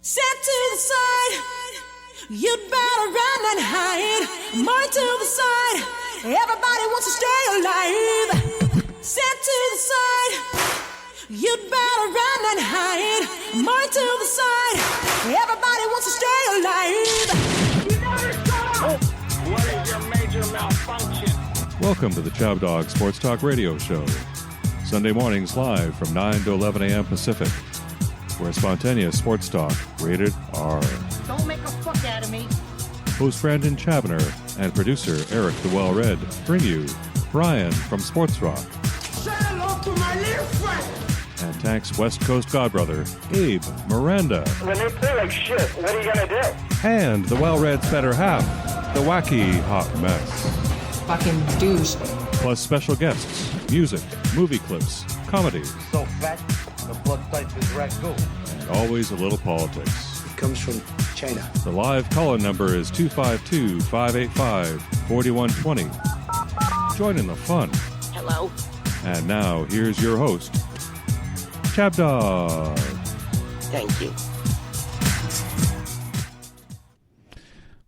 Set to the side, you'd better run and hide. More to the side, everybody wants to stay alive. Set to the side, you'd better run and hide. More to the side, everybody wants to stay alive. You never stop! What is your major malfunction? Welcome to the Chabdog Sports Talk Radio Show. Sunday mornings live from 9 to 11 a.m. Pacific. Where spontaneous sports talk, rated R. Don't make a fuck out of me. Host Brandon Chabner and producer Eric the Well-Read bring you Brian from Sports Rock. Say hello to my little friend. And Tank's West Coast godbrother, Abe Miranda. When they play like shit, what are you going to do? And the Well-Read's better half, the wacky hot mess. Fucking douche. Plus special guests, music, movie clips, comedies. So fat, the blood type is ragu. And always a little politics. It comes from China. The live call-in number is 252-585-4120. Join in the fun. Hello. And now, here's your host, Chabdog. Thank you.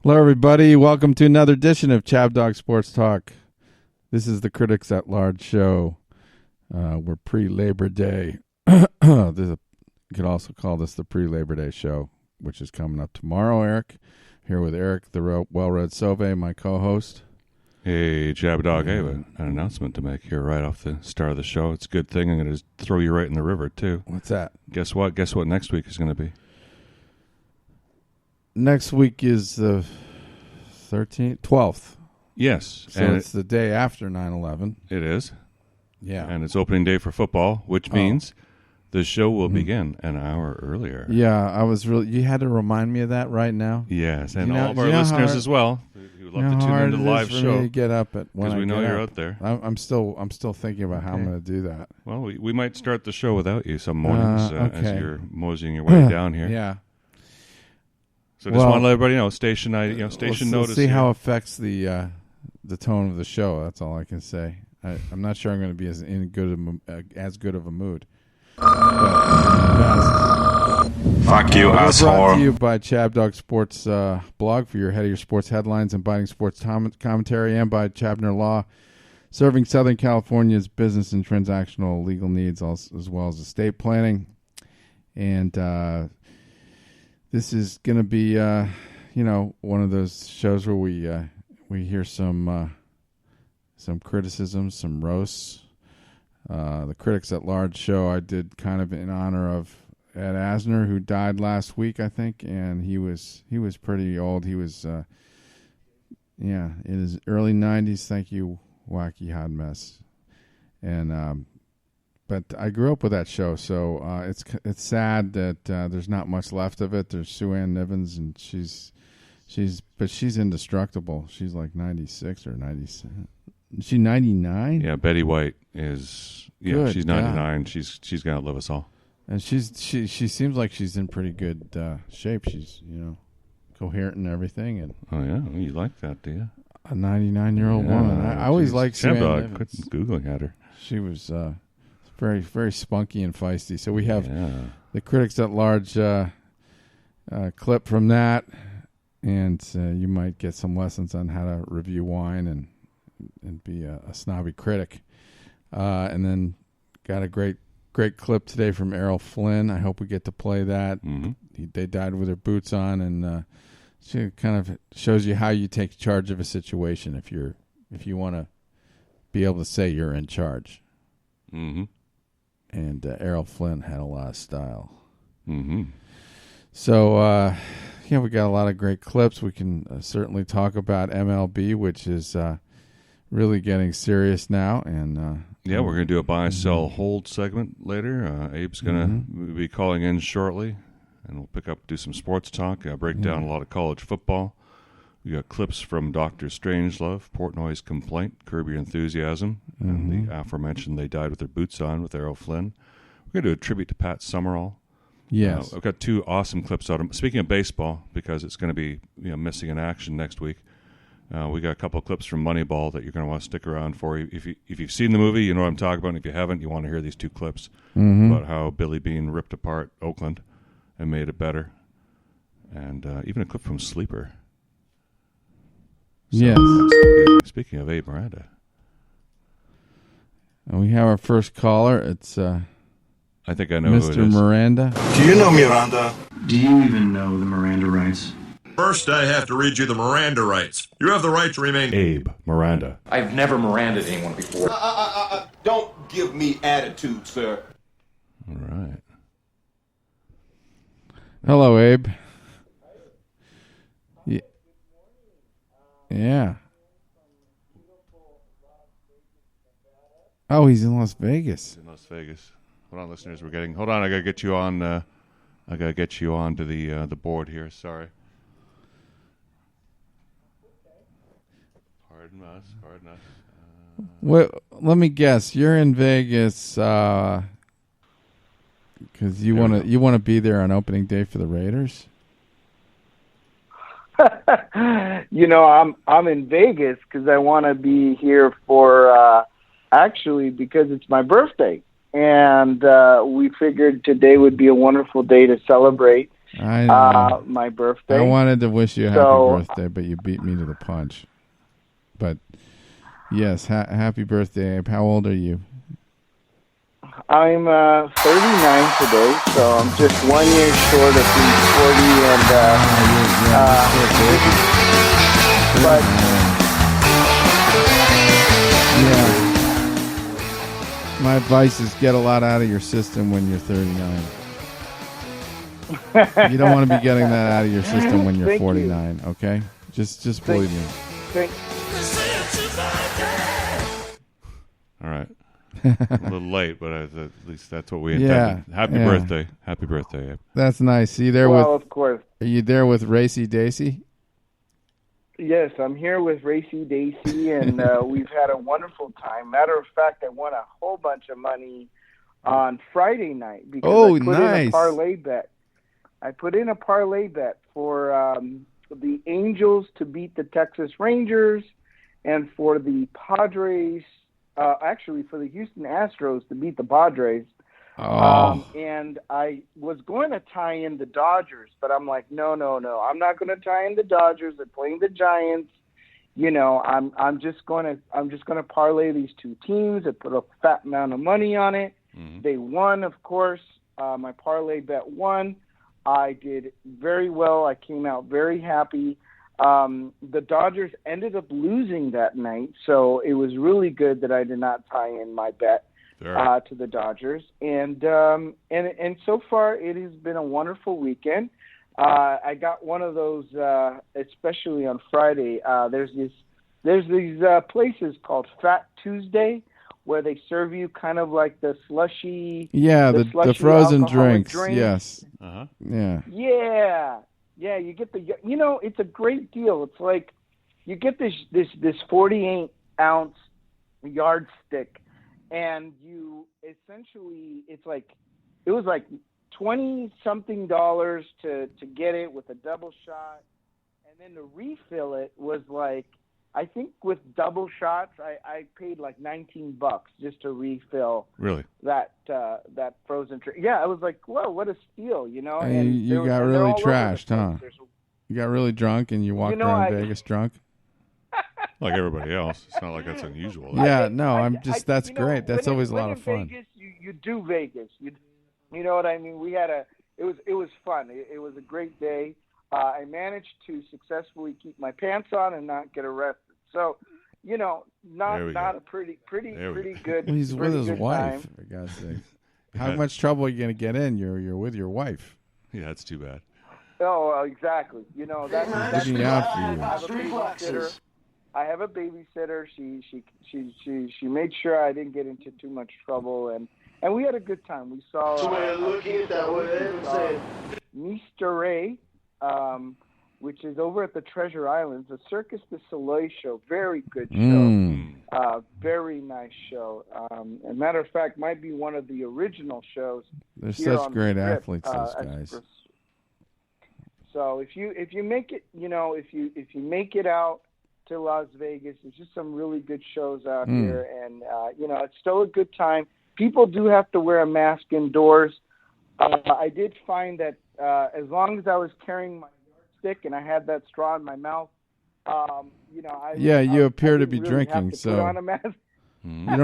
Hello, everybody. Welcome to another edition of Chabdog Sports Talk. This is the Critics at Large show. We're pre-Labor Day. You could also call this the pre-Labor Day show, which is coming up tomorrow, Eric. Here with Eric, the well-read Sauve, my co-host. Hey, Chabdog, I have an announcement to make here right off the start of the show. It's a good thing. I'm going to throw you right in the river, too. What's that? Guess what? Guess what next week is going to be? Next week is the 13th, 12th. Yes. So and it's the day after 9/11. It is. Yeah. And it's opening day for football, which means the show will begin an hour earlier. Yeah, I was really. You had to remind me of that right now. Yes, and You know- all of our you know listeners how- as well, who love to tune hard into the it is live for me show. to get up at when 'Cause we I know get you're up. out there. I'm still thinking about how I'm Okay. going to do that. Well, we might start the show without you some mornings okay. as you're moseying your way down here. Yeah. So just want to let everybody know, station We'll notice. see here. how it affects the tone of the show. That's all I can say. I'm not sure I'm going to be as good of a mood. Fuck you, We're brought to asshole. you by Chabdog Sports blog for your head of your sports headlines and biting sports commentary, and by Chabner Law, serving Southern California's business and transactional legal needs, as well as estate planning. And this is going to be, one of those shows where we hear some criticisms, some roasts. The Critics at Large show I did kind of in honor of Ed Asner, who died last week, I think, and he was pretty old. He was, in his early 90s. Thank you, Wacky Hot Mess. And but I grew up with that show, so it's sad that there's not much left of it. There's Sue Ann Nivens, and she's indestructible. She's like 96 or 97. Is she 99? Yeah, Betty White is. Yeah, Good she's 99. She's going to outlive us all. And she seems like she's in pretty good shape. She's coherent and everything. And Oh yeah, you like that, do you? a 99-year-old woman. I always liked Sue Ann Chabdog, Nivens. quit googling at her. She was very, very spunky and feisty. So we have Yeah. the Critics at Large clip from that, and you might get some lessons on how to review wine and be a snobby critic. And then got a great clip today from Errol Flynn. I hope we get to play that. Mm-hmm. They died with their boots on, and she kind of shows you how you take charge of a situation if you want to be able to say you're in charge. Mm-hmm. And Errol Flynn had a lot of style. Mm-hmm. So, we got a lot of great clips. We can certainly talk about MLB, which is really getting serious now. And Yeah, we're going to do a buy, sell, hold segment later. Abe's going to be calling in shortly, and we'll do some sports talk, break down a lot of college football. We got clips from Dr. Strangelove, Portnoy's Complaint, Curb Your Enthusiasm, and the aforementioned They Died with Their Boots On with Errol Flynn. We're going to do a tribute to Pat Summerall. yes, I've got two awesome clips out of him. Speaking of baseball, because it's going to be missing in action next week, we got a couple of clips from Moneyball that you're going to want to stick around for. If you've seen the movie, you know what I'm talking about. And if you haven't, you want to hear these two clips about how Billy Beane ripped apart Oakland and made it better. and even a clip from Sleeper. So, Yes. Speaking of Abe Miranda. And we have our first caller. It's I think I know who it Mr. is. Miranda. Do you know Miranda? Do you even know the Miranda rights? First, I have to read you the Miranda rights. You have the right to remain Abe Miranda. I've never Miranda'd anyone before. Don't give me attitude, sir. All right. Hello, Abe. Yeah. Oh, he's in Las Vegas. In Las Vegas. Hold on, listeners. Hold on. I gotta get you on. I gotta get you onto the board here. Sorry. Pardon us. Well, let me guess. You're in Vegas because you want to be there on opening day for the Raiders. I'm in Vegas because I want to be here for actually because it's my birthday, and we figured today would be a wonderful day to celebrate my birthday. I wanted to wish you a happy birthday, but you beat me to the punch. But yes, happy birthday, Abe. How old are you? I'm 39 today, so I'm just 1 year short of being 40. But yeah, my advice is get a lot out of your system when you're 39. You don't want to be getting that out of your system when you're 49. You. Okay, just believe me. All right. A little late, but at least that's what we intended. Yeah, Happy birthday. Happy birthday, Abe. That's nice. Are you there of course. Are you there with Racy Daisy? Yes, I'm here with Racy Daisy, and we've had a wonderful time. Matter of fact, I won a whole bunch of money on Friday night because I put in a parlay bet. I put in a parlay bet for the Angels to beat the Texas Rangers and for the Padres, actually for the Houston Astros to beat the Padres. And I was going to tie in the Dodgers, but I'm like, no. I'm not going to tie in the Dodgers. They're playing the Giants. I'm just going to parlay these two teams. I put a fat amount of money on it. Mm-hmm. They won, of course. My parlay bet won. I did very well. I came out very happy. The Dodgers ended up losing that night, so it was really good that I did not tie in my bet to the Dodgers. And so far, it has been a wonderful weekend. I got one of those, especially on Friday. There's these places called Fat Tuesday, where they serve you kind of like the slushy, the frozen drinks. Yes. Uh-huh. Yeah, you get it's a great deal. It's like you get this 48-ounce yardstick, and you essentially it was like $20-something to get it with a double shot, and then to refill it was like, I think with double shots, I paid like $19 just to refill. Really? That frozen drink. Yeah, I was like, whoa, what a steal, And you got really trashed, huh? You got really drunk and you walked around Vegas drunk? Like everybody else. It's not like that's unusual. Yeah, that's great. That's always a lot of fun. Vegas, you do Vegas. You know what I mean? It was fun. It was a great day. I managed to successfully keep my pants on and not get arrested. So, not a pretty good. Well, he's with his wife, for God's sake. How much trouble are you going to get in? You're with your wife. Yeah, that's too bad. Oh, exactly. That's looking out for you. I have a babysitter. She made sure I didn't get into too much trouble, and we had a good time. We saw. Mr. Ray. Which is over at the Treasure Islands, the Circus du Soleil show. Very good show. Very nice show. As a matter of fact, might be one of the original shows. They're such great athletes, those guys. So if you make it, if you make it out to Las Vegas, there's just some really good shows out here, and it's still a good time. People do have to wear a mask indoors. I did find that as long as I was carrying my stick and I had that straw in my mouth, you appear to be really drinking, have to so put on a mask. you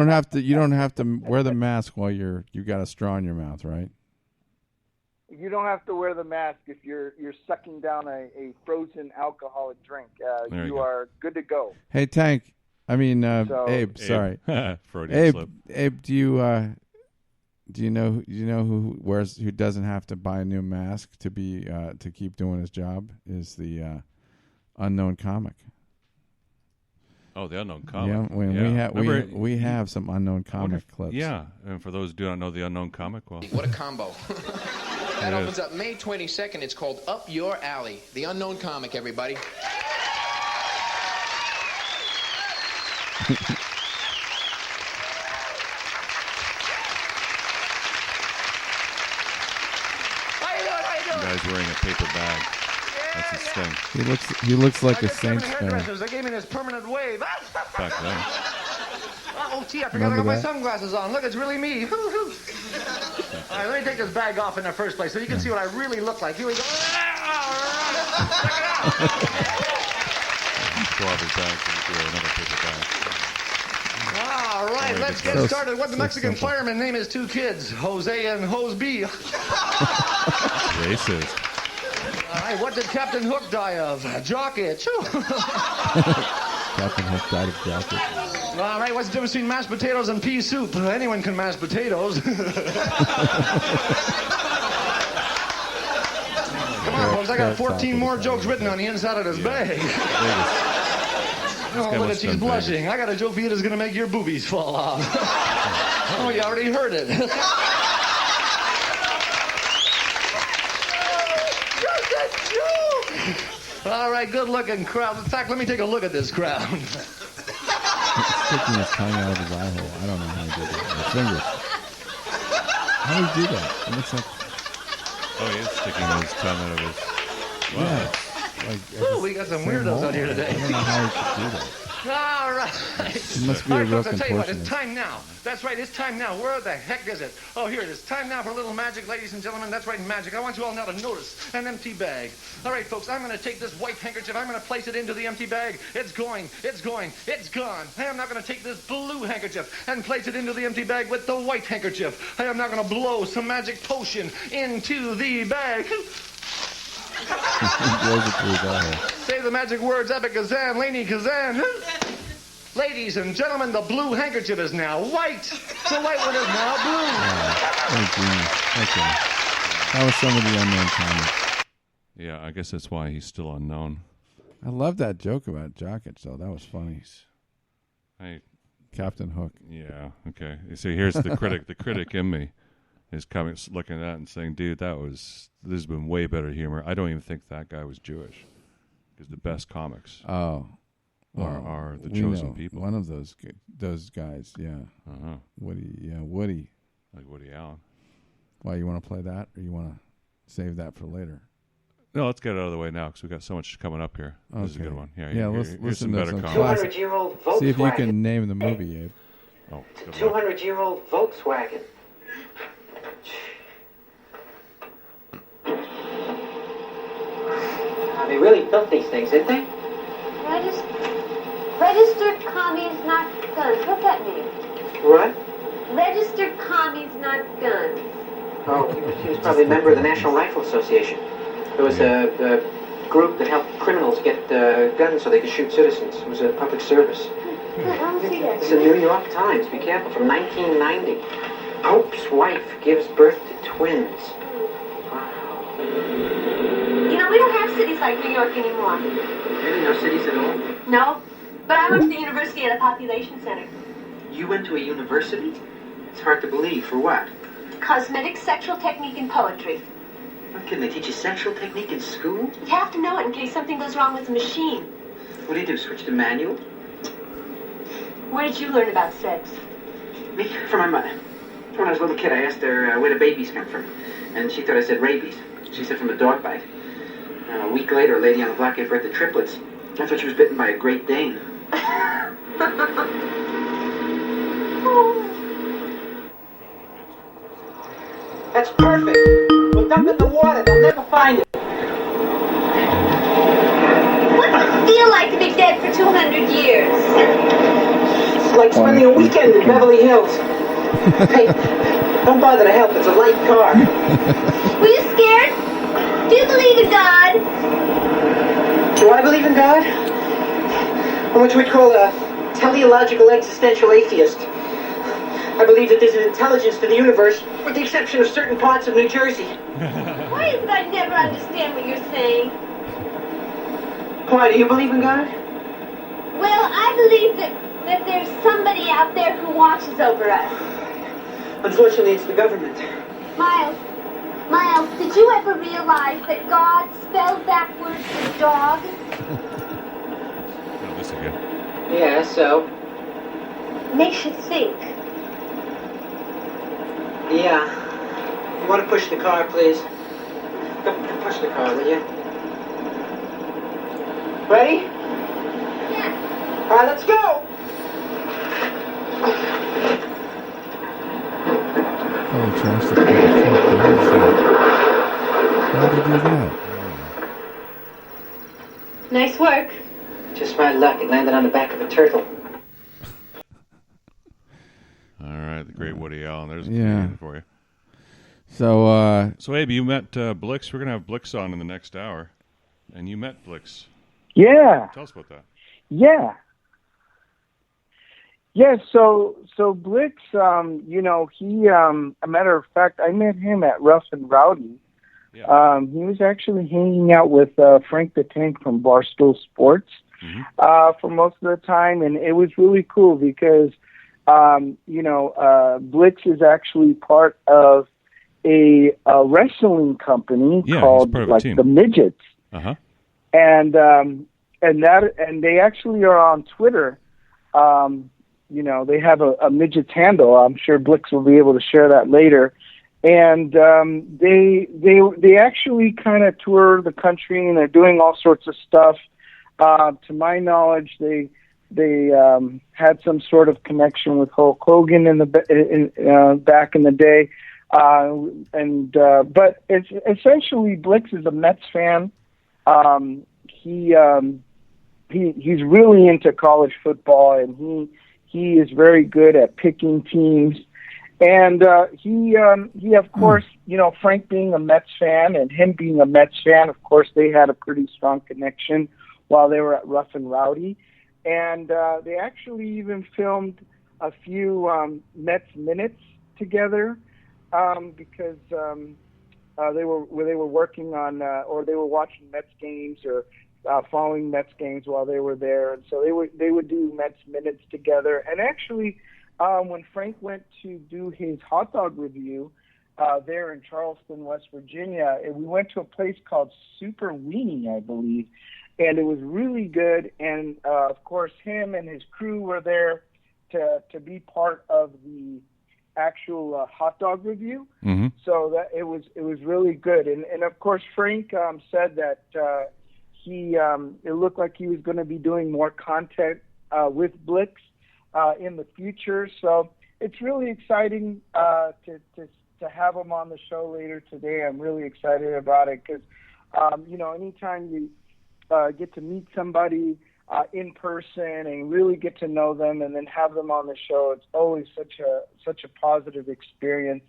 don't have to wear the mask while you got a straw in your mouth, right? You don't have to wear the mask if you're sucking down a frozen alcoholic drink. You are good to go. Hey, Abe. Sorry, Freudian slip. Abe, do you know who doesn't have to buy a new mask to keep doing his job is the unknown comic. Oh, the unknown comic. Yeah, we have some unknown comic clips. Yeah, and for those who do not know the unknown comic, well, what a combo. That opens up May 22nd. It's called Up Your Alley. The unknown comic, everybody. How you doing? The guy's wearing a paper bag. That's his thing. He looks like a Saints fan. They gave me this permanent wave. Back then. Oh, gee, I forgot I got my sunglasses on. Look, it's really me. All right, let me take this bag off in the first place so you can see what I really look like. Here we go. Check it out. Pull off his bag so another paper bag. All right, let's get started. What the Mexican fireman name his two kids, Jose and Hose B. Racist. All right, what did Captain Hook die of? Jock itch. Captain Hook died of jock itch. All right, what's the difference between mashed potatoes and pea soup? Anyone can mash potatoes. Come on, folks, I got 14 more jokes written on the inside of this bag. Oh, look at she's blushing. I got a joke for you that's going to make your boobies fall off. Oh, you already heard it. Just a joke. All right, good-looking crowd. In fact, let me take a look at this crowd. Sticking his tongue out of his eye hole. I don't know how he did that. His fingers. How do you do that? It looks like... Oh, he is sticking his tongue out of his... Wow. Yeah. Ooh, we got some weirdos out here today. I don't know how he could do that. All right. It must be All a right, real folks, I tell you what, it's contortionist. time now. That's right, it's time now. Where the heck is it? Oh, here it is. Time now for a little magic, ladies and gentlemen. That's right, magic. I want you all now to notice an empty bag. All right, folks, I'm going to take this white handkerchief. I'm going to place it into the empty bag. It's going. It's gone. I am now going to take this blue handkerchief and place it into the empty bag with the white handkerchief. I am now going to blow some magic potion into the bag. Say the magic words, epic Kazan, Laney Kazan. Ladies and gentlemen, the blue handkerchief is now white. The white one is now blue. Okay. That was some of the unknown comics. Yeah, I guess that's why he's still unknown. I love that joke about Jockich, though. That was funny. Captain Hook. Yeah, okay. See, here's the critic. The critic in me is coming, looking at that and saying, dude, this has been way better humor. I don't even think that guy was Jewish. Because the best comics are the chosen people. One of those guys, yeah. Uh-huh. Woody. Like Woody Allen. Why, you want to play that, or you want to save that for later? No, let's get it out of the way now, because we've got so much coming up here. Okay. This is a good one. Let's listen to some classic. 200-year-old Volkswagen. See if you can name the movie, Abe. Oh, it's a 200-year-old Volkswagen. They really built these things, didn't they? Registered commies, not guns. What's that mean? What? Registered commies, not guns. Oh, he was probably a member of the National Rifle Association. There was a group that helped criminals get guns so they could shoot citizens. It was a public service. I don't see that. It's the New York Times. Be careful. From 1990. Pope's wife gives birth to twins. You know, we don't have cities like New York anymore. Really? No cities at all? No, but I went to the university at a population center. You went to a university? It's hard to believe. For what? Cosmetics, sexual technique, and poetry. What, can they teach you sexual technique in school? You have to know it in case something goes wrong with the machine. What do? Switch to manual? Where did you learn about sex? Me? From my mother. When I was a little kid, I asked her where the babies come from. And she thought I said rabies. She said from a dog bite. A week later, a lady on the block gave birth to triplets. I thought she was bitten by a Great Dane. That's perfect. We'll dump it in the water. They'll never find it. it feel like to be dead for 200 years? It's like spending a weekend in Beverly Hills. Hey, don't bother to help. It's a light car. Were you scared? Do you believe in God? Do I believe in God? I'm what you would call a teleological existential atheist. I believe that there's an intelligence to the universe, with the exception of certain parts of New Jersey. Why is it I never understand what you're saying? Why, do you believe in God? Well, I believe that there's somebody out there who watches over us. Unfortunately, it's the government. Miles, did you ever realize that God spelled backwards is dog? Oh, this again. Yeah, so? Makes you think. Yeah. You want to push the car, please? Go push the car, will you? Ready? Yeah. All right, let's go! Oh, trash the How did you do that? Nice work. Just my luck. It landed on the back of a turtle. All right, the great Woody Allen. There's a Yeah. for you. So, So, Abe, you met Blixx. We're going to have Blixx on in the next hour. And you met Blixx. Yeah. Tell us about that. Yeah. Yeah, so Blixx, he, a matter of fact, I met him at Rough and Rowdy. Yeah. He was actually hanging out with Frank the Tank from Barstool Sports for most of the time, and it was really cool because, Blixx is actually part of a wrestling company called the Midgets. Uh-huh. And they actually are on Twitter. They have a Midgets handle. I'm sure Blixx will be able to share that later. And they actually kind of tour the country, and they're doing all sorts of stuff. To my knowledge, they had some sort of connection with Hulk Hogan back in the day. But it's essentially Blixx is a Mets fan. He's really into college football, and he is very good at picking teams. And he of course, Frank being a Mets fan and him being a Mets fan, of course, they had a pretty strong connection while they were at Rough and Rowdy. And they actually even filmed a few Mets minutes together because they were working on or they were watching Mets games or following Mets games while they were there, and so they would do Mets minutes together. And actually, when Frank went to do his hot dog review there in Charleston, West Virginia, we went to a place called Super Weenie, I believe, and it was really good. And of course, him and his crew were there to be part of the actual hot dog review. Mm-hmm. So that it was really good. And of course, Frank said that it looked like he was going to be doing more content with Blixx in the future. So it's really exciting to have him on the show later today. I'm really excited about it because, anytime you get to meet somebody in person and really get to know them and then have them on the show, it's always such a positive experience,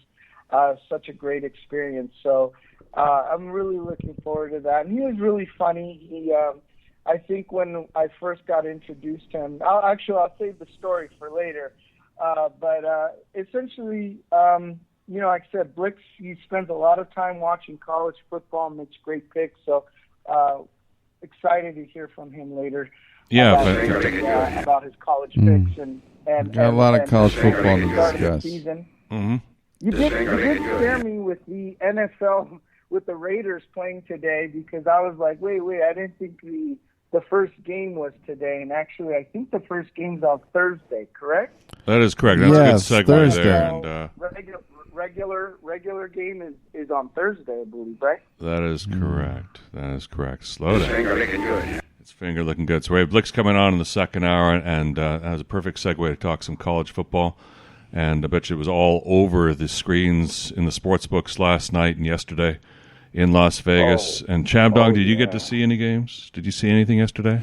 such a great experience. So I'm really looking forward to that. And he was really funny. I think when I first got introduced to him, I'll save the story for later. But essentially, like I said, Blixx, he spends a lot of time watching college football and makes great picks. So excited to hear from him later. About his college picks and got a lot of college football to discuss. Mm-hmm. You did scare me with the NFL with the Raiders playing today because I was like, wait, I didn't think the first game was today, and actually I think the first game's on Thursday, correct? That is correct. That's a good segue Thursday. there. And regular game is on Thursday, I believe, right? that is correct. That is correct. Slow down. Finger looking good. It's finger looking good. So we have Blixx coming on in the second hour, and that was a perfect segue to talk some college football. And I bet you it was all over the screens in the sports books last night and yesterday in Las Vegas. And Chabdog, did you get to see any games? Did you see anything yesterday?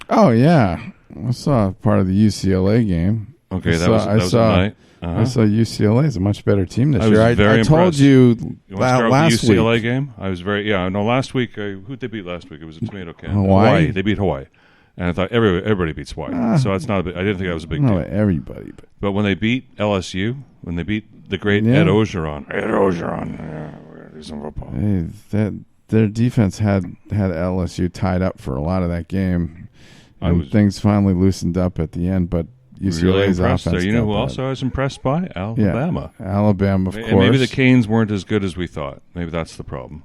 Oh yeah, I saw part of the UCLA game. Okay, that was at night. I saw UCLA is a much better team this I was year. very I told impressed. you You want to start last with the UCLA week. game? I was very last week. Who'd they beat last week? It was a tomato can. Hawaii. They beat Hawaii, and I thought everybody beats Hawaii. So that's not. I didn't think that was a big deal. Not everybody, but when they beat LSU, when they beat the great Ed Ogeron, we're gonna do some football. Hey, their defense had LSU tied up for a lot of that game. And things finally loosened up at the end, but UCLA's really impressed offense. there. You know who else I was impressed by? Alabama. Yeah, Alabama, of course. Maybe the Canes weren't as good as we thought. Maybe that's the problem.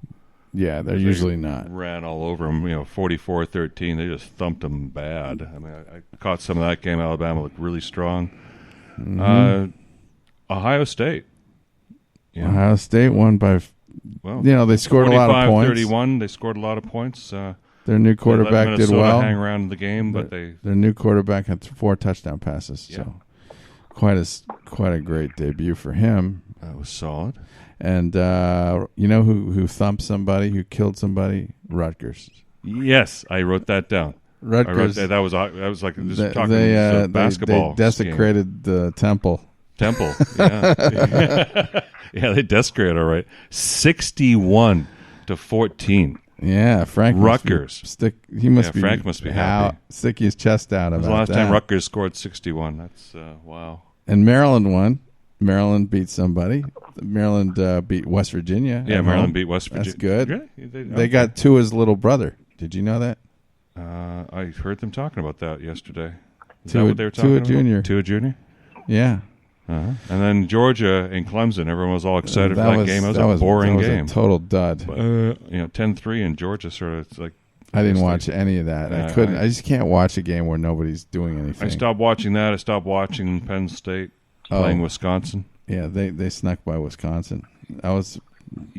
Yeah, they're usually not. Ran all over them, 44-13. They just thumped them bad. I mean, I caught some of that game. Alabama looked really strong. Mhm. Ohio State. Ohio State won by, they scored a lot of points. 45-31. They scored a lot of points. Their new quarterback did well. Hang around in the game, but their new quarterback had 4 touchdown passes. Yeah. So quite a great debut for him. That was solid. And you know who thumped somebody, who killed somebody? Rutgers. Yes, I wrote that down. Rutgers. That was like just talking basketball. They desecrated the Temple. Yeah. Yeah, they desecrated, all right. 61-14. Yeah, Frank Rutgers. Frank must be happy. Stick his chest out about that. The last time Rutgers scored 61. That's wow. And Maryland won. Maryland beat somebody. Maryland beat West Virginia. Yeah, Maryland beat West Virginia. That's good. Really? They got Tua's little brother. Did you know that? I heard them talking about that yesterday. Is Tua, that what they were talking about? Jr. Tua Jr.? Yeah. And then Georgia and Clemson. Everyone was all excited for that game. It was a boring game. A total dud. 10-3 in Georgia sort of. It's like I didn't watch any of that. I couldn't. I just can't watch a game where nobody's doing anything. I stopped watching that. I stopped watching Penn State playing Wisconsin. Yeah, they snuck by Wisconsin. That was,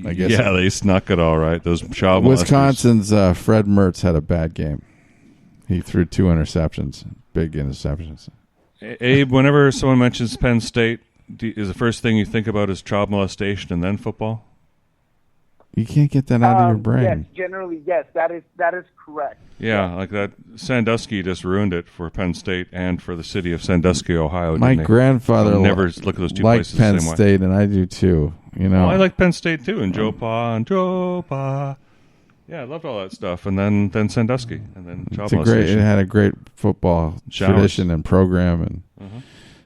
I guess. Yeah, they snuck it all right. Those child molesters. Wisconsin's Fred Mertz had a bad game. He threw 2 interceptions, big interceptions. Abe, whenever someone mentions Penn State, is the first thing you think about is child molestation and then football? You can't get that out of your brain. Yes, generally, yes, that is correct. Yeah, like that. Sandusky just ruined it for Penn State and for the city of Sandusky, Ohio. My grandfather never look at those two liked places Penn the same State, and I do too. Well, I like Penn State too, and Joe Pa. Yeah, I loved all that stuff, and then Sandusky, and then child molestation. It had a great football tradition and program, and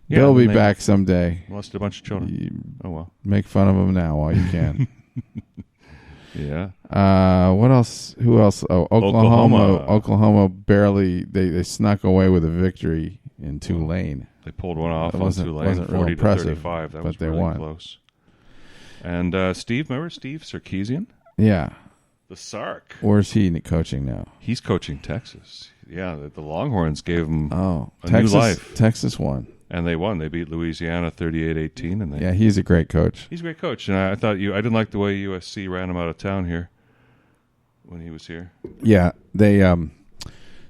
they'll be back someday. Molested a bunch of children. Oh well, make fun of them now while you can. Yeah. What else? Who else? Oh, Oklahoma barely. They snuck away with a victory in Tulane. They pulled one off on Tulane, 40-35. That was really close. And Steve, remember Steve Sarkisian? Yeah. The Sark. Where's he coaching now? He's coaching Texas. Yeah, the Longhorns gave him a Texas, new life. Texas won. And they won. They beat Louisiana 38-18. And he's a great coach. He's a great coach. And I thought I didn't like the way USC ran him out of town here when he was here. Yeah, they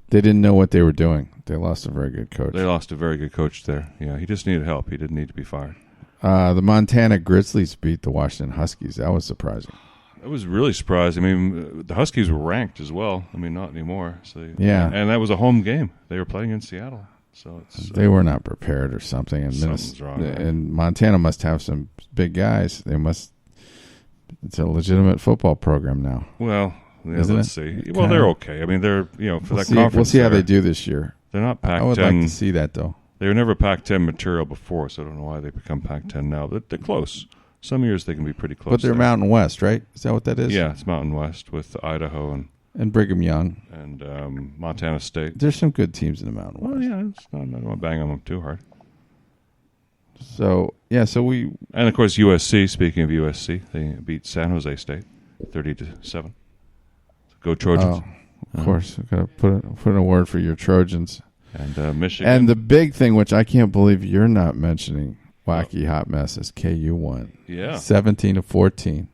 didn't know what they were doing. They lost a very good coach. They lost a very good coach there. Yeah, he just needed help. He didn't need to be fired. The Montana Grizzlies beat the Washington Huskies. That was surprising. It was really surprising. I mean, the Huskies were ranked as well. I mean, not anymore. So and that was a home game. They were playing in Seattle. So they were not prepared or something. And something's wrong. And Montana must have some big guys. It's a legitimate football program now. Well, let's see. Well, they're okay. I mean, they're for that conference. We'll see how they do this year. They're not Pac-10. I would like to see that though. They were never Pac-10 material before, so I don't know why they become Pac-10 now. But they're close. Some years they can be pretty close. But they're Mountain West, right? Is that what that is? Yeah, it's Mountain West with Idaho and Brigham Young and Montana State. There's some good teams in the Mountain West. Well, yeah, I don't want to bang on them too hard. So and of course USC. Speaking of USC, they beat San Jose State 30-7. Go Trojans! Oh, of course, I've got to put in a word for your Trojans and Michigan. And the big thing, which I can't believe you're not mentioning. Wacky hot mess is KU won. Yeah, 17-14.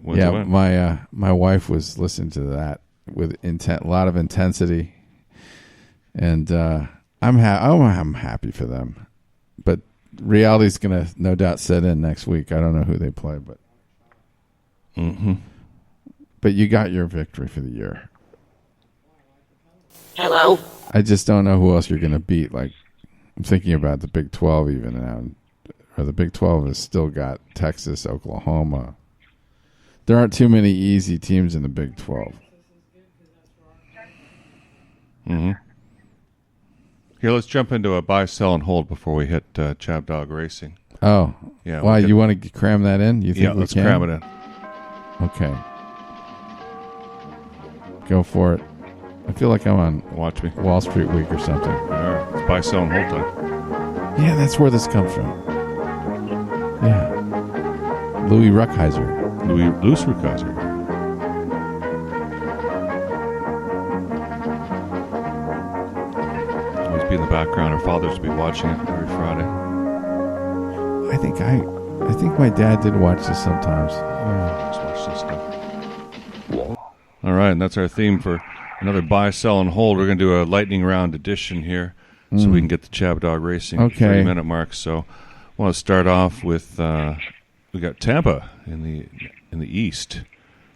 Yeah, my wife was listening to that with a lot of intensity, and I'm happy for them. But reality's gonna no doubt set in next week. I don't know who they play, but But you got your victory for the year. Hello? I just don't know who else you're going to beat. Like, I'm thinking about the Big 12 even now. Or the Big 12 has still got Texas, Oklahoma. There aren't too many easy teams in the Big 12. Mm-hmm. Here, let's jump into a buy, sell, and hold before we hit Chabdog Racing. Oh. Yeah. Why, you want to cram that in? You think yeah, let's cram it in. Okay. Go for it. I feel like I'm on Watch me. Wall Street Week or something. All right. It's buy, sell, and hold time. Yeah, that's where this comes from. Yeah. Louis Ruckhiser. Louis Ruckhiser. Always be in the background. Our fathers will be watching it every Friday. I think my dad did watch this sometimes. Yeah. Let's watch this stuff. All right, and that's our theme for another buy, sell, and hold. We're going to do a lightning round edition here so we can get the Chabdog Racing 30-minute mark. So I want to start off with we got Tampa in the East,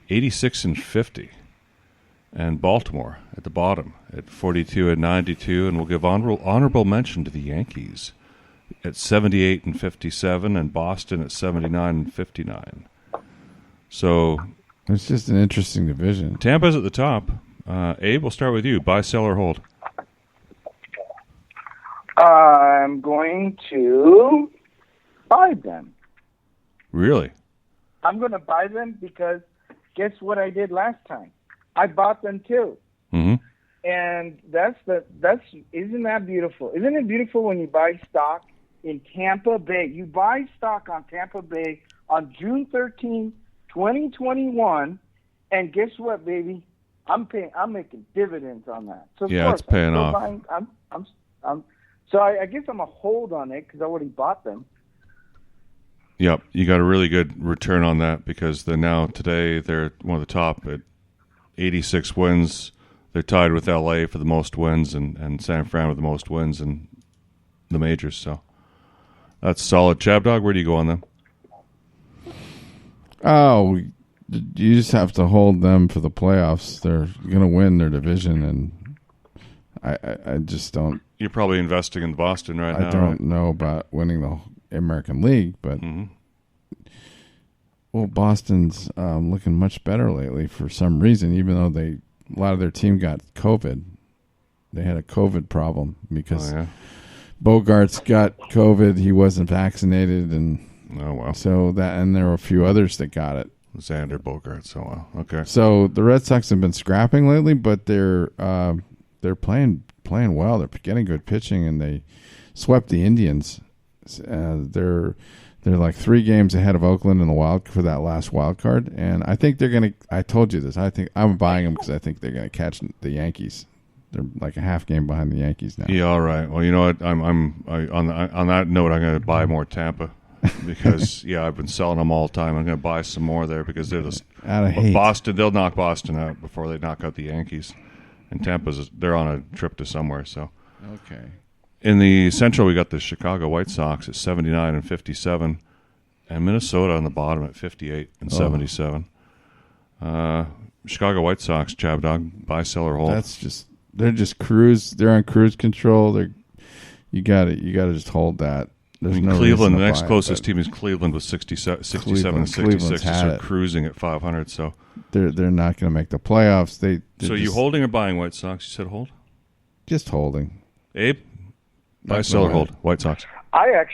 86 and 50, and Baltimore at the bottom at 42 and 92, and we'll give honorable mention to the Yankees at 78 and 57, and Boston at 79 and 59. So it's just an interesting division. Tampa's at the top. Abe, we'll start with you. Buy, sell, or hold? I'm going to buy them. Really? I'm going to buy them because guess what I did last time? I bought them too. Mm-hmm. And isn't that beautiful? Isn't it beautiful when you buy stock in Tampa Bay? You buy stock on Tampa Bay on June 13, 2021, and guess what, baby? I'm making dividends on that. So yeah, it's paying off. So I guess I'm a hold on it because I already bought them. Yep, you got a really good return on that because today they're one of the top at 86 wins. They're tied with LA for the most wins and San Fran with the most wins in the majors. So that's solid. Chabdog, where do you go on them? Oh, you just have to hold them for the playoffs. They're going to win their division, and I just don't. You're probably investing in Boston now. I don't know about winning the American League, but well, Boston's looking much better lately for some reason. Even though a lot of their team got COVID, they had a COVID problem because Bogarts got COVID. He wasn't vaccinated, and so and there were a few others that got it. Xander Bogaerts. So okay. So the Red Sox have been scrapping lately, but they're playing well. They're getting good pitching, and they swept the Indians. They're like 3 games ahead of Oakland in the for that last wild card, and I think they're gonna. I told you this. I think I'm buying them because I think they're gonna catch the Yankees. They're like a half game behind the Yankees now. Yeah, all right. Well, you know what? On that note, I'm going to buy more Tampa. Because I've been selling them all the time. I'm going to buy some more there because they're just out of hate. Boston. They'll knock Boston out before they knock out the Yankees, and they're on a trip to somewhere. So okay. In the Central, we got the Chicago White Sox at 79 and 57, and Minnesota on the bottom at 58 and 77. Chicago White Sox, Chabdog, buy, sell, or hold. They're just cruise. They're on cruise control. You got to just hold that. Cleveland, the next closest team is Cleveland with 67 and 66. They're cruising at 500. So they're not going to make the playoffs. So you holding or buying White Sox? You said hold? Just holding. Abe? Buy, sell, or hold? White Sox. I'm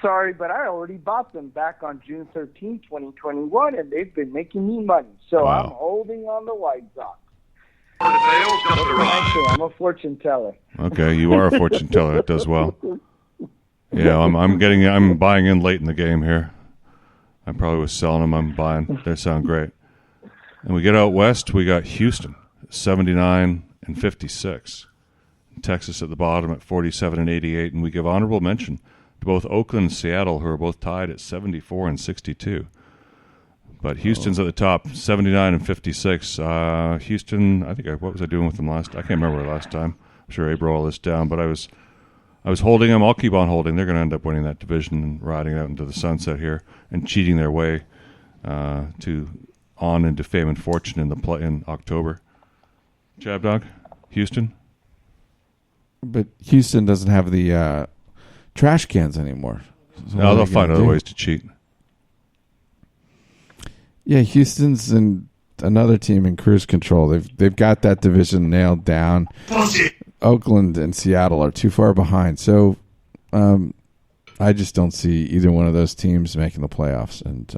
sorry, but I already bought them back on June 13, 2021, and they've been making me money. So I'm holding on the White Sox. Actually, I'm a fortune teller. Okay, you are a fortune teller. That does well. Yeah, I'm buying in late in the game here. I probably was selling them. I'm buying. They sound great. And we get out west. We got Houston, 79 and 56. Texas at the bottom at 47 and 88. And we give honorable mention to both Oakland and Seattle, who are both tied at 74 and 62. But Houston's at the top, 79 and 56. Houston, what was I doing with them last? I can't remember last time. I'm sure Abe wrote all this down, but I was holding them. I'll keep on holding. They're going to end up winning that division and riding out into the sunset here and cheating their way to on into fame and fortune in the play in October. Chabdog, Houston. But Houston doesn't have the trash cans anymore. So No, they'll find other ways to cheat. Yeah, Houston's in another team in cruise control. They've got that division nailed down. Bullshit. Oakland and Seattle are too far behind. So I just don't see either one of those teams making the playoffs, and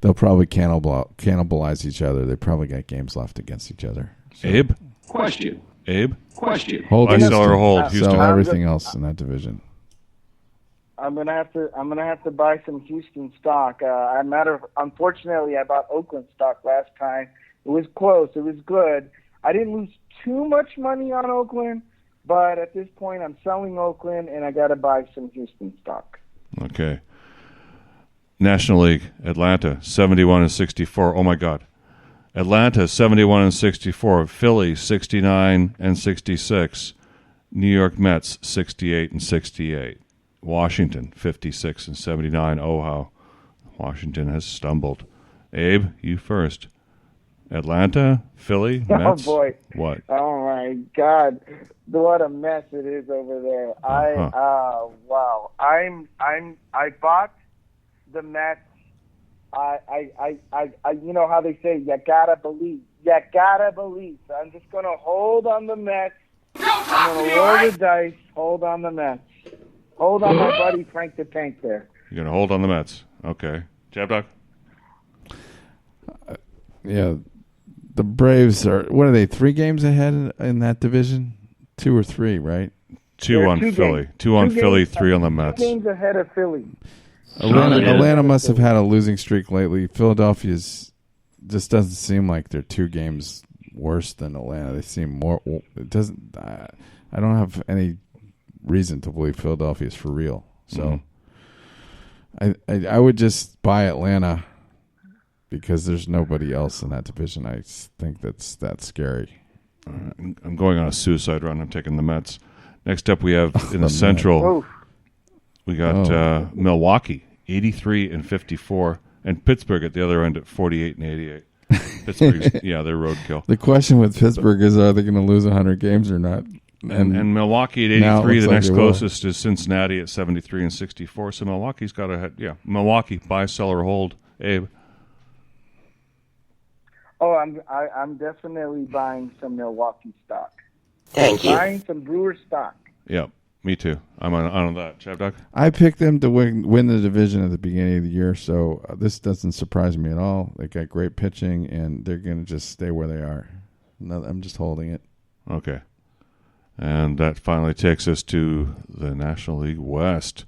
they'll probably cannibalize each other. They probably got games left against each other. So. Abe? Question. Abe? Question. Hold Buy, Houston. sell, or hold, Houston. Sell everything else in that division. I'm gonna have to buy some Houston stock. Unfortunately, I bought Oakland stock last time. It was close. It was good. I didn't lose too much money on Oakland, but at this point, I'm selling Oakland, and I got to buy some Houston stock. Okay. National League, Atlanta, 71-64. Oh my God. Atlanta, 71-64. Philly, 69-66. New York Mets, 68-68. Washington, 56-79. Oh, how Washington has stumbled. Abe, you first. Atlanta, Philly, Mets. Oh boy! What? Oh my God! What a mess it is over there. Wow! I bought the Mets. I you know how they say, you gotta believe. You gotta believe. So I'm just gonna hold on the Mets. I'm gonna roll the dice. Hold on the Mets. Hold on my buddy Frank the Tank there. You're gonna hold on the Mets. Okay. Chabdog? Yeah. The Braves are, what are they, 3 games ahead in that division? 2 or 3, right? 2 on Philly. 2 on Philly, 3 on the Mets. 2 games ahead of Philly. Atlanta must have had a losing streak lately. Philadelphia's just doesn't seem like they're 2 games worse than Atlanta. They seem more. It doesn't. I don't have any reason to believe Philadelphia is for real. So I would just buy Atlanta because there's nobody else in that division. I think that's scary. I'm going on a suicide run. I'm taking the Mets. Next up, we have in the Central. We got Milwaukee, 83-54, and Pittsburgh at the other end at 48-88. Pittsburgh's, they're roadkill. The question with Pittsburgh is, are they going to lose 100 games or not? And Milwaukee at 83, the next closest is Cincinnati at 73-64. So Milwaukee's got to head. Yeah, Milwaukee, buy, sell, or hold. Abe. Oh, I'm definitely buying some Milwaukee stock. Thank you. Buying some Brewer stock. Yeah, me too. I'm on that. Chabdog? I picked them to win the division at the beginning of the year, so this doesn't surprise me at all. They got great pitching, and they're going to just stay where they are. No, I'm just holding it. Okay. And that finally takes us to the National League West,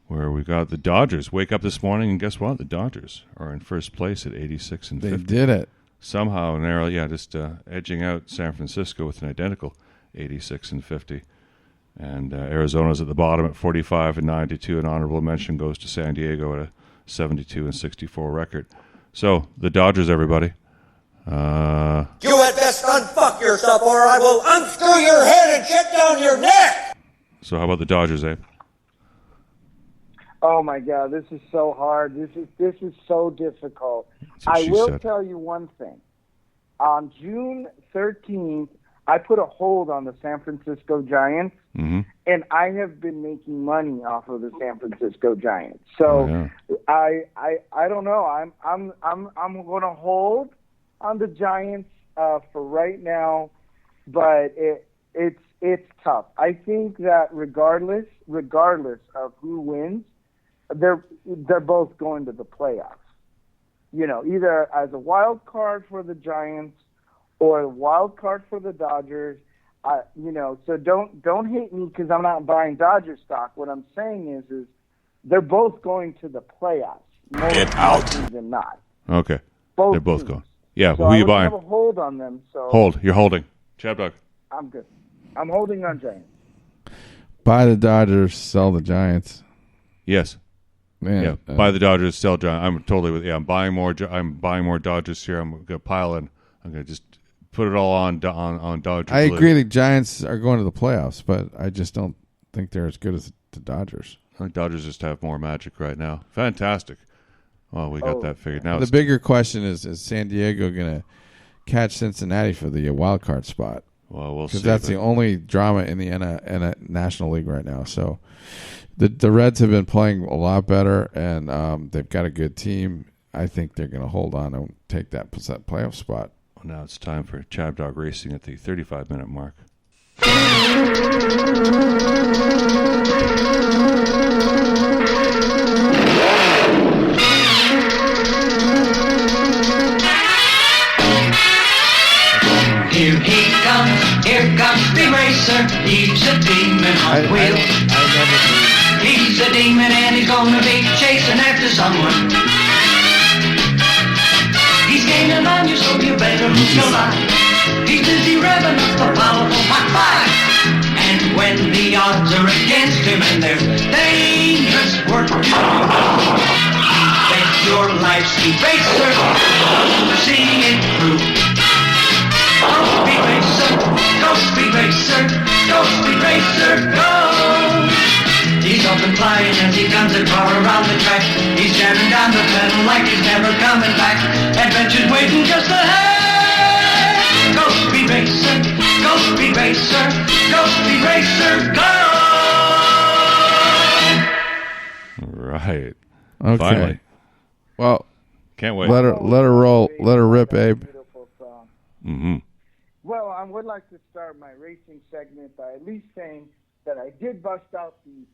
where we got the Dodgers. Wake up this morning, and guess what? The Dodgers are in first place at 86-50. They did it. Somehow, narrowly, just edging out San Francisco with an identical 86-50. And Arizona's at the bottom at 45-92. An honorable mention goes to San Diego at a 72-64 record. So, the Dodgers, everybody. You had best unfuck yourself, or I will unscrew your head and shit down your neck! So, how about the Dodgers, Abe? Oh my God, this is so hard. This is so difficult. I will tell you one thing. On June 13th, I put a hold on the San Francisco Giants, and I have been making money off of the San Francisco Giants. So I don't know. I'm going to hold on the Giants for right now, but it's tough. I think that regardless of who wins, they're both going to the playoffs. You know, either as a wild card for the Giants or a wild card for the Dodgers. So don't hate me because I'm not buying Dodger stock. What I'm saying is they're both going to the playoffs. Get out. Than not. Okay. Both they're both teams. going. Yeah, So who are you buying? I have a hold on them. So Hold. You're holding. Chabdog. I'm good. I'm holding on Giants. Buy the Dodgers, sell the Giants. Yes. Man, buy the Dodgers, sell Giants. I'm totally with you. I'm buying more Dodgers here. I'm going to pile in. I'm going to just put it all on Dodgers. I agree the Giants are going to the playoffs, but I just don't think they're as good as the Dodgers. I think Dodgers just have more magic right now. Fantastic. Well, we got that figured. Now the bigger question is San Diego going to catch Cincinnati for the wild card spot? Well, we'll see. Because that's the only drama in the National League right now. So the Reds have been playing a lot better, and they've got a good team. I think they're going to hold on and take that playoff spot. Well, now it's time for Chabdog Racing at the 35-minute mark. Here comes the racer. He's a demon on wheels. He's a demon and he's gonna be chasing after someone. He's gaining on you, so you better lose your life. He's busy revving up a powerful Mach 5. And when the odds are against him and there's dangerous work to do, bet your life's the racer to see it through. Go speed racer, go speed racer, go speed racer, go! He's up and flying as he guns it far around the track. He's jamming down the pedal like he's never coming back. Adventure's waiting just ahead. Go speed racer, go speed racer, go speed racer, go! Right. Okay. Finally. Well, can't wait. Let her roll. Let her rip, Abe. Mm-hmm. Well, I would like to start my racing segment by at least saying that I did bust out the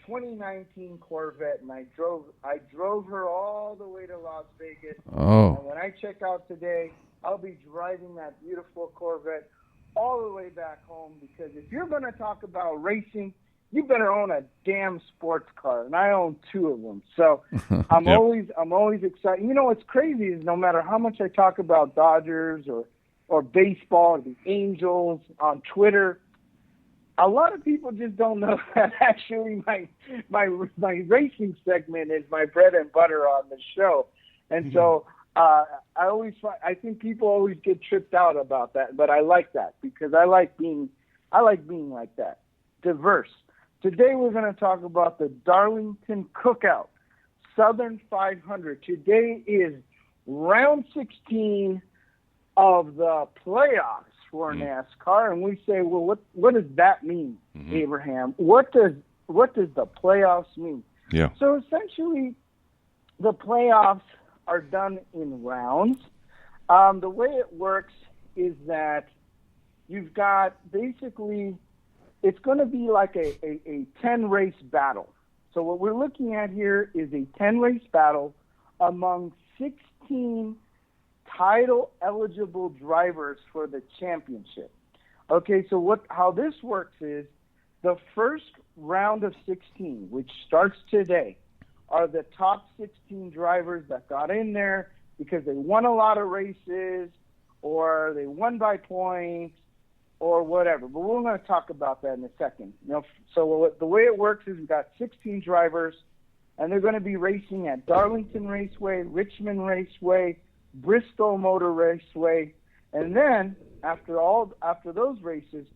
2019 Corvette, and I drove her all the way to Las Vegas. Oh. And when I check out today, I'll be driving that beautiful Corvette all the way back home, because if you're going to talk about racing, you better own a damn sports car, and I own 2 of them. So I'm always excited. You know what's crazy is no matter how much I talk about Dodgers or baseball or the Angels on Twitter, a lot of people just don't know that actually my racing segment is my bread and butter on the show. And so I think people always get tripped out about that, but I like that because I like being like that, diverse. Today we're going to talk about the Darlington Cookout Southern 500. Today is round 16 of the playoffs for NASCAR, and we say, well, what does that mean, Abraham? What does the playoffs mean? Yeah. So essentially, the playoffs are done in rounds. The way it works is that you've got basically, it's going to be like a 10-race battle. So what we're looking at here is a 10-race battle among 16 title-eligible drivers for the championship. Okay, so how this works is the first round of 16, which starts today, are the top 16 drivers that got in there because they won a lot of races or they won by points or whatever. But we're going to talk about that in a second. So the way it works is we've got 16 drivers, and they're going to be racing at Darlington Raceway, Richmond Raceway, Bristol Motor Raceway, and then after those races,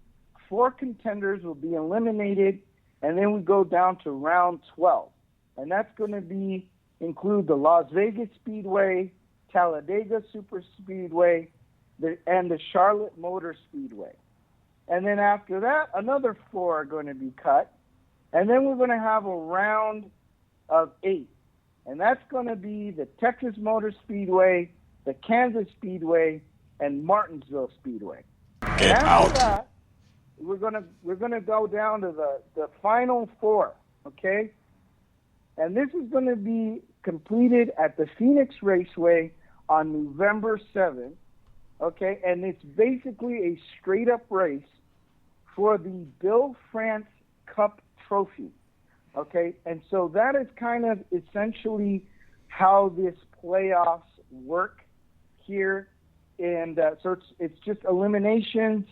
4 contenders will be eliminated, and then we go down to round 12, and that's going to include the Las Vegas Speedway, Talladega Super Speedway, and the Charlotte Motor Speedway. And then after that, another 4 are going to be cut, and then we're going to have a round of 8, and that's going to be the Texas Motor Speedway, the Kansas Speedway, and Martinsville Speedway. Get out. That, we're gonna go down to the final 4, okay? And this is going to be completed at the Phoenix Raceway on November 7th, okay? And it's basically a straight-up race for the Bill France Cup Trophy, okay? And so that is kind of essentially how this playoffs work here, and so it's just eliminations,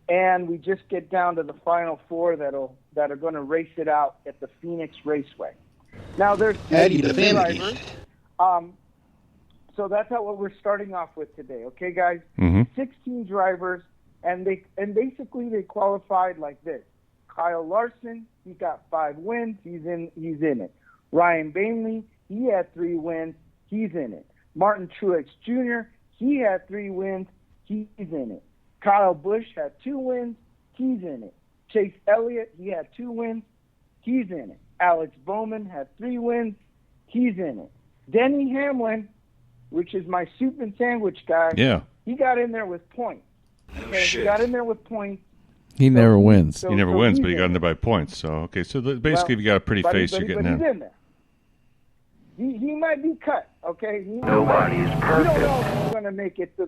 and we just get down to the final 4 that are going to race it out at the Phoenix Raceway. Now there's 16 drivers, so that's what we're starting off with today. Okay, guys, 16 drivers, and basically they qualified like this: Kyle Larson, he got 5 wins, he's in it. Ryan Bainley, he had 3 wins. He's in it. Martin Truex Jr., he had 3 wins. He's in it. Kyle Busch had 2 wins. He's in it. Chase Elliott, he had 2 wins. He's in it. Alex Bowman had 3 wins. He's in it. Denny Hamlin, which is my soup and sandwich guy, he got in there with points. Okay? He got in there with points. He never wins. He never wins, but he got in there by points. So, okay, so basically, if you got a pretty face, you're getting in. He's in there. He might be cut, okay? Nobody's perfect. We don't know if he's going to make it to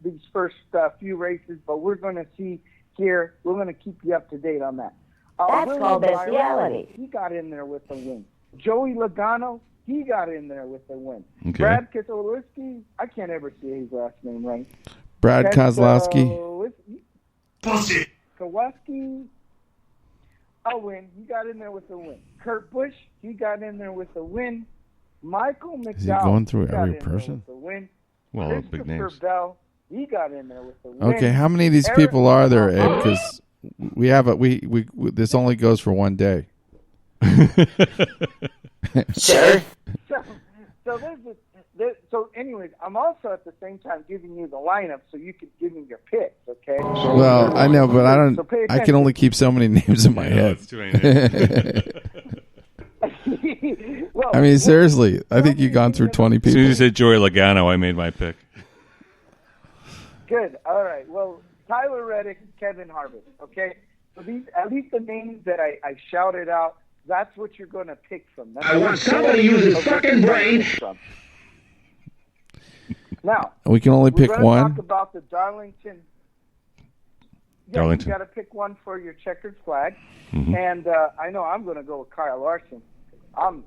these first few races, but we're going to see here. We're going to keep you up to date on that. That's called bestiality. He got in there with the win. Joey Logano, he got in there with the win. Okay. Brad Keselowski, I can't ever say his last name right. Brad Kozlowski. Bullshit. Kowalski, a win. He got in there with the win. Kurt Busch, he got in there with the win. Michael McDowell, Is he going through got every in there person? with the win. Well, big names. Christopher Bell, he got in there with the win. Okay, how many of these people are there, Abe? Because we have we this only goes for one day. Sure. So anyways, I'm also at the same time giving you the lineup so you can give me your picks, okay? Well, I know, but I don't. So pay I can only keep so many names in my head. That's too many names. Well, I mean, seriously, I think you've gone through 20 people. As soon as you said Joey Logano, I made my pick. Good. All right. Well, Tyler Reddick, Kevin Harvick, okay? So these, at least the names that I shouted out, that's what you're going to pick from. That's I want somebody to use his fucking brain. Now, we can only pick we're gonna one. Talk about the Darlington. Yeah, Darlington. You got to pick one for your checkered flag, Mhm. and I know I'm going to go with Kyle Larson. I'm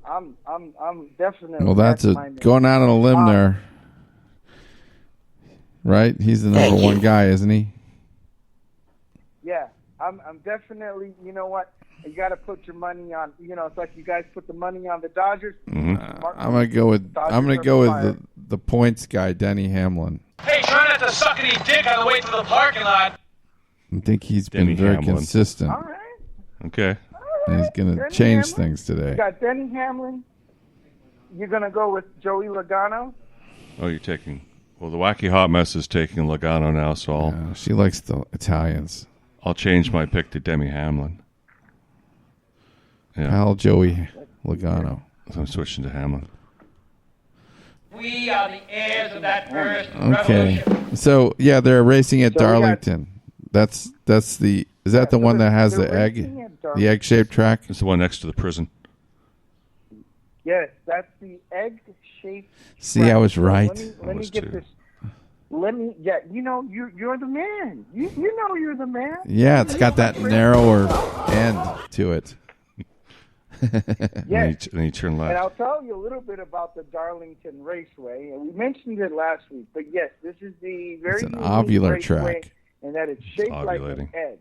definitely. Well, that's my name. going out on a limb there, right? He's the number one guy, isn't he? Yeah, I'm definitely. You know what? You got to put your money on. You know, it's like you guys put the money on the Dodgers. I'm gonna go with the points guy, Denny Hamlin. Hey, try not to suck any dick on the way to the parking lot. I think he's Denny been very Hamlin. consistent. All right. Okay. And he's going to Denny change Hamlin? things today. You got Denny Hamlin. You're going to go with Joey Logano. Oh, you're taking. Well, the wacky hot mess is taking Logano now, so She likes the Italians. I'll change my pick to Demi Hamlin. Yeah. Pal Joey Logano. So I'm switching to Hamlin. We are the heirs of that first Okay. revolution. So yeah, they're racing at So we got- Darlington. That's the is that the one that has the egg, racing at the Darlington. egg-shaped track? It's the one next to the prison. Yes, that's the egg-shaped. See, track. I was So right. Let me get this. Yeah, you know, you're the man. You know you're the man. Yeah, it's got that narrower end to it. Yes. Then you turn And left. I'll tell you a little bit about the Darlington Raceway. And we mentioned it last week, but yes, this is the very It's an unique ovular raceway track. in that it's shaped like an ovulating. egg.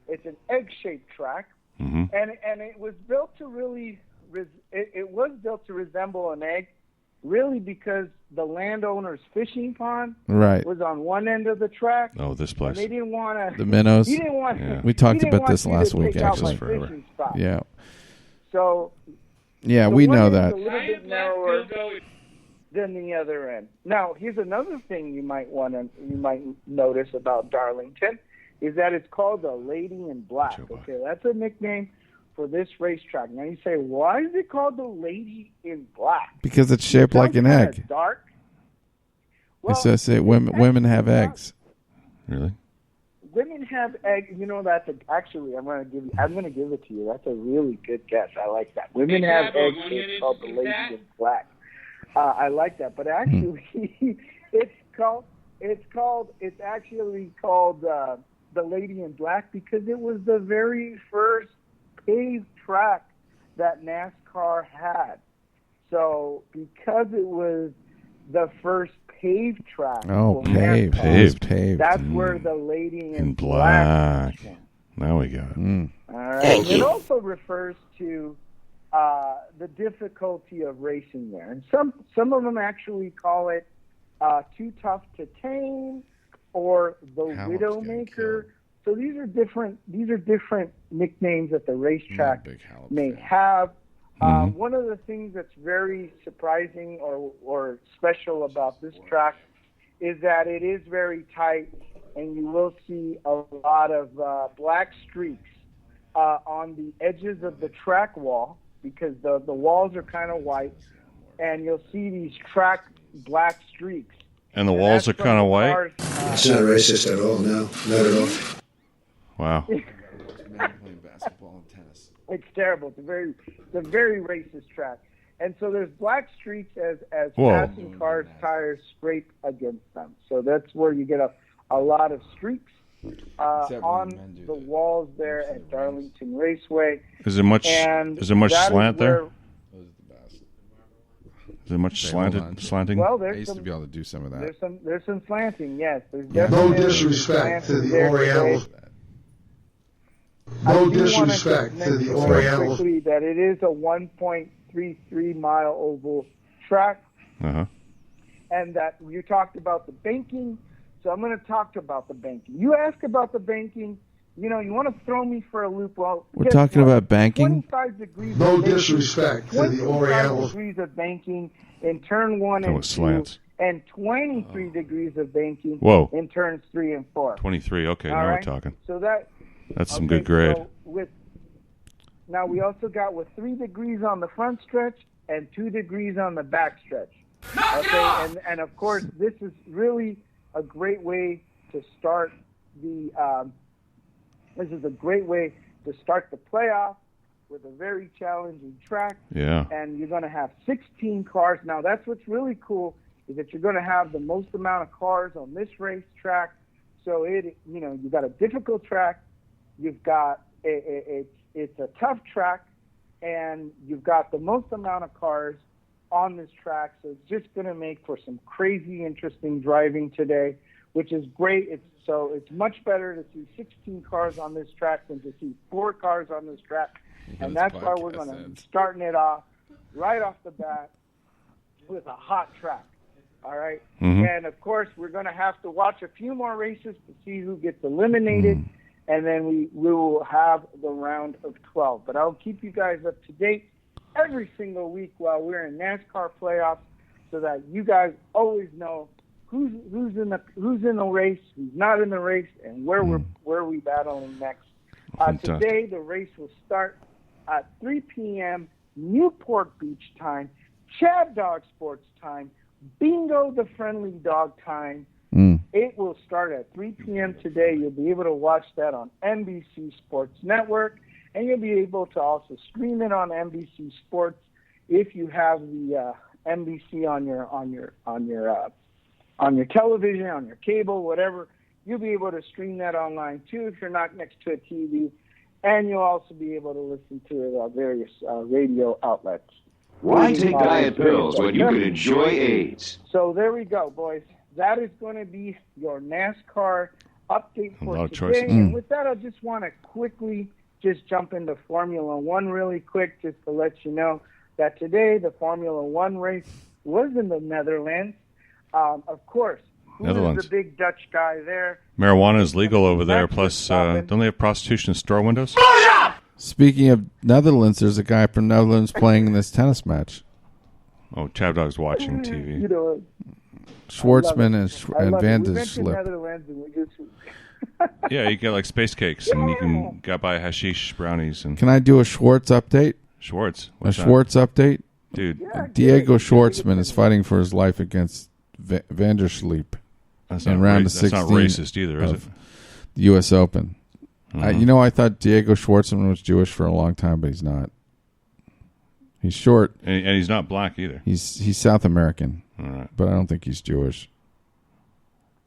It's an egg-shaped track, Mhm. and it was built to really it was built to resemble an egg, really because the landowner's fishing pond Right. was on one end of the track. Oh, this And place. they didn't want to. The minnows. He didn't want. Yeah. We talked he didn't about want this you to last week, take out my actually. Forever. fishing spot. Yeah. So Yeah, the we one know end's that. a little bit narrower than the other end. Now, here's another thing you might notice about Darlington is that it's called the Lady in Black. Okay, that's a nickname for this racetrack. Now you say, why is it called the Lady in Black? Because it's shaped like an Kinda egg. Dark. It says women have eggs. Really? Women have eggs. You know, that's actually I'm going to give it to you. That's a really good guess. I like that. Women have eggs. It's called the Lady in Black. I like that, but actually, it's actually called the Lady in Black because it was the very first paved track that NASCAR had. So because it was the first paved track, Oh, for paved. NASCAR, It's paved. that's where the Lady in In black. came. Now we got it. All right. It also refers to the difficulty of racing there, and some of them actually call it Too Tough to Tame or the Widowmaker. So these are different nicknames that the racetrack may have. One of the things that's very surprising or special about this track is that it is very tight, and you will see a lot of black streaks on the edges of the track wall, because the walls are kind of white, and you'll see these track black streaks. And the walls are kind of white? It's not racist at all, no. Not at all. Wow. Playing basketball and tennis. It's terrible. It's a very racist track. And so there's black streaks as Whoa. passing cars' tires scrape against them. So that's where you get a lot of streaks on the walls there at Darlington Raceway. Is there much slant there? Is there much slanting? Well, I used to be able to do some of that. There's some slanting, yes. There's No disrespect to the Oriental. No disrespect to the Oriental. Quickly that it is a 1.33 mile oval track, and that you talked about the banking. So I'm going to talk about the banking. You ask about the banking. You want to throw me for a loop. Well, we're talking about banking. 25 degrees. No disrespect to the Oriental. 25 degrees of banking in turn 1 and 2, slants. and 23 degrees of banking in turns 3 and 4. 23. Okay, All now right? we're talking. So that's some good grade. So now we also got with 3 degrees on the front stretch and 2 degrees on the back stretch. Okay, and of course this is really a great way to start the. This is a great way to start the playoff with a very challenging track. Yeah. And you're going to have 16 cars. Now, that's what's really cool, is that you're going to have the most amount of cars on this race track. So you've got a difficult track. You've got it's a tough track, and you've got the most amount of cars on this track. So it's just going to make for some crazy, interesting driving today, which is great. It's much better to see 16 cars on this track than to see 4 cars on this track. And that's why we're going to be starting it off right off the bat with a hot track. All right? And, of course, we're going to have to watch a few more races to see who gets eliminated. And then we will have the round of 12. But I'll keep you guys up to date every single week while we're in NASCAR playoffs, so that you guys always know who's in the race, who's not in the race, and where we battling next. Today the race will start at 3 p.m. Newport Beach time, Chabdog Sports time, Bingo the Friendly Dog time. It will start at 3 p.m. today. You'll be able to watch that on NBC Sports Network, and you'll be able to also stream it on NBC Sports if you have the NBC on your television, on your cable, whatever. You'll be able to stream that online too if you're not next to a TV, and you'll also be able to listen to it on various radio outlets. Why take diet pills when you can enjoy AIDS? So there we go, boys. That is going to be your NASCAR update for today. And with that, I just want to quickly just jump into Formula One really quick, just to let you know that today the Formula One race was in the Netherlands. Of course, who's the big Dutch guy there? Marijuana is legal over there, plus don't they have prostitution in store windows? Speaking of Netherlands, there's a guy from Netherlands playing in this tennis match. Oh, Chabdog's watching TV. You know, Schwartzman and Van der Slip. Yeah, you get like space cakes, and you can get by hashish brownies. And can I do a Schwartz update? Schwartz? What's Schwartz update? Dude. Diego Schwartzman is fighting for his life against Van der Sleep in round of 16. That's not racist either, is it? The U.S. Open. I thought Diego Schwartzman was Jewish for a long time, but he's not. He's short. And he's not black either. He's South American. All right. But I don't think he's Jewish.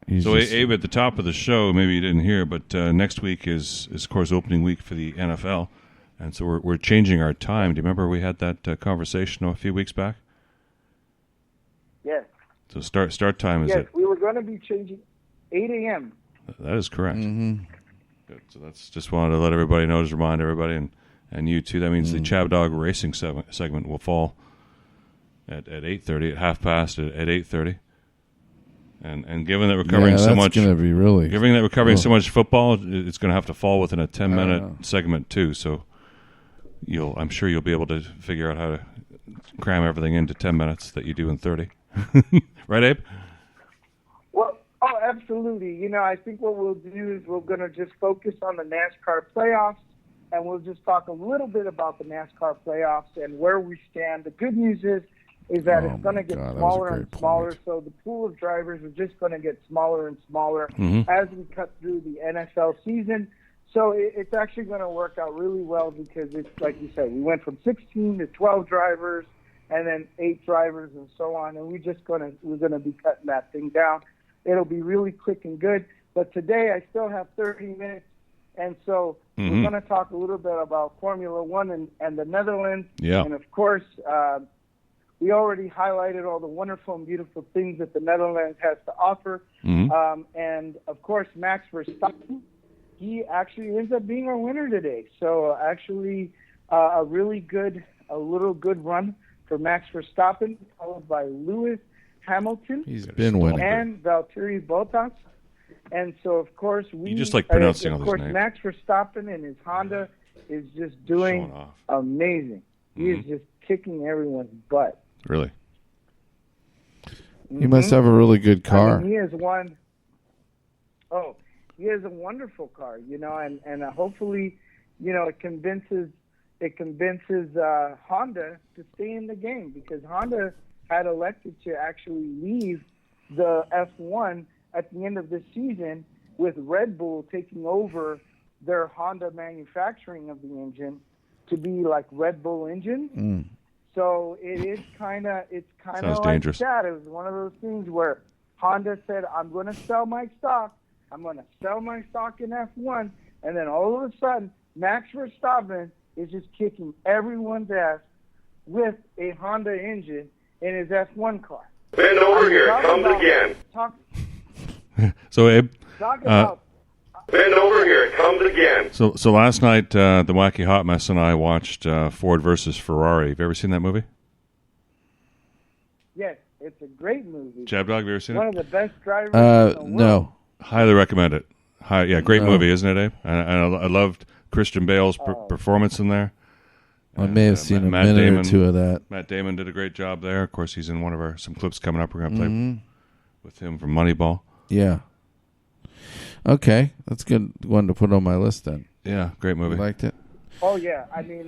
Abe, at the top of the show, maybe you didn't hear, but next week is of course opening week for the NFL, and so we're changing our time. Do you remember we had that conversation a few weeks back? Yes. So start time is Yes, we were going to be changing 8 a.m. That is correct. Good. So that's just wanted to let everybody know, just remind everybody, and you too. That means the Chabdog Racing segment will fall at 8:30, at 8:30. at 8:30. And given that we're covering so much, gonna be really given that we're covering so much football, it's going to have to fall within a 10-minute segment too. So I'm sure you'll be able to figure out how to cram everything into 10 minutes that you do in 30. Right, Abe? Well, absolutely. I think what we'll do is we're going to just focus on the NASCAR playoffs, and we'll just talk a little bit about the NASCAR playoffs and where we stand. The good news is that it's going to get smaller and smaller, so the pool of drivers is just going to get smaller and smaller as we cut through the NFL season. So it's actually going to work out really well because it's like you said, we went from 16 to 12 drivers and then 8 drivers and so on, and we're going to be cutting that thing down. It'll be really quick and good. But today I still have 30 minutes, and so we're going to talk a little bit about Formula One and the Netherlands. Yeah. And of course, we already highlighted all the wonderful and beautiful things that the Netherlands has to offer. And of course, Max Verstappen, he actually ends up being our winner today. So actually, a little good run for Max Verstappen, followed by Lewis Hamilton. He's been winning. And Valtteri Bottas. And so, of course, you just like pronouncing all these names. Of course, Max Verstappen and his Honda is just doing amazing. He is just kicking everyone's butt. Really? He must have a really good car. He has one. Oh, he has a wonderful car, and hopefully, it convinces Honda to stay in the game, because Honda had elected to actually leave the F1 at the end of this season, with Red Bull taking over their Honda manufacturing of the engine to be like Red Bull engines. So it's kind of like dangerous. that. It was one of those things where Honda said, I'm going to sell my stock. I'm going to sell my stock in F1. And then all of a sudden, Max Verstappen is just kicking everyone's ass with a Honda engine in his F1 car. Bend over here. It comes again. So, Abe, bend over here. It comes again. So last night, the Wacky Hot Mess and I watched Ford versus Ferrari. Have you ever seen that movie? Yes, it's a great movie. Chabdog, have you ever seen One it? of the best drivers in the world. No. Highly recommend it. Great movie, isn't it, Abe? And I loved Christian Bale's performance in there. I may have seen a minute or two of that. Matt Damon did a great job there. Of course, he's in one of some clips coming up. We're going to play with him from Moneyball. Yeah. Okay, that's a good one to put on my list then. Yeah, great movie. You liked it? Oh yeah, I mean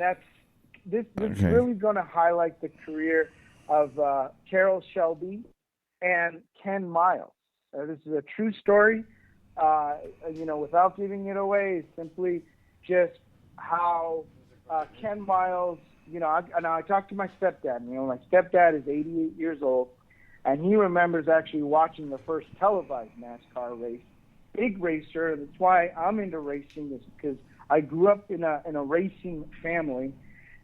this is really going to highlight the career of Carroll Shelby and Ken Miles. This is a true story. Without giving it away, it's simply just how Ken Miles. I talked to my stepdad. My stepdad is 88 years old, and he remembers actually watching the first televised NASCAR race. Big racer. That's why I'm into racing, is because I grew up in a racing family.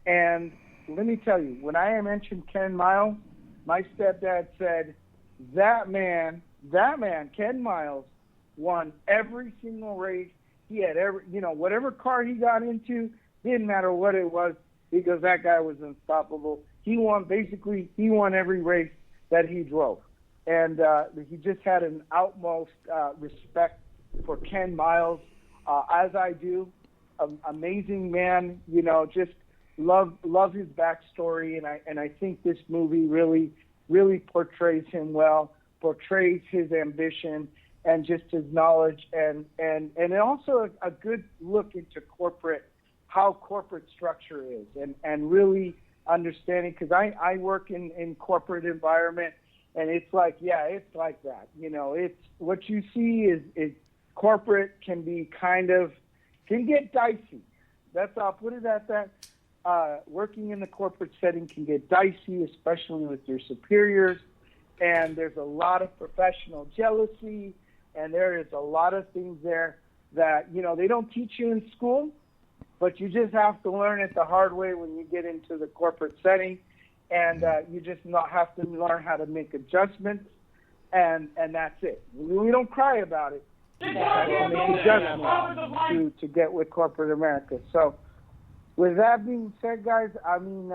And let me tell you, when I mentioned Ken Miles, my stepdad said, that man, Ken Miles, won every single race. He had whatever car he got into, didn't matter what it was, because that guy was unstoppable. He won every race that he drove. And he just had an utmost respect for Ken Miles, as I do. Amazing man, just love his backstory, and I think this movie really portrays him well, portrays his ambition and just his knowledge, and also a good look into how corporate structure is, and really understanding, because I work in corporate environment. And it's like that. It's what you see is corporate can get dicey. I'll put it at that. Working in the corporate setting can get dicey, especially with your superiors. And there's a lot of professional jealousy, and there is a lot of things there that, they don't teach you in school, but you just have to learn it the hard way when you get into the corporate setting. And you just have to learn how to make adjustments, and that's it. We don't cry about it. We just have to make adjustments to get with corporate America. So with that being said, guys, I mean,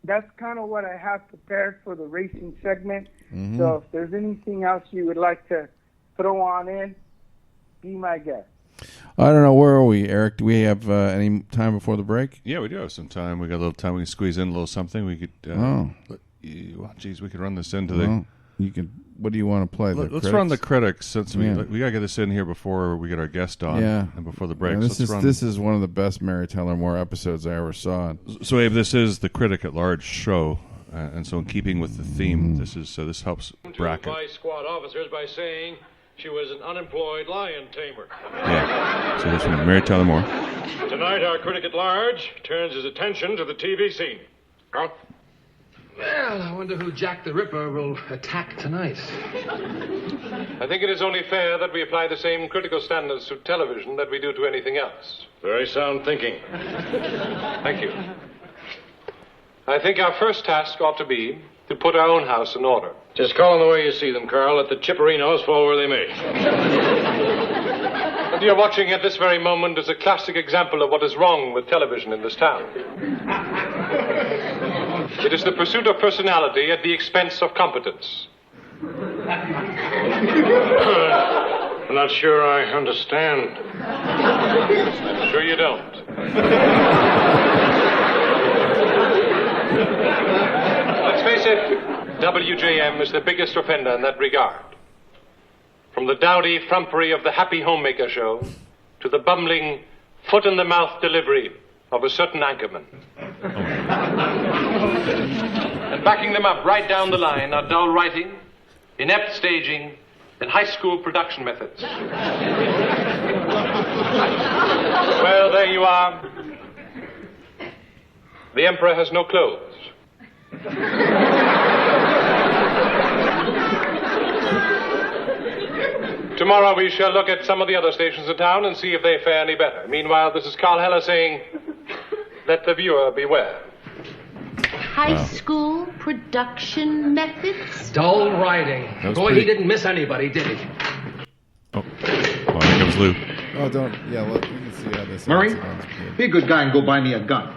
that's kind of what I have prepared for the racing segment. So if there's anything else you would like to throw on in, be my guest. I don't know. Where are we, Eric? Do we have any time before the break? Yeah, we do have some time. We got a little time. We can squeeze in a little something. We could. Geez, we could run this into the. You can. What do you want to play? Let's run the critics since we got to get this in here before we get our guest on. Yeah, and before the break. Yeah, this is one of the best Mary Tyler Moore episodes I ever saw. So, Abe, this is the Critic at Large show, and so in keeping with the theme, this helps bracket. My squad officers by saying she was an unemployed lion tamer. Yeah. So this one, Mary Tyler Moore. Tonight, our critic at large turns his attention to the TV scene. Carl? Well, I wonder who Jack the Ripper will attack tonight. I think it is only fair that we apply the same critical standards to television that we do to anything else. Very sound thinking. Thank you. I think our first task ought to be to put our own house in order. Just call them the way you see them, Carl. Let the chipperinos fall where they may. What you're watching at this very moment is a classic example of what is wrong with television in this town. It is the pursuit of personality at the expense of competence. I'm not sure I understand. Sure you don't. Let's face it, WJM is the biggest offender in that regard. From the dowdy frumpery of the Happy Homemaker show to the bumbling, foot-in-the-mouth delivery of a certain anchorman. And backing them up right down the line are dull writing, inept staging, and high school production methods. Well, there you are. The Emperor has no clothes. Tomorrow we shall look at some of the other stations in town and see if they fare any better. Meanwhile, this is Carl Heller saying, let the viewer beware. High school production methods? Dull writing. Boy, he didn't miss anybody, did he? Oh, well, here comes Lou. Oh, don't. Yeah, look, we can see how this. Murray, be a good guy and go buy me a gun.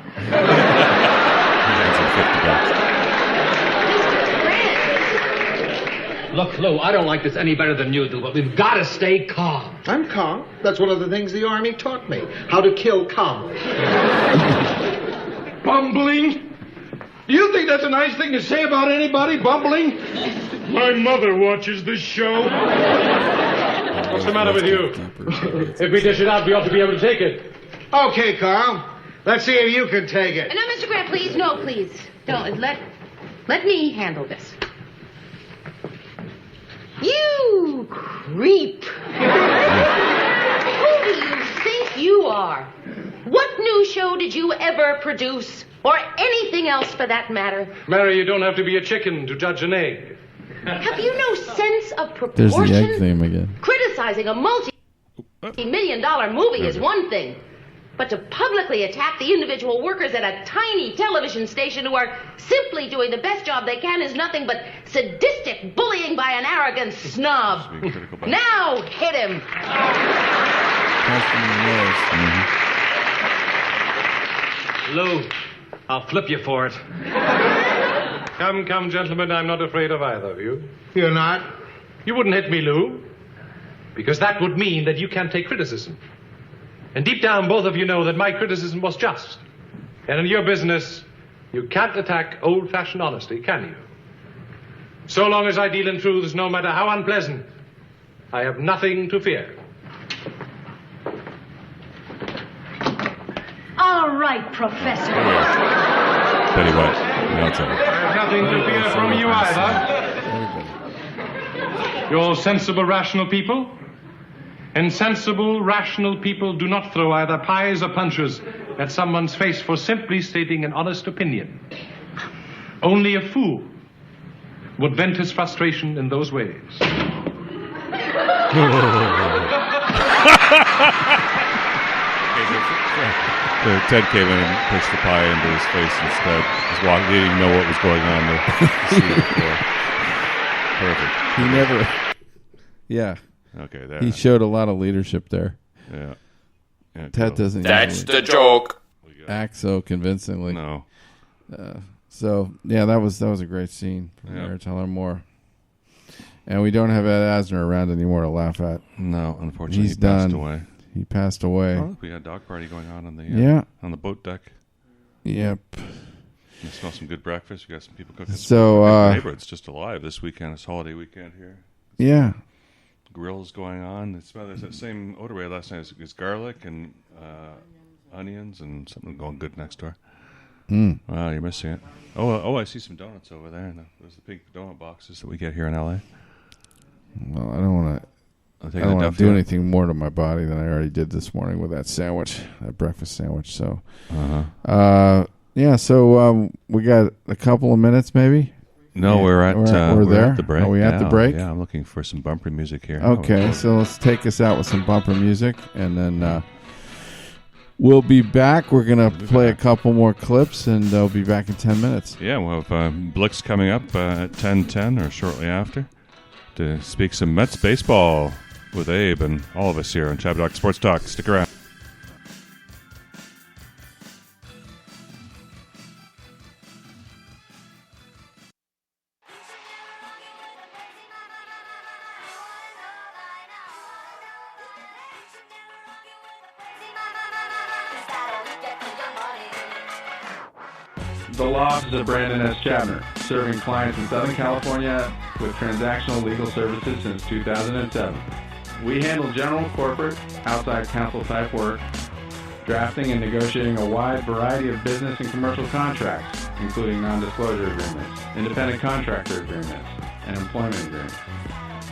Look, Lou, I don't like this any better than you do, but we've got to stay calm. I'm calm. That's one of the things the Army taught me. How to kill calm. Bumbling? Do you think that's a nice thing to say about anybody, bumbling? My mother watches this show. What's the matter with you? If we dish it out, we ought to be able to take it. Okay, Carl. Let's see if you can take it. No, Mr. Grant, please. No, please. Don't. Let me handle this. You creep. Who do you think you are? What new show did you ever produce? Or anything else for that matter? Mary, you don't have to be a chicken to judge an egg. Have you no sense of There's proportion? the egg theme again. Criticizing a multi-million-dollar movie is one thing. But to publicly attack the individual workers at a tiny television station who are simply doing the best job they can is nothing but sadistic bullying by an arrogant snob. Now hit him. Lou, I'll flip you for it. Come, gentlemen, I'm not afraid of either of you. You're not? You wouldn't hit me, Lou, because that would mean that you can't take criticism. And deep down, both of you know that my criticism was just. And in your business, you can't attack old-fashioned honesty, can you? So long as I deal in truths, no matter how unpleasant, I have nothing to fear. All right, Professor. Betty White. I have nothing to fear from you either. You're sensible, rational people. And sensible, rational people do not throw either pies or punches at someone's face for simply stating an honest opinion. Only a fool would vent his frustration in those ways. Ted came in and pushed the pie into his face instead. He didn't even know what was going on there. Perfect. He never... Yeah. Okay, there. He showed a lot of leadership there. Yeah. Ted doesn't. That's the joke. Act so convincingly. No. So yeah, that was a great scene from Mary Tyler Moore. And we don't have Ed Asner around anymore to laugh at. No, unfortunately, he's he passed done. away. He passed away. Oh, look, we got a dog party going on the on the boat deck. Yep. You smell some good breakfast. We got some people cooking. So the neighborhood's just alive this weekend. It's holiday weekend here. Yeah. Grills going on. There's that same odor we had last night. It's garlic and onions and something going good next door. Wow, you're missing it. Oh, I see some donuts over there. Those are the pink donut boxes that we get here in L.A. Well, I don't want to do anything more to my body than I already did this morning with that sandwich, that breakfast sandwich. So, so we got a couple of minutes, maybe. No, we're at the break. Are we at the break? Yeah, I'm looking for some bumper music here. Okay, so let's take us out with some bumper music, and then we'll be back. We're going to play a couple more clips, and they'll be back in 10 minutes. Yeah, we'll have Blixx coming up at 10:10 or shortly after to speak some Mets baseball with Abe and all of us here on Chabdog Sports Talk. Stick around. The law office of Brandon S. Chabner, serving clients in Southern California with transactional legal services since 2007. We handle general, corporate, outside counsel type work, drafting and negotiating a wide variety of business and commercial contracts, including non-disclosure agreements, independent contractor agreements, and employment agreements.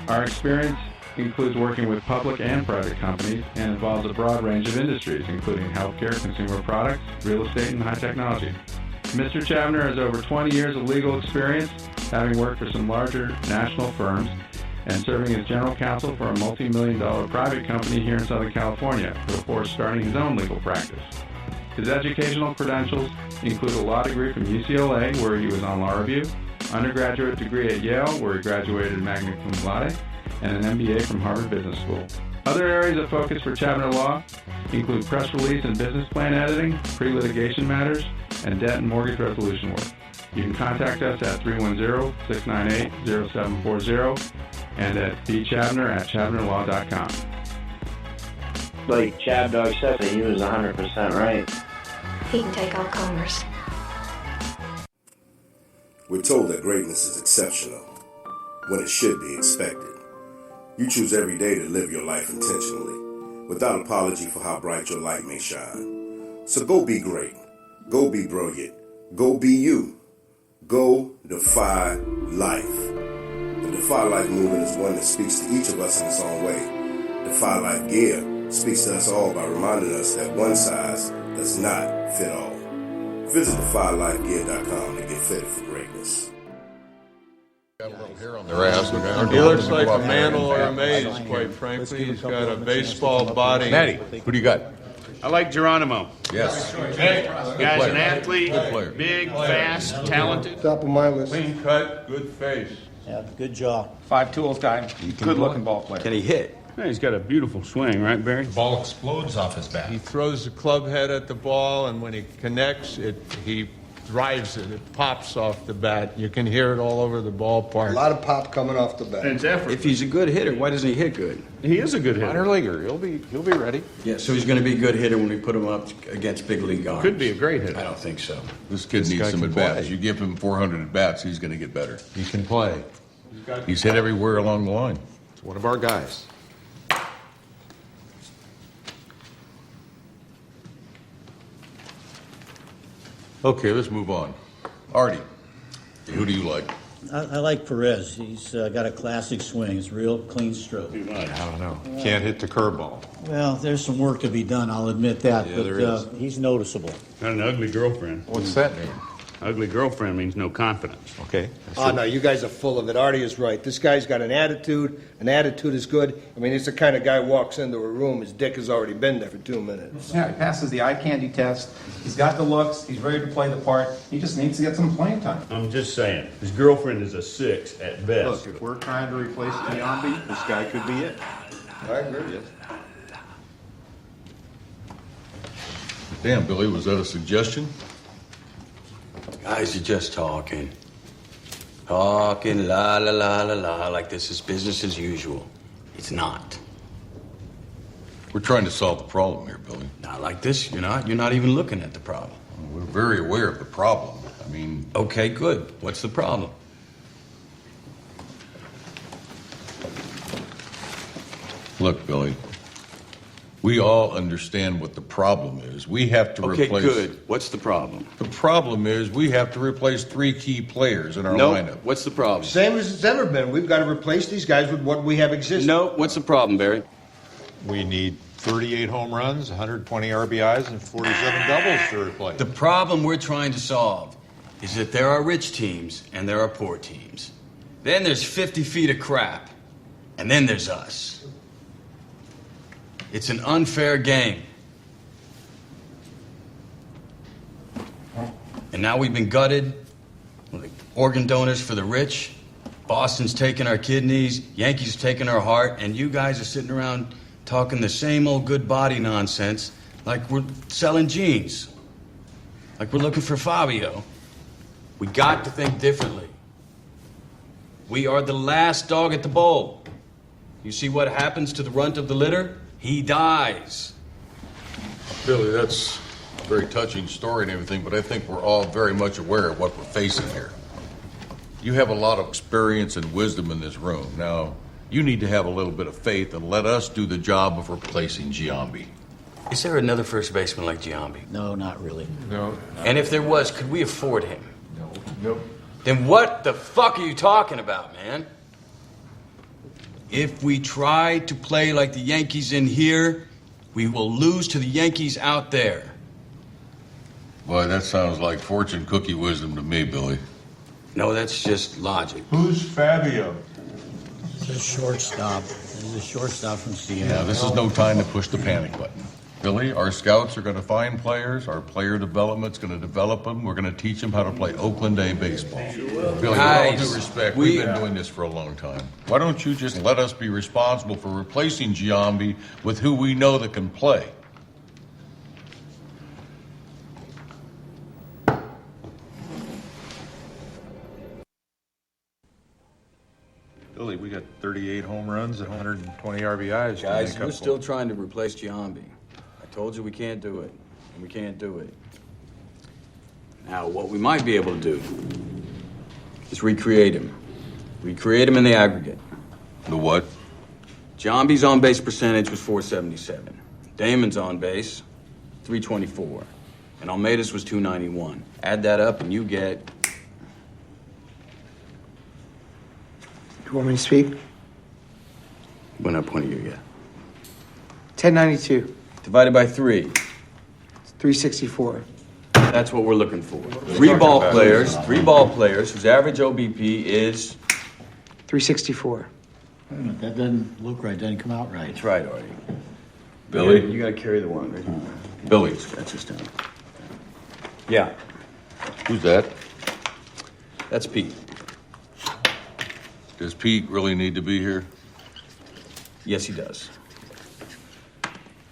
Our experience includes working with public and private companies and involves a broad range of industries, including healthcare, consumer products, real estate, and high technology. Mr. Chabner has over 20 years of legal experience, having worked for some larger national firms and serving as general counsel for a multi-million-dollar private company here in Southern California before starting his own legal practice. His educational credentials include a law degree from UCLA, where he was on law review, undergraduate degree at Yale, where he graduated magna cum laude, and an MBA from Harvard Business School. Other areas of focus for Chabner Law include press release and business plan editing, pre-litigation matters, and debt and mortgage resolution work. You can contact us at 310-698-0740 and at bchabner@chabnerlaw.com. Like Chabdog said, he was 100% right. He can take all comers. We're told that greatness is exceptional, when it should be expected. You choose every day to live your life intentionally, without apology for how bright your light may shine. So go be great. Go be brilliant. Go be you. Go defy life. The Defy Life movement is one that speaks to each of us in its own way. Defy Life gear speaks to us all by reminding us that one size does not fit all. Visit defylifegear.com to get fitted for greatness. Got a little hair on their ass. He looks like a Mandalorian maze, quite frankly. He's got a baseball body. Matty, who do you got? I like Geronimo. Yes. Hey, guy's an athlete, big, fast, talented. Top of my list. Clean cut, good face. Yeah, good jaw. 5 tools guy, good-looking ball player. Can he hit? Yeah, he's got a beautiful swing, right, Barry? The ball explodes off his bat. He throws the club head at the ball, and when he connects, he drives it. It pops off the bat. You can hear it all over the ballpark. A lot of pop coming off the bat. And it's effort. If he's a good hitter, why doesn't he hit good? He is a good hitter. Minor leaguer. He'll be ready. Yeah, so he's going to be a good hitter when we put him up against big league arms. Could be a great hitter. I don't think so. This kid needs some at-bats. You give him 400 at-bats, he's going to get better. He can play. He's hit everywhere along the line. It's one of our guys. Okay, let's move on. Artie, who do you like? I like Perez. He's got a classic swing. It's real clean stroke. I don't know. Can't hit the curveball. Well, there's some work to be done. I'll admit that. Yeah, but there is. He's noticeable. Got an ugly girlfriend. What's that mean? Ugly girlfriend means no confidence. Okay. Oh, no, you guys are full of it. Artie is right. This guy's got an attitude. An attitude is good. I mean, it's the kind of guy walks into a room, his dick has already been there for 2 minutes. Yeah, he passes the eye candy test. He's got the looks. He's ready to play the part. He just needs to get some playing time. I'm just saying, his girlfriend is a 6 at best. Look, if we're trying to replace Giambi, this guy could be it. I agree. Damn, Billy, was that a suggestion? Guys are just talking. Talking la la la la la like this is business as usual. It's not. We're trying to solve the problem here, Billy. Not like this, you're not. You're not even looking at the problem. We're very aware of the problem. I mean... Okay, good. What's the problem? Look, Billy, we all understand what the problem is. We have to replace... Okay, good. What's the problem? The problem is we have to replace 3 key players in our lineup. What's the problem? Same as it's ever been. We've got to replace these guys with what we have existing. No, what's the problem, Barry? We need 38 home runs, 120 RBIs, and 47 doubles to replace. The problem we're trying to solve is that there are rich teams and there are poor teams. Then there's 50 feet of crap. And then there's us. It's an unfair game. And now we've been gutted. Like organ donors for the rich. Boston's taking our kidneys. Yankees taking our heart. And you guys are sitting around talking the same old good body nonsense like we're selling jeans. Like we're looking for Fabio. We got to think differently. We are the last dog at the bowl. You see what happens to the runt of the litter? He dies. Billy, that's a very touching story and everything, but I think we're all very much aware of what we're facing here. You have a lot of experience and wisdom in this room. Now, you need to have a little bit of faith and let us do the job of replacing Giambi. Is there another first baseman like Giambi? No, not really. No. And if there was, could we afford him? No. Nope. Then what the fuck are you talking about, man? If we try to play like the Yankees in here, we will lose to the Yankees out there. Boy, that sounds like fortune cookie wisdom to me, Billy. No, that's just logic. Who's Fabio? It's a shortstop. He's a shortstop from Seattle. Yeah, this is no time to push the panic button. Billy, our scouts are going to find players. Our player development's going to develop them. We're going to teach them how to play Oakland A baseball. Billy, with all due respect, we've been doing this for a long time. Why don't you just let us be responsible for replacing Giambi with who we know that can play? Billy, we got 38 home runs and 120 RBIs. Guys, we're still trying to replace Giambi. I told you we can't do it, and we can't do it. Now, what we might be able to do is recreate him. Recreate him in the aggregate. The what? Giambi's on-base percentage was .477. Damon's on base, .324. And Almeida's was .291. Add that up and you get... Do you want me to speak? We're not pointing you yet. 1092. Divided by 3. 364. That's what we're looking for. Three ball players whose average OBP is 364. Wait a minute, that doesn't look right, doesn't come out right. That's right, Artie. Billy? You gotta carry the one, right? Billy. Scratch this down. Yeah. Who's that? That's Pete. Does Pete really need to be here? Yes, he does.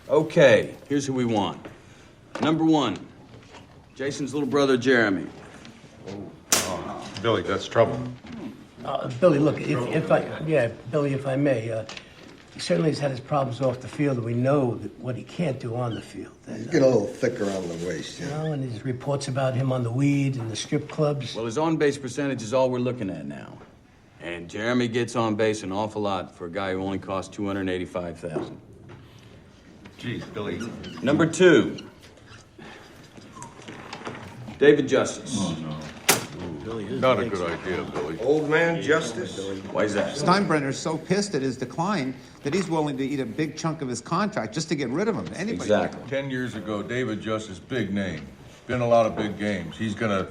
Okay, here's who we want. Number 1, Jason's little brother, Jeremy. Billy, that's trouble. Billy, look, Billy, if I may, he certainly has had his problems off the field, and we know what he can't do on the field. He's getting a little thick around the waist, you know, and his reports about him on the weed and the strip clubs. Well, his on-base percentage is all we're looking at now. And Jeremy gets on base an awful lot for a guy who only costs $285,000. Geez, Billy. Number 2, David Justice. Oh, no. Not a good idea, Billy. Old man Justice? Why is that? Steinbrenner's so pissed at his decline that he's willing to eat a big chunk of his contract just to get rid of him. Anybody. Exactly. 10 years ago, David Justice, big name. Been a lot of big games. He's going to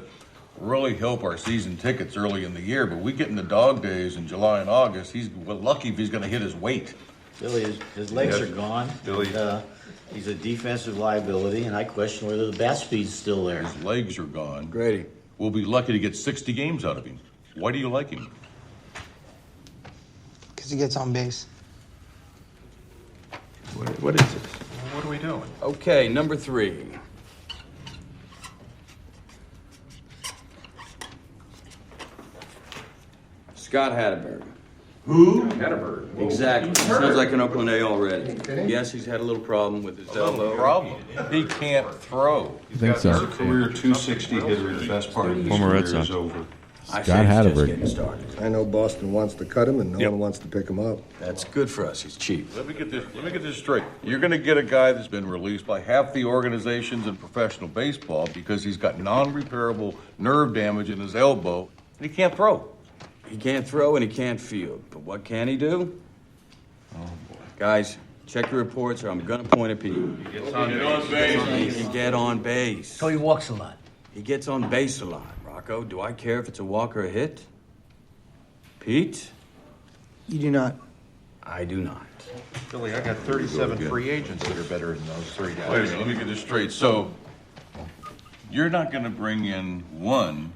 really help our season tickets early in the year, but we get in the dog days in July and August. He's lucky if he's going to hit his weight. Billy, his legs are gone. Billy. He's a defensive liability, and I question whether the bat speed's still there. His legs are gone. Grady. We'll be lucky to get 60 games out of him. Why do you like him? Because he gets on base. What is this? What are we doing? Okay, number 3. Scott Hatterberg. Who? Exactly. Sounds like an Oakland A already. Yes, he's had a little problem with his elbow. Problem. He can't throw. I think so. He's a career 260 hitter. The best part of his Former Red career is Sox. over. I Scott say he's just Hatterberg. getting started. I know Boston wants to cut him, and no one wants to pick him up. That's good for us. He's cheap. Let me get this straight. You're going to get a guy that's been released by half the organizations in professional baseball because he's got non-repairable nerve damage in his elbow, and he can't throw. He can't throw and he can't field. But what can he do? Oh, boy. Guys, check your reports or I'm going to point at Pete. He gets on base. He can get on base. So he walks a lot. He gets on base a lot. Rocco, do I care if it's a walk or a hit? Pete? You do not. I do not. Billy, I got 37 free agents that are better than those three guys. Wait a minute, let me get this straight. So, you're not going to bring in one,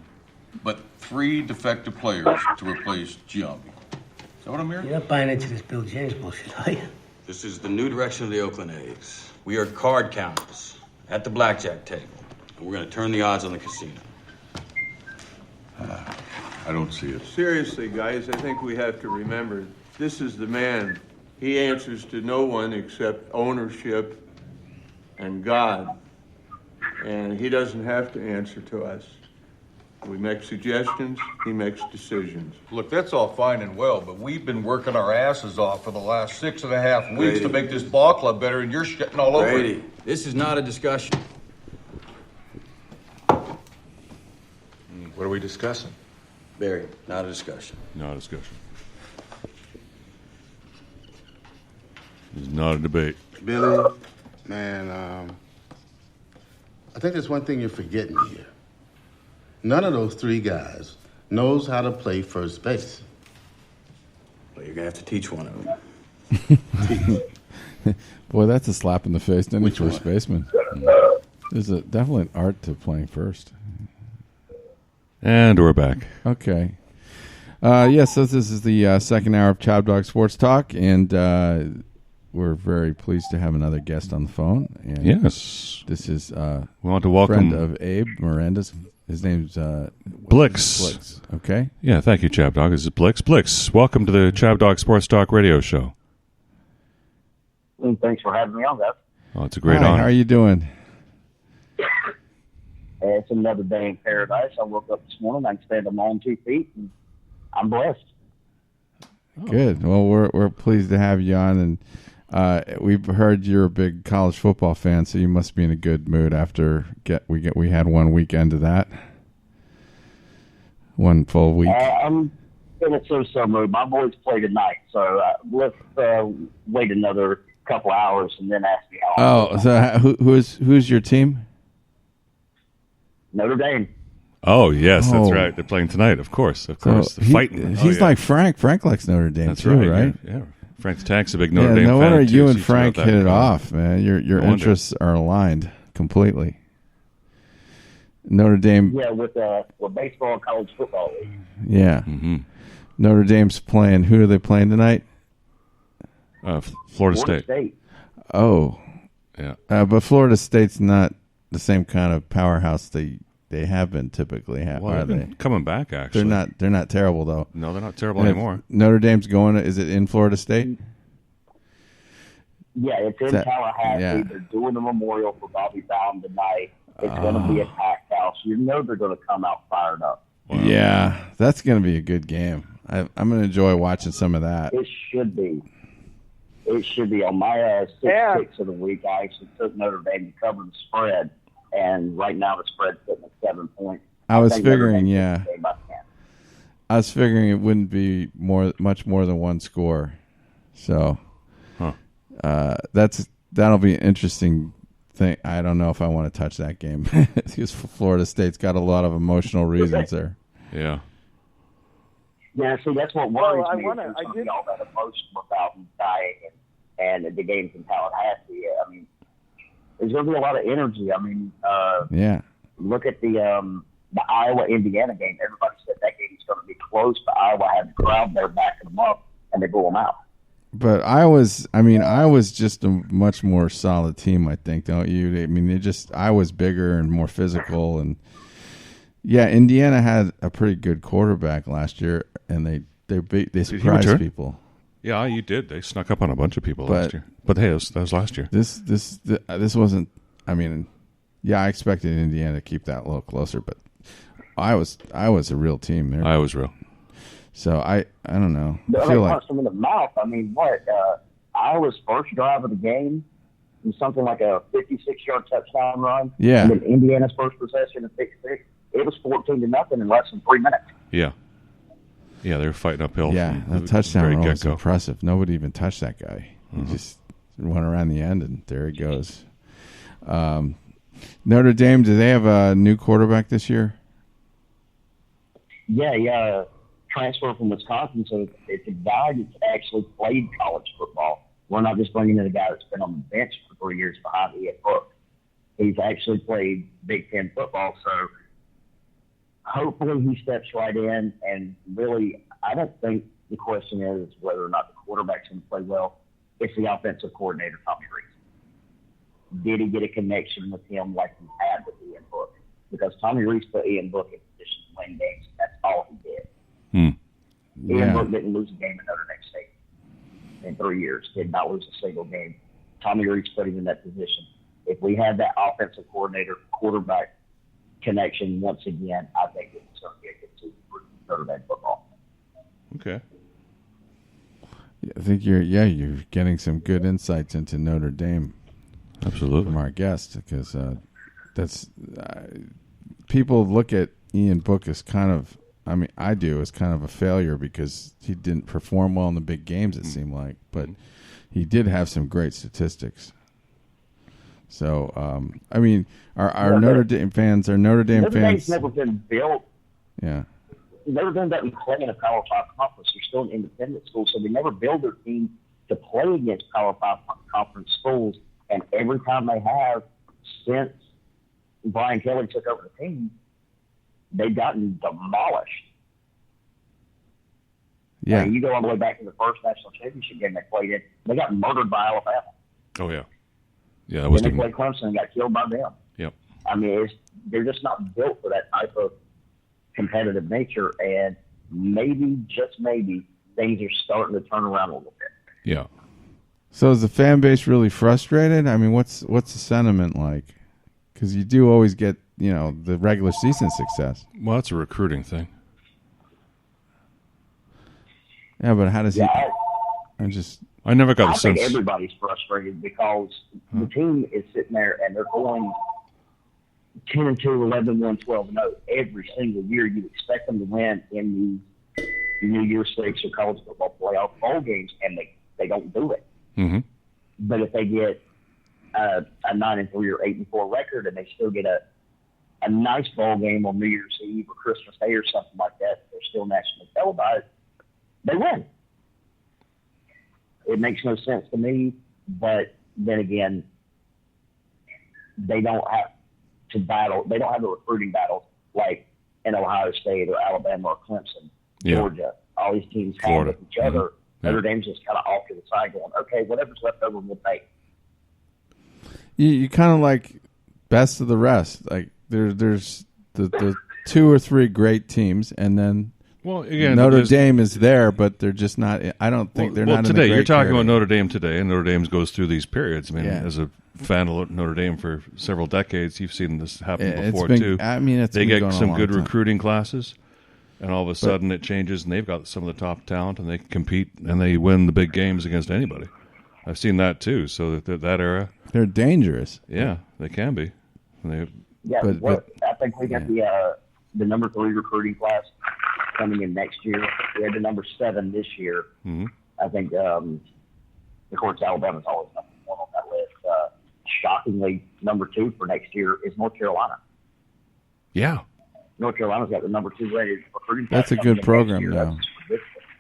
but 3 defective players to replace Giambi. Is that what I'm hearing? You're not buying into this Bill James bullshit, are you? This is the new direction of the Oakland A's. We are card counters at the blackjack table. And we're going to turn the odds on the casino. I don't see it. Seriously, guys, I think we have to remember, this is the man. He answers to no one except ownership and God. And he doesn't have to answer to us. We make suggestions, he makes decisions. Look, that's all fine and well, but we've been working our asses off for the last 6.5 weeks to make this ball club better, and you're shitting all over Brady, it. this is not a discussion. What are we discussing? Barry, not a discussion. Not a discussion. It's not a debate. Billy, man, I think there's one thing you're forgetting here. None of those 3 guys knows how to play first base. Well, you're going to have to teach one of them. Boy, that's a slap in the face to any first baseman. There's definitely an art to playing first. And we're back. Okay. Yes, so this is the second hour of Chabdog Sports Talk, and we're very pleased to have another guest on the phone. And yes. This is we want to welcome friend of Abe Miranda's. His name's Blixx. Blixx. Okay. Yeah, thank you, Chabdog. This is Blixx. Blixx, welcome to the Chabdog Sports Talk radio show. Thanks for having me on, guys. Oh, it's a great Hi, honor. how are you doing? It's another day in paradise. I woke up this morning. I can stand on my own 2 feet, and I'm blessed. Good. Well, we're pleased to have you on, and we've heard you're a big college football fan, so you must be in a good mood after we had one weekend of that, one full week. I'm in a so-so mood. My boys play tonight, so let's wait another couple hours and then ask me how. Oh, so who's your team? Notre Dame. Oh, yes, that's right. They're playing tonight, of course. Of course. They're fighting. He's like Frank. Frank likes Notre Dame, that's too, right? Yeah. Frank the Tank's a big Notre Dame fan. No wonder too, you so and Frank hit it off, man. Your wonder. interests are aligned completely. Notre Dame. Yeah, with baseball and college football league. Yeah. Mm-hmm. Notre Dame's playing. Who are they playing tonight? Florida State. Oh. Yeah. But Florida State's not the same kind of powerhouse they have been typically, are they? Coming back, actually. They're not terrible, though. No, they're not terrible anymore. Notre Dame's going. Is it in Florida State? Yeah, it's in Tallahassee. Yeah. They're doing the memorial for Bobby Bowden tonight. It's going to be a packed house. You know they're going to come out fired up. Wow. Yeah, that's going to be a good game. I'm going to enjoy watching some of that. It should be. It should be. On my 6 picks of the week, I actually took Notre Dame to cover the spread, and right now the spread's sitting at 7 points. I was figuring, I was figuring it wouldn't be much more than one score. So that'll be an interesting thing. I don't know if I want to touch that game because Florida State's got a lot of emotional reasons there. Yeah. Yeah, see, that's what worries me. There's going to be all that emotion about dying and the games in Tallahassee. I mean, there's going to be a lot of energy. I mean, look at the Iowa-Indiana game. Everybody said that game was going to be close, but Iowa had the crowd there backing them up, and they blew them out. But Iowa's just a much more solid team, I think, don't you? I mean, Iowa's bigger and more physical, and Indiana had a pretty good quarterback last year, and they surprised people. Yeah, you did. They snuck up on a bunch of people last year. But hey, that was last year. This wasn't. I mean, yeah, I expected Indiana to keep that a little closer, but I was a real team there. I was real. So I don't know. I feel like some in the mouth. I mean, Iowa's first drive of the game was something like a 56-yard touchdown run. Yeah. And then Indiana's first possession of 6-6. It was 14-0 in less than 3 minutes. Yeah. Yeah, they were fighting uphill. Yeah, that touchdown run was impressive. Nobody even touched that guy. He just went around the end, and there he goes. Notre Dame, do they have a new quarterback this year? Yeah. Transfer from Wisconsin, so it's a guy that's actually played college football. We're not just bringing in a guy that's been on the bench for 3 years behind Ian Book. He's actually played Big Ten football, so hopefully he steps right in. And really, I don't think the question is whether or not the quarterback's going to play well. It's the offensive coordinator, Tommy Rees. Did he get a connection with him like he had with Ian Book? Because Tommy Rees put Ian Book in position to win games. That's all he did. Ian Book didn't lose a game at Notre Dame State in 3 years. Did not lose a single game. Tommy Rees put him in that position. If we had that offensive coordinator quarterback connection once again, I think it's going to be a good season for Notre Dame football. Okay. Yeah, I think you're getting some good insights into Notre Dame. Absolutely. From our guest, because that's people look at Ian Book as kind of. I mean, I do as kind of a failure because he didn't perform well in the big games. It seemed like, but he did have some great statistics. So, I mean, our Notre Dame fans are Notre Dame fans. Notre Dame's never been built. Yeah. Notre Dame doesn't play in a Power 5 conference. They're still an independent school, so they never build their team to play against Power 5 conference schools. And every time they have since Brian Kelly took over the team, they've gotten demolished. Yeah. I mean, you go all the way back to the first national championship game they played in, they got murdered by Alabama. Oh, yeah. Yeah, that was Then they played Clemson and got killed by them. Yep. I mean, they're just not built for that type of competitive nature, and maybe, just maybe, things are starting to turn around a little bit. Yeah. So is the fan base really frustrated? I mean, what's the sentiment like? Because you do always get, the regular season success. Well, it's a recruiting thing. Yeah, but how does he? I never got the sense. I think everybody's frustrated because the team is sitting there and they're going 10-2, 11-1, 12-0 every single year. You expect them to win in the New Year's Six or college football playoff bowl games, and they don't do it. Mm-hmm. But if they get a 9-3 or 8-4 record and they still get a nice ball game on New Year's Eve or Christmas Day or something like that, they're still nationally televised, they win. It makes no sense to me, but then again, they don't have to battle. They don't have a recruiting battle like in Ohio State or Alabama or Clemson, Georgia. All these teams have with each other. Mm-hmm. Notre Dame's just kind of off to the side going, okay, whatever's left over, we'll take. You kind of like best of the rest. Like there's the 2 or 3 great teams, and then Notre Dame is there, but they're just not. I don't think they're not. Today in the you're talking period. about Notre Dame today, and Notre Dame goes through these periods. I mean, as a fan of Notre Dame for several decades, you've seen this happen before too. I mean, they get some good recruiting classes, and all of a sudden it changes, and they've got some of the top talent, and they compete and they win the big games against anybody. I've seen that too. So that era, they're dangerous. Yeah, they can be. I think we got the number 3 recruiting class coming in next year. We had the number 7 this year. Mm-hmm. I think, of course, Alabama's always number 1 on that list. Shockingly, number 2 for next year is North Carolina. Yeah. North Carolina's got the number 2 rated recruiting class. That's a good program now.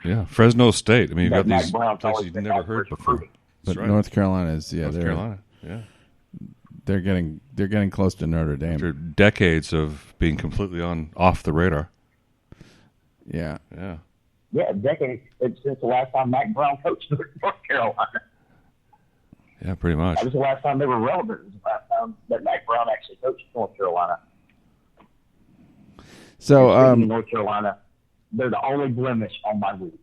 Yeah, Fresno State. I mean, you've got these Brown's places you've never heard before. But right. North Carolina is North Carolina. Yeah. They're getting close to Notre Dame after decades of being completely off the radar. Yeah. Yeah, decades since the last time Mac Brown coached North Carolina. Yeah, pretty much. That was the last time they were relevant. It was the last time that Mac Brown actually coached North Carolina. So, North Carolina, they're the only blemish on my week.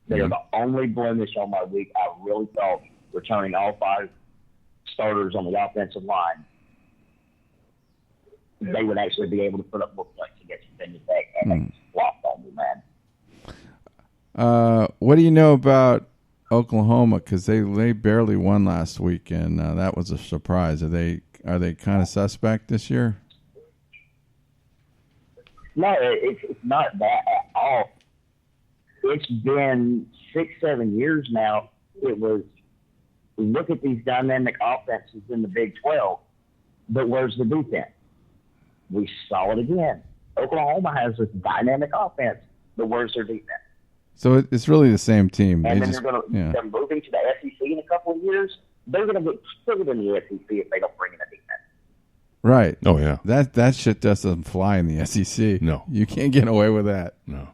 They are the only blemish on my week. I really thought returning all 5 starters on the offensive line, they would actually be able to put up more points against Virginia Tech, and they flopped on me, man. What do you know about Oklahoma? Because they barely won last week, and that was a surprise. Are they kind of suspect this year? No, it's not that at all. It's been 6-7 years now. It was, look at these dynamic offenses in the Big 12, but where's the defense? We saw it again. Oklahoma has this dynamic offense, but where's their defense? So it's really the same team. And then they're moving to the SEC in a couple of years. They're going to get screwed in the SEC if they don't bring in a defense. Right. Oh, yeah. That shit doesn't fly in the SEC. No. You can't get away with that. No.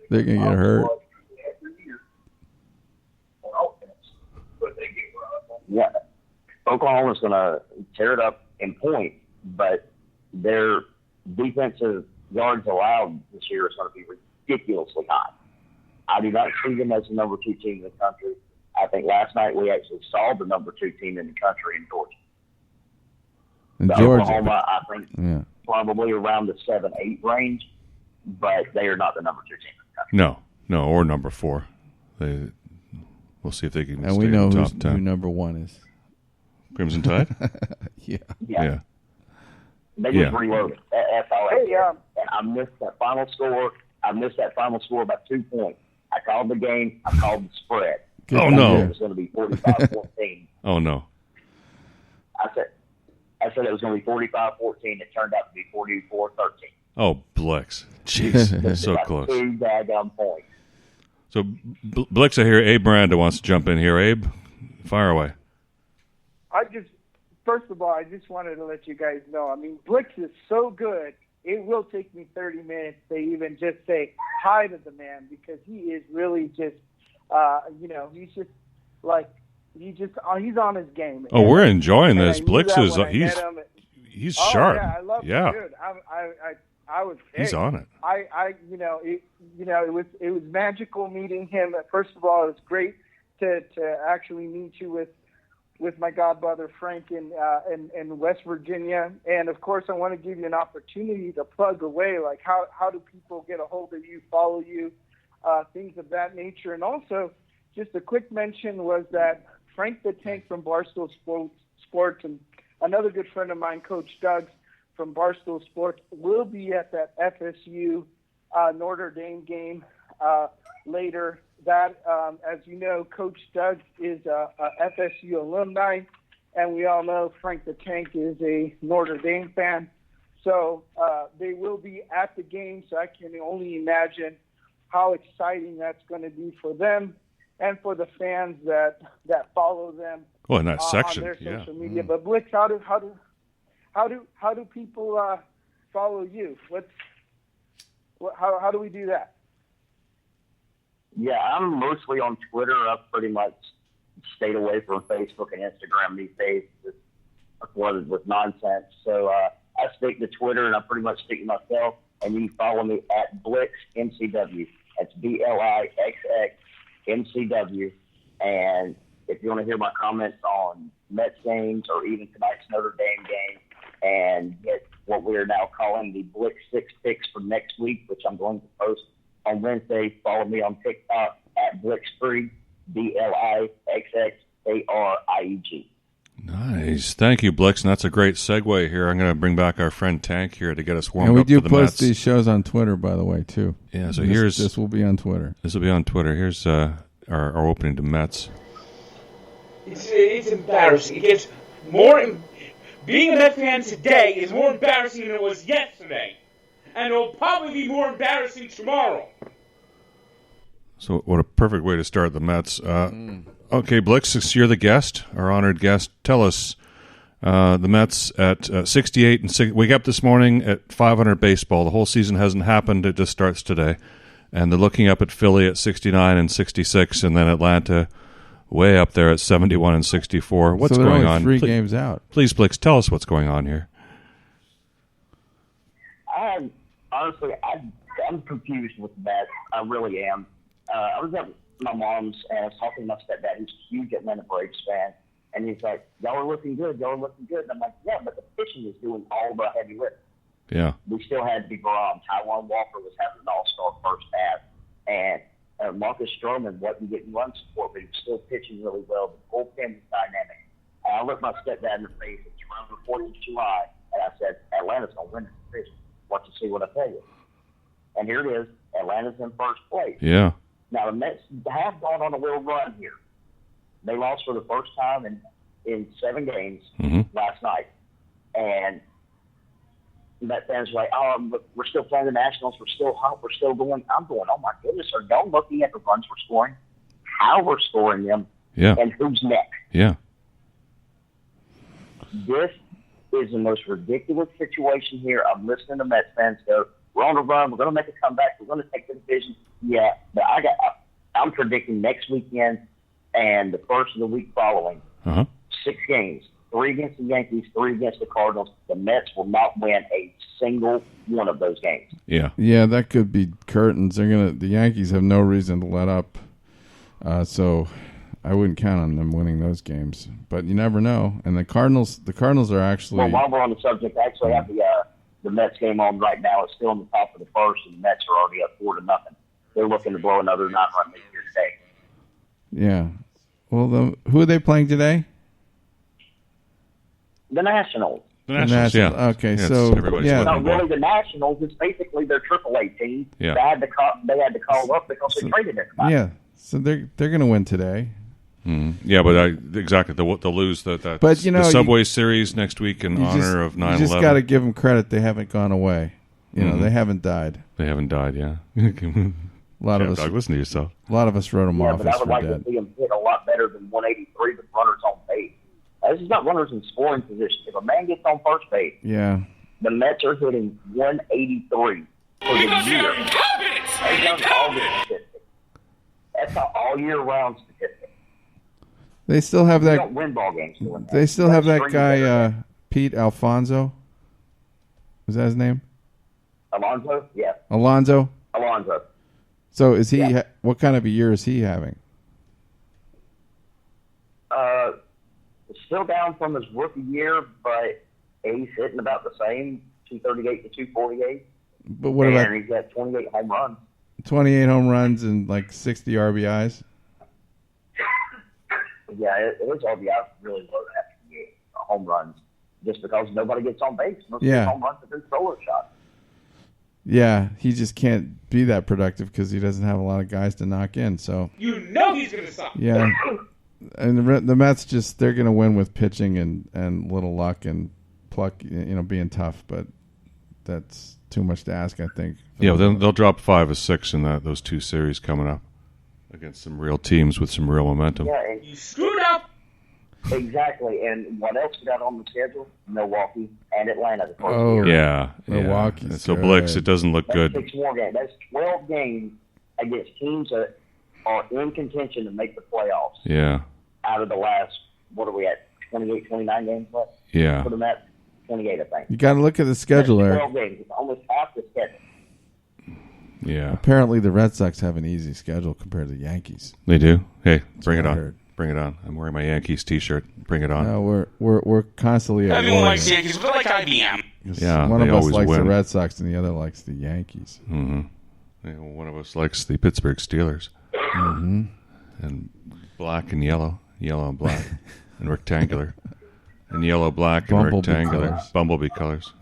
They're going to get hurt. Yeah. Oklahoma's going to tear it up in points, but their defensive yards allowed this year is going to be ridiculously high. I do not see them as the number 2 team in the country. I think last night we actually saw the number 2 team in the country in Georgia. Oklahoma, I think, probably around the 7-8 range, but they are not the number 2 team in the country. No, or number 4. We'll see if they can. And stay we know in the top 10. who number 1 is. Crimson Tide. Yeah. They just reloaded. That's all. And I missed that final score. By 2 points. I called the game. I called the spread. Oh, no. It was going to be 45-14. Oh, no. I said it was going to be 45-14. It turned out to be 44-13. Oh, Blixx. Jeez, so close. 2 daggone points. So, Blixx, I hear Abe Miranda wants to jump in here. Abe, fire away. First of all, I just wanted to let you guys know, I mean, Blixx is so good, it will take me 30 minutes to even just say hi to the man, because he is really just, he's just like, he's on his game. Oh, we're enjoying this. Blixx is, he's sharp. Yeah, I love yeah. him, dude. I was. He's on it. It was magical meeting him. First of all, it was great to actually meet you with my godbrother Frank in West Virginia, and of course, I want to give you an opportunity to plug away. Like, how do people get a hold of you, follow you, things of that nature, and also just a quick mention was that Frank the Tank from Barstool Sports and another good friend of mine, Coach Doug from Barstool Sports, will be at that FSU Notre Dame game later. That, as you know, Coach Doug is a FSU alumni, and we all know Frank the Tank is a Notre Dame fan. So they will be at the game, so I can only imagine how exciting that's going to be for them and for the fans that follow them. Well, in that section, on their social media. But Blixx, how do people follow you? How do we do that? Yeah, I'm mostly on Twitter. I've pretty much stayed away from Facebook and Instagram these days. It's flooded with nonsense. So I stick to Twitter, and I pretty much stick to myself. And you can follow me at Blixx MCW. That's BLIXX MCW. And if you want to hear my comments on Mets games or even tonight's Notre Dame game, and get what we are now calling the Blixx 6 picks for next week, which I'm going to post on Wednesday, follow me on TikTok at BlixxFree, BLIXXARIEG. Nice. Thank you, Blixx. And that's a great segue here. I'm going to bring back our friend Tank here to get us warmed up for the Mets. And we do post these shows on Twitter, by the way, too. Yeah, so this will be on Twitter. This will be on Twitter. Here's our opening to Mets. It's embarrassing. It gets more... Being a Met fan today is more embarrassing than it was yesterday. And it'll probably be more embarrassing tomorrow. So what a perfect way to start the Mets. Okay, Blixx, since you're the guest, our honored guest, tell us the Mets at 68 and 6. Wake up this morning at 500 baseball. The whole season hasn't happened. It just starts today. And they're looking up at Philly at 69 and 66, and then Atlanta way up there at 71 and 64. What's so going only on? 3 games out. Please, Blixx, tell us what's going on here. honestly, I'm confused with that. I really am. I was at my mom's and I was talking to my stepdad. He's a huge Atlanta Braves fan. And he's like, y'all are looking good. Y'all are looking good. And I'm like, yeah, but the pitching is doing all the heavy lifting. Yeah. We still had DeGrom. Taijuan Walker was having an all-star first half. And Marcus Stroman wasn't getting run support, but he was still pitching really well. The bullpen was dynamic. And I looked my stepdad in the face. It's around the 4th of July. And I said, Atlanta's going to win this division. Watch and see what I tell you. And here it is. Atlanta's in first place. Yeah. Now, the Mets have gone on a little run here. They lost for the first time in 7 games last night. And Met fans are like, oh, we're still playing the Nationals. We're still hot. We're still going. I'm going, oh, my goodness. Are y'all looking at the runs we're scoring, how we're scoring them, and who's next? Yeah. This is the most ridiculous situation here. I'm listening to Mets fans go, we're on the run. We're going to make a comeback. We're going to take the division. Yeah, but I'm predicting next weekend and the first of the week following, 6 games, 3 against the Yankees, 3 against the Cardinals. The Mets will not win a single one of those games. Yeah. Yeah, that could be curtains. The Yankees have no reason to let up. So I wouldn't count on them winning those games. But you never know. And the Cardinals are actually... Well, while we're on the subject, I actually have the Mets game on right now. It's still in the top of the first, and the Mets are already up 4-0. They're looking to blow another 9-run lead here today. Yeah. Well, who are they playing today? The Nationals. The Nationals, yeah. Okay, yeah, so No, really, the Nationals is basically their AAA team. Yeah. They had to call up because they traded everybody. Yeah, so they're going to win today. Yeah, but exactly they'll lose the Subway Series next week in honor of 9/11. You just got to give them credit; they haven't gone away. They haven't died. They haven't died. Yeah. A lot of us listen to yourself. A lot of us wrote them off but as I would for like dead. to see them hit a lot better than 183 with runners on base. This is not runners in scoring position. If a man gets on first base, Yeah. the Mets are hitting 183 for the year. That's an all-year statistic. That's an all-year-round statistic. They still have You that. don't win ball games doing that. They still have that guy, Pete Alfonso. Is that his name? Alonso? Yeah. Alonso. Alonso. So is he? What kind of a year is he having? Still down from his rookie year, but he's hitting about the same, 238 to 248. But what about? And he's got 28 home runs. 28 home runs and like 60 RBIs. Yeah, his RBIs really low after the home runs, just because nobody gets on base. Most of the home runs are through solo shots. Yeah, he just can't be that productive because he doesn't have a lot of guys to knock in. So you know he's going to suck. Yeah, and the Mets they're going to win with pitching and little luck and pluck, being tough. But that's too much to ask, I think. Yeah, they'll drop 5 or 6 in those 2 series coming up against some real teams with some real momentum. Yeah, and you screwed up. Exactly, and what else we got on the schedule? Milwaukee and Atlanta. Yeah, Milwaukee. So Blixx, it doesn't look That's good. 6 more games. That's 12 games against teams that are in contention to make the playoffs. Yeah. Out of the last, what are we at? 28, 29 games left. Yeah. For the Mets, 28, I think. You got to look at the schedule, That's Eric. 12 games. It's almost half the schedule. Yeah. Apparently, the Red Sox have an easy schedule compared to the Yankees. They do. Hey, bring it what I on. heard. Bring it on. I'm wearing my Yankees T-shirt. Bring it on. No, we're constantly at Everyone war. likes the Yankees. We're like IBM. Yeah, one they of us always likes win. the Red Sox and the other likes the Yankees. Mm-hmm. Yeah, well, one of us likes the Pittsburgh Steelers. Mm-hmm. And black and yellow and black, and rectangular, and yellow, black, and Bumblebee rectangular. colors. Bumblebee colors.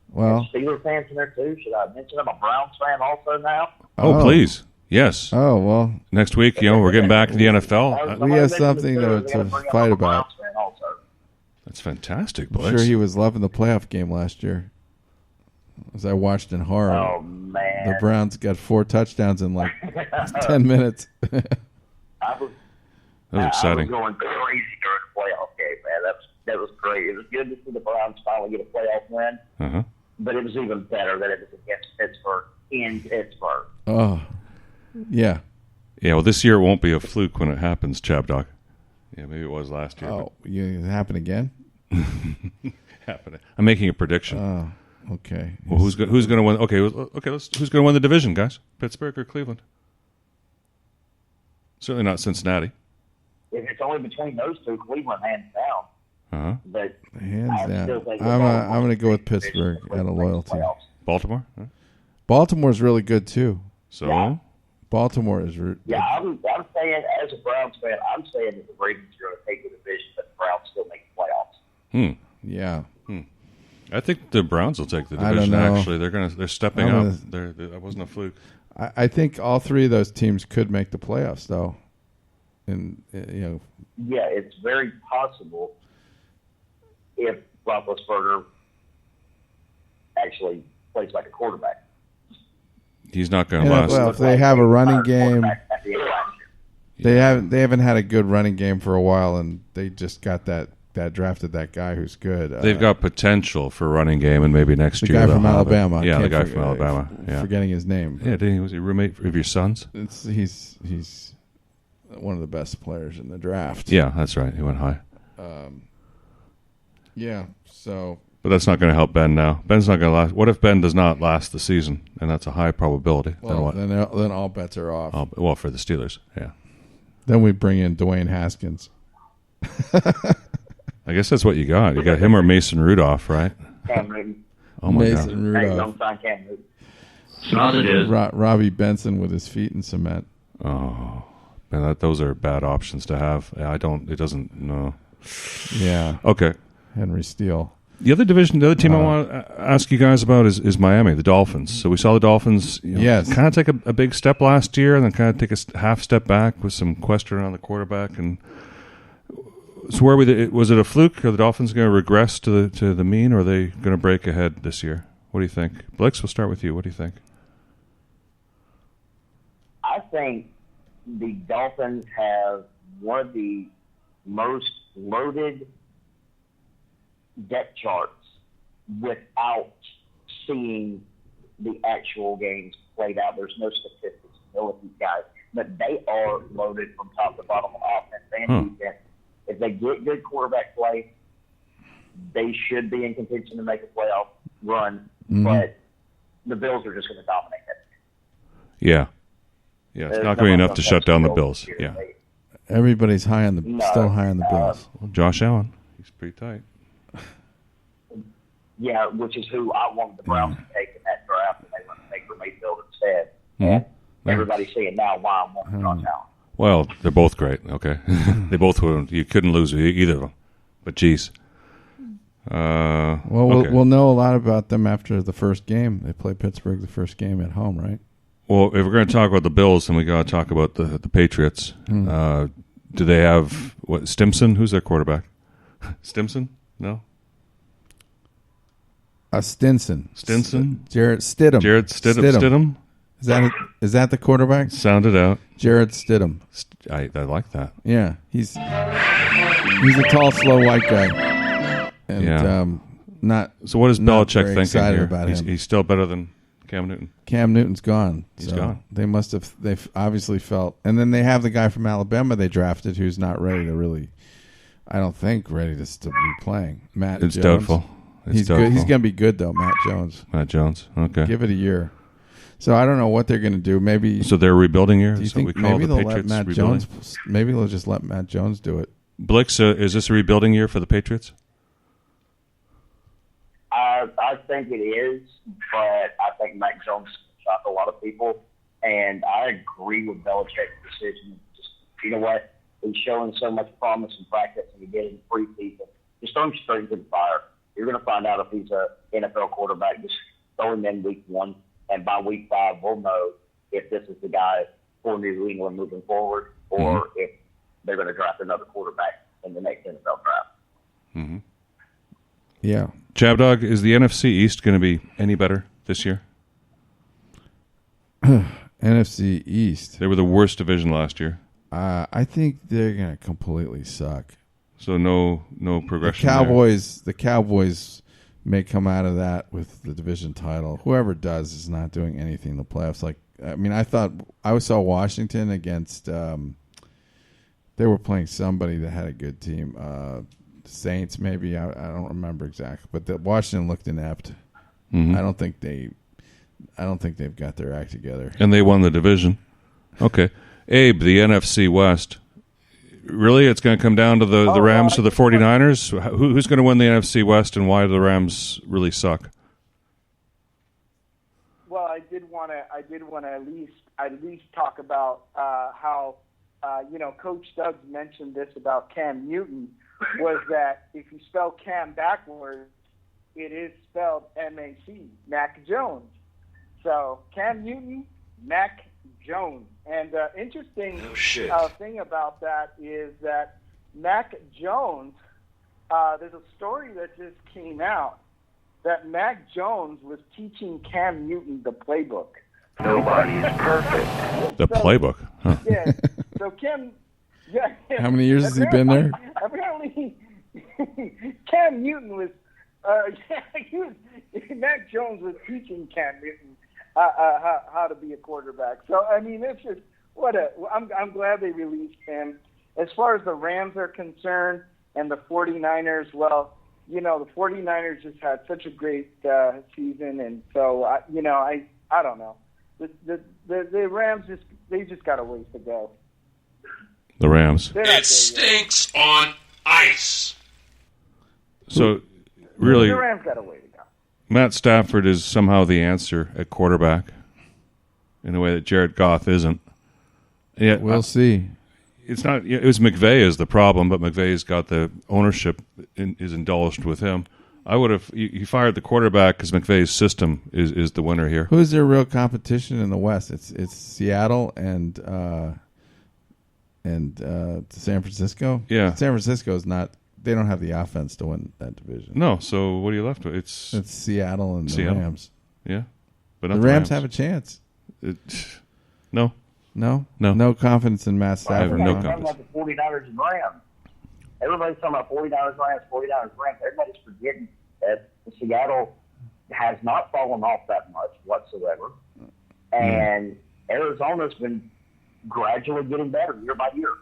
Well, Steelers fans in there too. Should I mention I'm a Browns fan also now? Oh, please. Yes. Oh, well. Next week, we're getting back to the NFL. We have something to fight about. That's fantastic, I'm Blixx. sure he was loving the playoff game last year. As I watched in horror. Oh, man. The Browns got 4 touchdowns in like 10 minutes. That was exciting. I was going crazy during the playoff game, man. That was great. It was good to see the Browns finally get a playoff win. Uh-huh. But it was even better that it was against Pittsburgh in Pittsburgh. Oh, yeah. Yeah, well, this year it won't be a fluke when it happens, Chabdog. Yeah, maybe it was last year. Oh, it happened again? Happened. I'm making a prediction. Oh, Okay. Well, who's going to win? Okay, who's going to win the division, guys? Pittsburgh or Cleveland? Certainly not Cincinnati. If it's only between those two, Cleveland hands down. Uh-huh. But Hands down. I'm going to go with Pittsburgh out of loyalty. Baltimore? Huh? Baltimore's really good too. So Yeah. Baltimore is. Yeah, I'm saying as a Browns fan, I'm saying that the Ravens are going to take the division, but the Browns still make the playoffs. Yeah. I think the Browns will take the I don't division. know. Actually, they're stepping up. That wasn't a fluke. I think all three of those teams could make the playoffs, though. And Yeah, it's very possible if Roethlisberger actually plays like a quarterback. He's not going to last. Well, if they have a running game, they haven't had a good running game for a while, and they just got that drafted that guy who's good. They've got potential for running game, and maybe next the year. guy from Alabama. Yeah, the guy from Alabama. Yeah, forgetting his name. Yeah, was he a roommate of your son's? He's one of the best players in the draft. Yeah, that's right. He went high. Yeah. So. But that's not going to help Ben now. Ben's not going to last. What if Ben does not last the season? And that's a high probability. Well, then what? Then all bets are off. Well, for the Steelers, yeah. Then we bring in Dwayne Haskins. I guess that's what you got. You got him or Mason Rudolph, right? Cam Newton. Oh my Mason God. Rudolph. Cam Newton. Robbie Benson with his feet in cement. Oh, man, those are bad options to have. It doesn't. No. Yeah. Okay. Henry Steele. The other team I want to ask you guys about is Miami, the Dolphins. So we saw the Dolphins kind of take a big step last year and then kind of take a half step back with some question around the quarterback. And so was it a fluke? Are the Dolphins going to regress to the mean, or are they going to break ahead this year? What do you think? Blixx, we'll start with you. What do you think? I think the Dolphins have one of the most loaded depth charts without seeing the actual games played out. There's no statistics to know with these guys, but they are loaded from top to bottom on offense and defense. If they get good quarterback play, they should be in contention to make a playoff run, but the Bills are just going to dominate that. Yeah. Yeah, it's not going to be enough to shut down the Bills. Yeah. Everybody's still high on the Bills. Well, Josh Allen, he's pretty tight. Yeah, which is who I wanted the Browns to take in that draft, and they went to Baker Mayfield instead. Mm-hmm. Everybody's seeing now why I'm wanting Josh Allen. Well, they're both great. Okay, they both were. You couldn't lose either of them. But geez. We'll know a lot about them after the first game. They play Pittsburgh the first game at home, right? Well, if we're going to talk about the Bills, then we got to talk about the Patriots. Do they have Stimson? Who's their quarterback? Stimson? No. Stinson. Jarrett Stidham. Is that the quarterback? Sound it out. Jarrett Stidham. I like that. Yeah, he's a tall, slow white guy, and not. So what is Belichick thinking here? About him. He's still better than Cam Newton. Cam Newton's gone. He's gone. They've obviously felt, and then they have the guy from Alabama they drafted who's not ready to really. I don't think ready to be playing. Matt It's Jones. doubtful. He's good. He's going to be good though. Matt Jones. Okay. Give it a year. So I don't know what they're going to do. Maybe. So they're rebuilding here. Do you That's what think we call maybe the they'll Patriots let Matt rebuilding? Jones? Maybe they'll just let Matt Jones do it. Blixx, is this a rebuilding year for the Patriots? I think it is, but I think Mac Jones shocked a lot of people, and I agree with Belichick's decision. Just, you know what? He's showing so much promise in practice, and he did it in preseason. Just throw him straight into the fire. You're going to find out if he's an NFL quarterback. Just throw him in week 1, and by week 5, we'll know if this is the guy for New England moving forward, or if they're going to draft another quarterback in the next NFL draft. Mm-hmm. Yeah. Chabdog, is the NFC East going to be any better this year? NFC East. They were the worst division last year. I think they're going to completely suck. So no progression. The Cowboys may come out of that with the division title. Whoever does is not doing anything in the playoffs. I saw Washington against. They were playing somebody that had a good team. Saints, maybe. I don't remember exactly, but Washington looked inept. I don't think they've got their act together. And they won the division. Okay. Abe, the NFC West. Really, it's going to come down to the Rams or the 49ers? Who's going to win the NFC West, and why do the Rams really suck? Well, I did want to at least talk about how Coach Doug mentioned this about Cam Newton, was that if you spell Cam backwards, it is spelled M-A-C, Mac Jones. So Cam Newton, Mac Jones. And interesting thing about that is that Mac Jones, there's a story that just came out that Mac Jones was teaching Cam Newton the playbook. Nobody is perfect. The playbook? Huh. Yeah. So Cam... Yeah, how many years has he been there? Apparently, Cam Newton was... Mac Jones was teaching Cam Newton how to be a quarterback. So, I mean, it's just... I'm glad they released him. As far as the Rams are concerned and the 49ers, well, the 49ers just had such a great season, and so, I don't know. The Rams just got a ways to go. The Rams. It stinks on ice. So, really, the Rams got a way to go. Matt Stafford is somehow the answer at quarterback in a way that Jared Goff isn't. Yeah, we'll see. It's not. It was McVay is the problem, but McVay's got the ownership is indulged with him. I would have. He fired the quarterback because McVay's system is the winner here. Who's their real competition in the West? It's Seattle and San Francisco. Yeah, San Francisco is not. They don't have the offense to win that division. No. So what are you left with? It's Seattle and the Rams. Yeah, but the Rams have a chance. No. No confidence in Matt Stafford. I have no confidence. Talking about the 49ers and Rams. Everybody's talking about 49ers, Rams, 49ers, Rams. Everybody's forgetting that Seattle has not fallen off that much whatsoever. And Arizona's been gradually getting better year by year.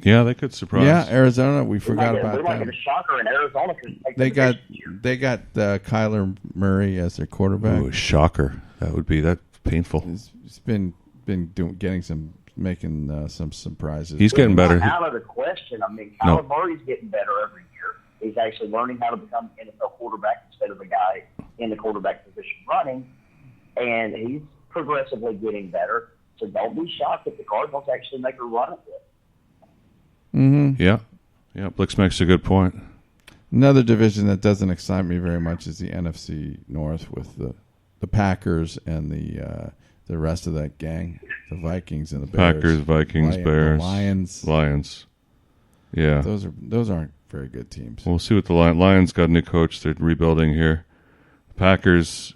Yeah, they could surprise. Yeah, Arizona. We forgot about that. They might get a shocker in Arizona. They got Kyler Murray as their quarterback. Ooh, shocker. That would be painful. He's been making some surprises. He's getting better. Out of the question. I mean, Kyler Murray's getting better every year. He's actually learning how to become an NFL quarterback instead of a guy in the quarterback position running, and he's progressively getting better. So don't be shocked if the Cardinals actually make a run at it. Mm-hmm. Yeah. Blixx makes a good point. Another division that doesn't excite me very much is the NFC North with the Packers and the rest of that gang, the Vikings and the Bears. Packers, Vikings, Bears, Lions. Yeah, those aren't very good teams. We'll see what the Lions got a new coach. They're rebuilding here. Packers.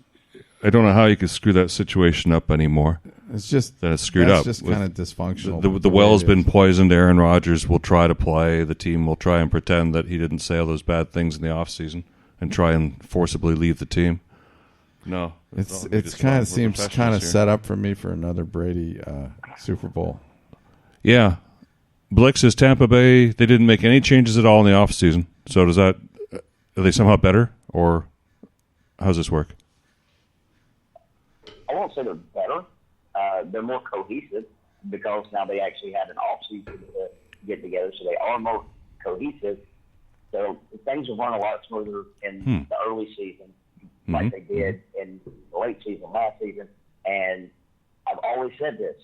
I don't know how you could screw that situation up anymore. It's just that it's screwed up. It's just kind of dysfunctional. The well's been poisoned. Aaron Rodgers will try to play. The team will try and pretend that he didn't say all those bad things in the offseason and try and forcibly leave the team. No, it's kind of seems kind of set up for me for another Brady Super Bowl. Yeah, Blixx is Tampa Bay. They didn't make any changes at all in the offseason. So does that? Are they somehow better, or how does this work? I won't say they're better. They're more cohesive because now they actually had an off-season to get together, so they are more cohesive. So things have run a lot smoother in the early season, like they did in the late season last season. And I've always said this: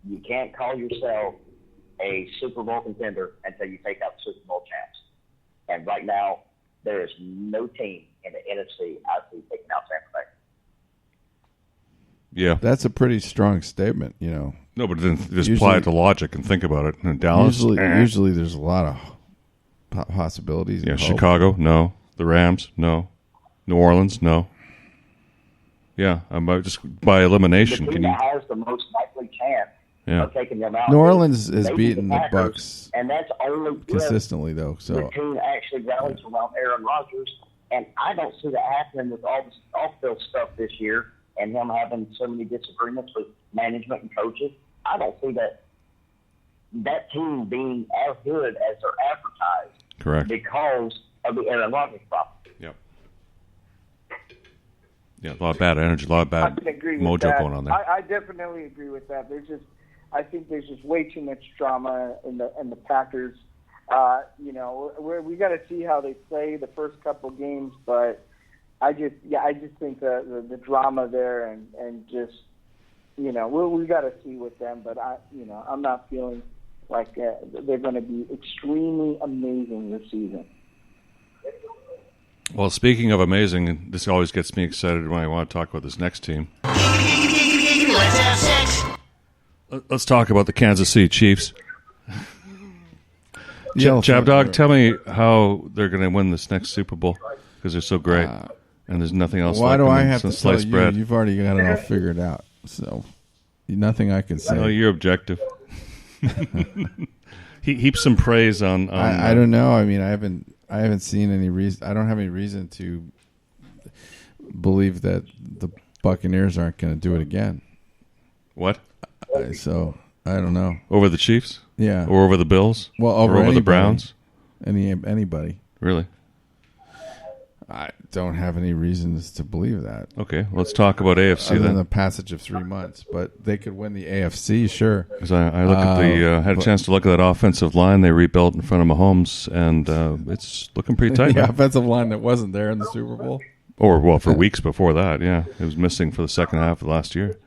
you can't call yourself a Super Bowl contender until you take out the Super Bowl champs. And right now, there is no team in the NFC I see taking out Tampa Bay. Yeah, that's a pretty strong statement, No, but then just apply it to logic and think about it. In Dallas, usually there's a lot of possibilities. Yeah, Chicago, no. The Rams, no. New Orleans, no. Yeah, just by elimination. The team that has the most likely chance of taking them out. New Orleans is beating the Bucks, and that's only consistently though. So the team actually rallies around Aaron Rodgers, and I don't see that happening with all this off-field stuff this year. And him having so many disagreements with management and coaches, I don't see that team being as good as they're advertised. Correct. Because of the Aaron Rodgers problem. Yep. Yeah, a lot of bad energy, a lot of bad mojo going on there. I definitely agree with that. I think there's just way too much drama in the Packers. We got to see how they play the first couple games, but I just think the drama there and just we got to see with them. But I'm not feeling like they're going to be extremely amazing this season. Well, speaking of amazing, this always gets me excited when I want to talk about this next team. Let's have sex. Let's talk about the Kansas City Chiefs. Chabdog, tell me how they're going to win this next Super Bowl because they're so great, and there's nothing else. Why like do them I have to sliced tell bread. you? You've already got it all figured out, so nothing I can say. No, you're objective. He heaps some praise on. I don't know. I mean, I haven't seen any reason. I don't have any reason to believe that the Buccaneers aren't going to do it again. What? So I don't know. Over the Chiefs? Yeah. Or over the Bills? Well, or over the Browns? Anybody? Really? I don't have any reasons to believe that. Okay, let's talk about AFC other then. than the passage of 3 months, but they could win the AFC, sure. Because I look at had a chance to look at that offensive line they rebuilt in front of Mahomes, and it's looking pretty tight. The offensive line that wasn't there in the Super Bowl, for weeks before that, yeah, it was missing for the second half of last year.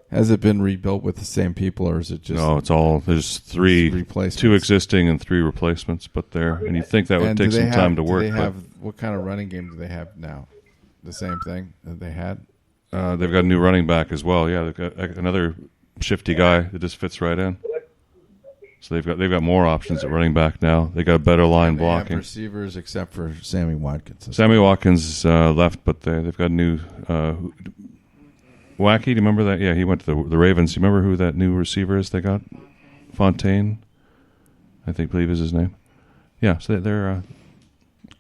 Has it been rebuilt with the same people, or is it just... No, it's all... There's two existing and 3 replacements, but and you think that would take some time to work. What kind of running game do they have now? The same thing that they had? They've got a new running back as well. Yeah, they've got another shifty guy that just fits right in. So they've got more options at running back now. They got better line blocking. Have receivers except for Sammy Watkins. Sammy Watkins left, but they've got a new... Wacky, do you remember that? Yeah, he went to the Ravens. Do you remember who that new receiver is they got? Fontaine, I believe is his name. Yeah, so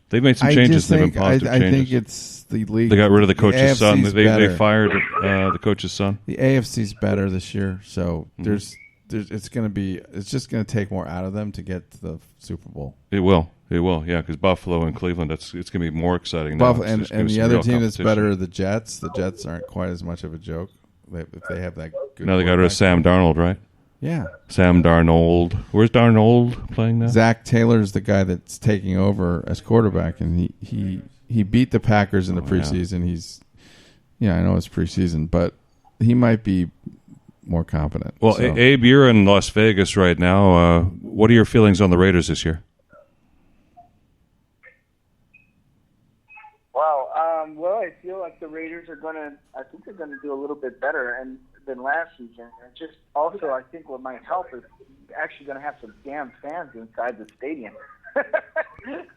they've made some changes. They've been positive changes. I think it's the league. They got rid of the coach's son. They fired the coach's son. The AFC's better this year, so it's just going to take more out of them to get to the Super Bowl. It will, yeah, because Buffalo and Cleveland, it's going to be more exciting now. And the other team that's better are the Jets. The Jets aren't quite as much of a joke if they have that good. Now they got rid of Sam Darnold, right? Yeah. Sam Darnold. Where's Darnold playing now? Zach Taylor's the guy that's taking over as quarterback, and he beat the Packers in the preseason. Yeah. I know it's preseason, but he might be more competent. Well, so. Abe, you're in Las Vegas right now. What are your feelings on the Raiders this year? Well, I feel like the Raiders are I think they're going to do a little bit better than last season. And just also, I think what might help is actually going to have some damn fans inside the stadium.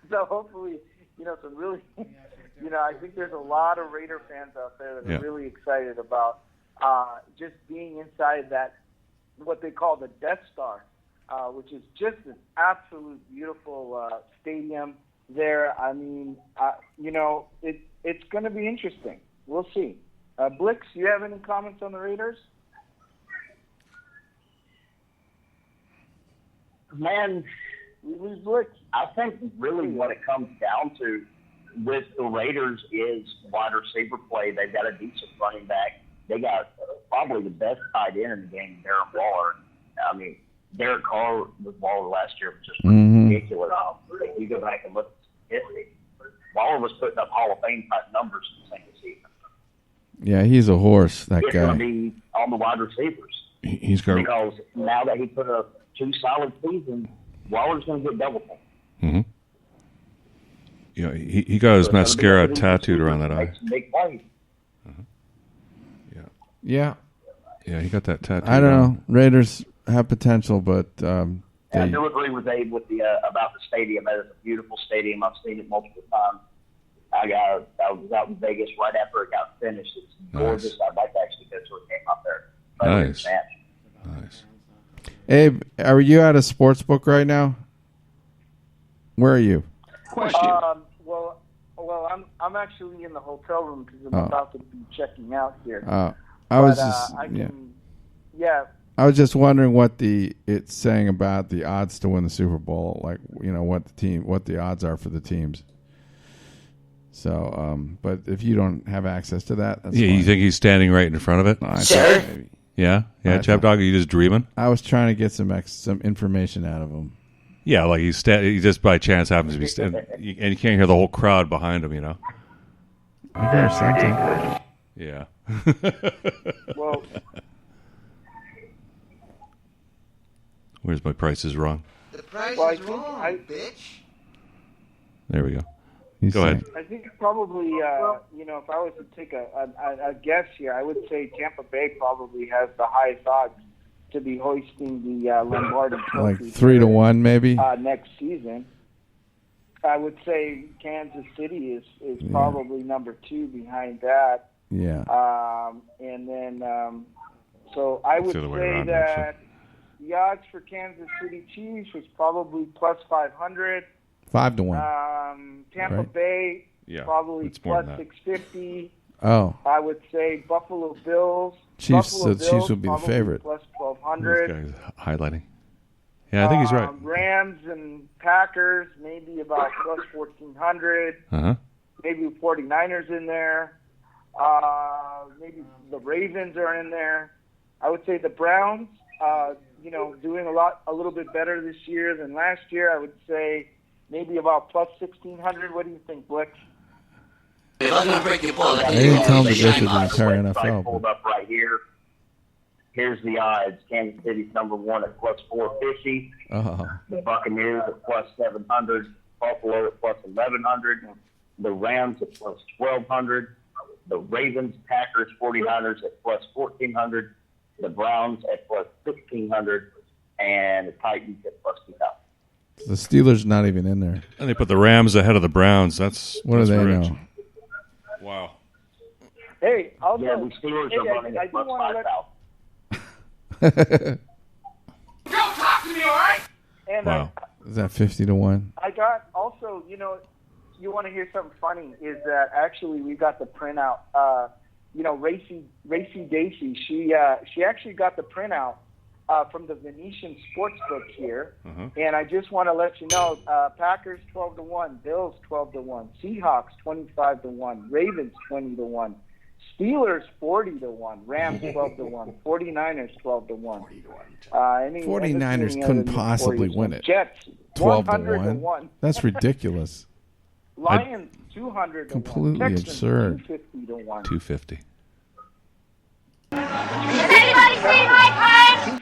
So hopefully, some really, I think there's a lot of Raider fans out there that are really excited about just being inside that, what they call the Death Star, which is just an absolute beautiful stadium there. I mean, it's going to be interesting. We'll see. Blixx, you have any comments on the Raiders? Man, Blixx. I think really what it comes down to with the Raiders is wide receiver play. They've got a decent running back. They got probably the best tight end in the game, Darren Waller. I mean, Derek Carr with Waller last year was just ridiculous. If you go back and look at the statistics, Waller was putting up Hall of Fame type numbers in the single season. Yeah, he's a horse, that it's guy. It's going to be on the wide receivers. Because now that he put up 2 solid seasons, Waller's going to get double teamed. Mm-hmm. Yeah, he got his mascara tattooed around that eye. Big plays. Yeah. Yeah, he got that tattoo. I don't know. Raiders have potential, but I do agree with Abe with about the stadium. That is a beautiful stadium. I've seen it multiple times. I was out in Vegas right after it got finished. It's gorgeous. I'd like to actually go to a game out there. Nice. Abe, are you at a sports book right now? Where are you? Question. Well, I'm actually in the hotel room because I'm about to be checking out here. I was just wondering what it's saying about the odds to win the Super Bowl. Like, what the odds are for the teams. So, but if you don't have access to that, that's Yeah, fine. you think he's standing right in front of it? Sure. Maybe. Yeah? Yeah, Chabdog, are you just dreaming? I was trying to get some information out of him. Yeah, like he just by chance happens to be standing, and you can't hear the whole crowd behind him, you know? I hear something. Yeah. Well, Where's my Price is Wrong? The price well, is wrong, bitch. There we go. He's Go ahead. I think probably, if I was to take a guess here, I would say Tampa Bay probably has the highest odds to be hoisting the Lombardi Trophy. Like 3-1, maybe. Next season. I would say Kansas City is probably number 2 behind that. Yeah. And then, so I would the other way say around, that the odds for Kansas City Chiefs was probably plus 500. 5-1. Tampa Right. Bay, Yeah, probably it's more plus than that. 650. Oh. I would say Buffalo Bills. Chiefs. Buffalo So Chiefs Bills, would be the probably favorite. Plus This 1,200. guy's highlighting. Yeah, I think he's right. Rams and Packers, maybe about plus 1,400. Uh-huh. Maybe 49ers in there. Maybe the Ravens are in there. I would say the Browns, doing a little bit better this year than last year. I would say maybe about plus 1,600. What do you think, Blixx? If I'm gonna break your balls, I didn't tell him to go through the entire I NFL. pulled up right here. Here's the odds. Kansas City's number 1 at plus 450. Oh. The Buccaneers at plus 700. Buffalo at plus 1,100. The Rams at plus 1,200. The Ravens, Packers, 49ers at plus 1,400. The Browns at plus 1,600. And the Titans at plus 2,000. The Steelers not even in there. And they put the Rams ahead of the Browns. What do they rich. know? Wow. Hey, also, Yeah, the Steelers are running I at do plus want to 5,000. Don't talk to me, all right? And Wow. Is that 50-1? I got also, you want to hear something funny is that actually we got the printout. Racy Daisy, she actually got the printout from the Venetian Sportsbook here, and I just want to let you know: Packers 12-1, Bills 12-1, Seahawks 25-1, Ravens 20-1, Steelers 40-1, Rams 12-1, 49ers 12-1. 49ers couldn't possibly win it. Jets 12-1. That's ridiculous. Lions 200-1. Completely Texans absurd. 250-1. 250. Does anybody see my card?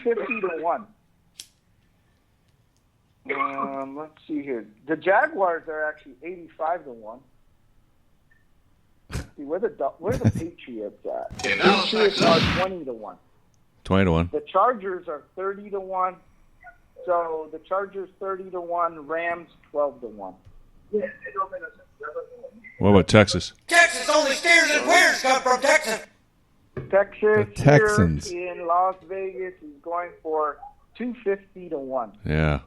250-1. Let's see here. The Jaguars are actually 85-1. See, where the Patriots at? The Patriots are 20-1. 20-1. The Chargers are 30-1. So the Chargers 30-1, Rams 12-1. What about Texas? Texas, only steers and queers come from Texas. Texas The Texans. here in Las Vegas is going for 250-1. Yeah.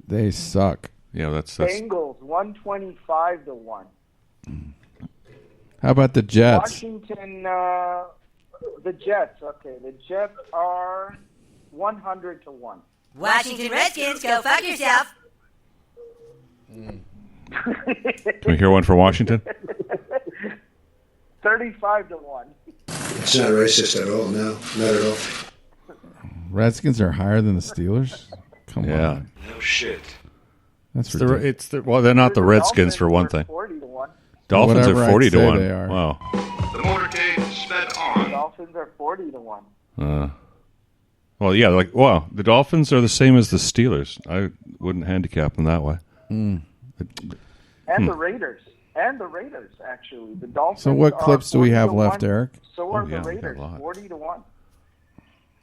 They suck. Yeah, that's Bengals 125-1. How about the Jets? Washington, the Jets. Okay, the Jets are 100-1. Washington Redskins, go fuck yourself. Can we hear one for Washington? 35-1. It's not racist at all, no. Not at all. Redskins are higher than the Steelers? Come Yeah. on. No shit. That's It's well, they're not the Redskins for one thing. 40-1. Dolphins Whatever are I'd 40 to say 1. they are. Wow. The motorcade sped on. Dolphins are 40-1. Well, yeah, the Dolphins are the same as the Steelers. I wouldn't handicap them that way. And the Raiders. And the Raiders, actually. The Dolphins. So what are clips do we have 40-1. left, Eric? So are Oh, yeah, the we got a Raiders, lot.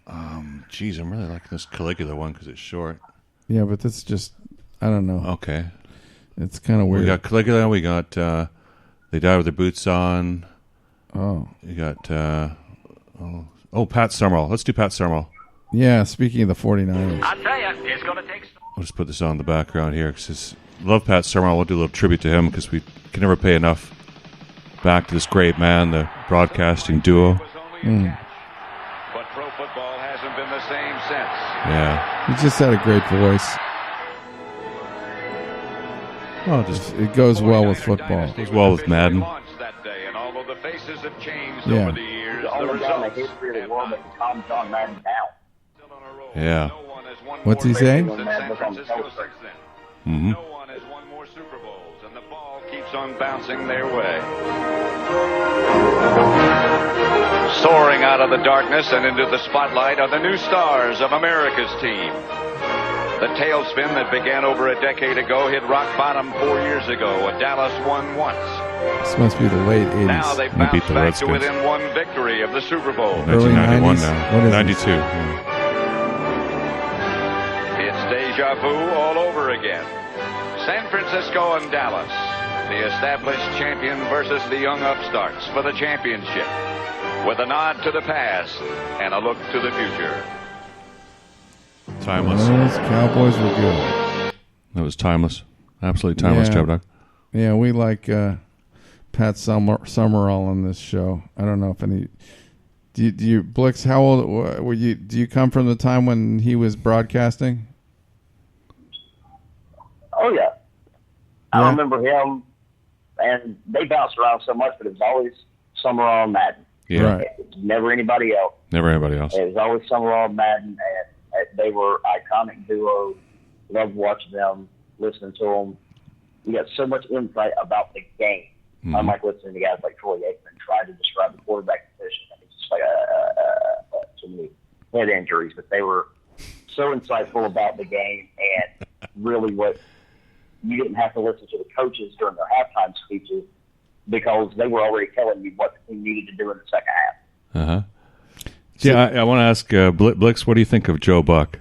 40-1. Geez, I'm really liking this Caligula one because it's short. Yeah, but that's just, I don't know. Okay. It's kind of weird. We got Caligula. We got They Die With Their Boots On. Oh. You got Pat Summerall. Let's do Pat Summerall. Yeah, speaking of the 49ers. I'll tell you, it's going to take... I'll just put this on in the background here because love Pat Summerall. We'll do a little tribute to him because we can never pay enough back to this great man, the broadcasting duo. But pro football hasn't been the same since. Yeah. He just had a great voice. Well, just it goes well with football. It goes well with Madden. The faces have changed Yeah. over the years. The only guy in the history of the world that can calm John Madden down. Yeah. What's he saying? Mm-hmm. No one has won more Super Bowls, and the ball keeps on bouncing their way. Soaring out of the darkness and into the spotlight are the new stars of America's team. The tailspin that began over a decade ago hit rock bottom 4 years ago. Dallas won once. This must be the late 80s. Now they've They beat bounced the back to Redskins. within one victory of the Super Bowl. Early 1991 90s? now. What is it? 92. Yeah. It's deja vu all over again. San Francisco and Dallas, the established champion versus the young upstarts for the championship, with a nod to the past and a look to the future. Timeless. Those Cowboys were good. That was timeless. Absolutely timeless, Yeah. Chabdog. Yeah, we like Pat Summerall on this show. I don't know if any. Do you Blixx? How old were you? Do you come from the time when he was broadcasting? Oh, yeah. I Yeah. remember him, and they bounced around so much, but it was always Summerall and Madden. Yeah. Right. It was never anybody else. Never anybody else. It was always Summerall and Madden, and they were iconic duo. Loved watching them, listening to them. You got so much insight about the game. Mm-hmm. Unlike listening to guys like Troy Aikman trying to describe the quarterback position. It's just like too many head injuries, but they were so insightful about the game, and really what you didn't have to listen to the coaches during their halftime speeches because they were already telling you what the team needed to do in the second half. Uh-huh. Yeah, I want to ask Blixx, what do you think of Joe Buck?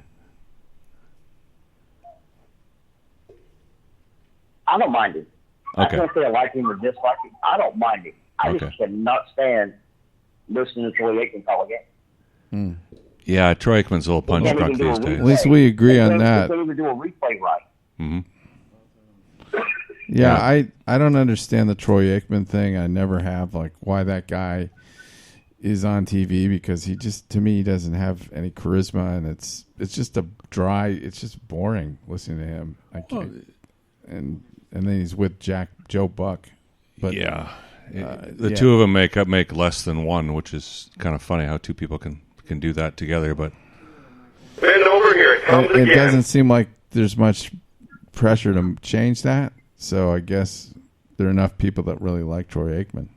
I don't mind him. Okay. I can't say I like him or dislike him. I don't mind him. I just cannot stand listening to Troy Aikman call a game. Yeah, Troy Aikman's a little punch They can't drunk even these do a days. At least we agree on that. They can't even do a replay right. Mm-hmm. Yeah, I don't understand the Troy Aikman thing. I never have. Like, why that guy is on TV, because he just, to me, he doesn't have any charisma, and it's just a dry. It's just boring listening to him. I can't. And then he's with Joe Buck. But yeah, the two of them make less than one, which is kind of funny how two people can do that together. But Bend over here. It comes it again. doesn't seem like there's much pressure to change that. So I guess there are enough people that really like Troy Aikman.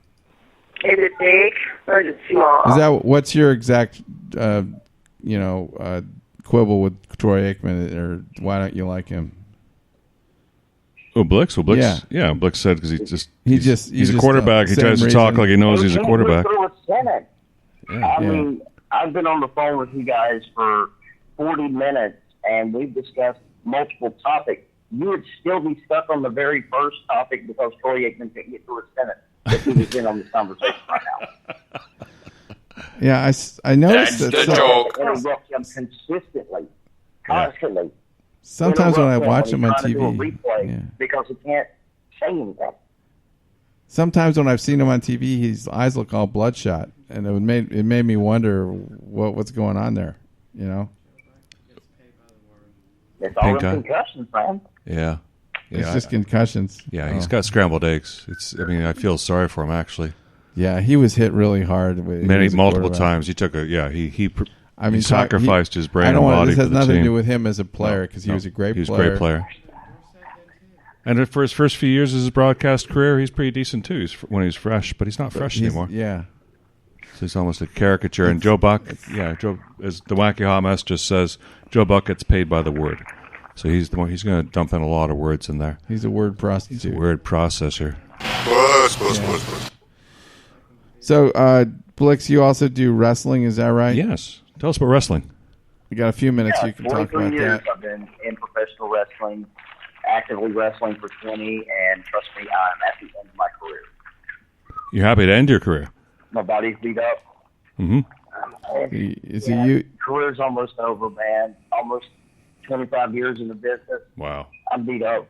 Is it big or is it small? Is that what's your exact, quibble with Troy Aikman, or why don't you like him? Oh, Blixx? Well, Blixx, Yeah. Blixx said because he's a just, quarterback. He tries to talk like he knows he's a quarterback. I mean, I've been on the phone with you guys for 40 minutes, and we've discussed multiple topics. You would still be stuck on the very first topic because Troy Aikman couldn't get through a sentence if he was in on this conversation right now. Yeah, I noticed That's that. the joke. Interrupt him consistently, constantly. Sometimes when I watch him him on trying to do a TV, replay because he can't say anything. sometimes when I've seen him on TV, his eyes look all bloodshot, and it made me wonder what's going on there. You know, it's all them concussions, man. Yeah. It's just concussions. Yeah, he's got scrambled eggs. I feel sorry for him actually. Yeah, he was hit really hard. Multiple times. He took he sacrificed his brain and body This has for the nothing team. to do with him as a player, because he was a great player. He was a great player. And for his first few years of his broadcast career, he's pretty decent too. When he's fresh, but he's not fresh anymore. Yeah. So he's almost a caricature. And Joe Buck, Joe, as the Wacky Hot Mess just says, Joe Buck gets paid by the word. So he's going to dump in a lot of words in there. He's a word prostitute. He's a word processor. Buzz. So, Blixx, you also do wrestling, is that right? Yes. Tell us about wrestling. We got a few minutes. You can talk 43 about years that. I've been in professional wrestling, actively wrestling for 20, and trust me, I'm at the end of my career. You're happy to end your career. My body's beat up. Mm-hmm. Career's almost over, man. Almost 25 years in the business. Wow. I'm beat up.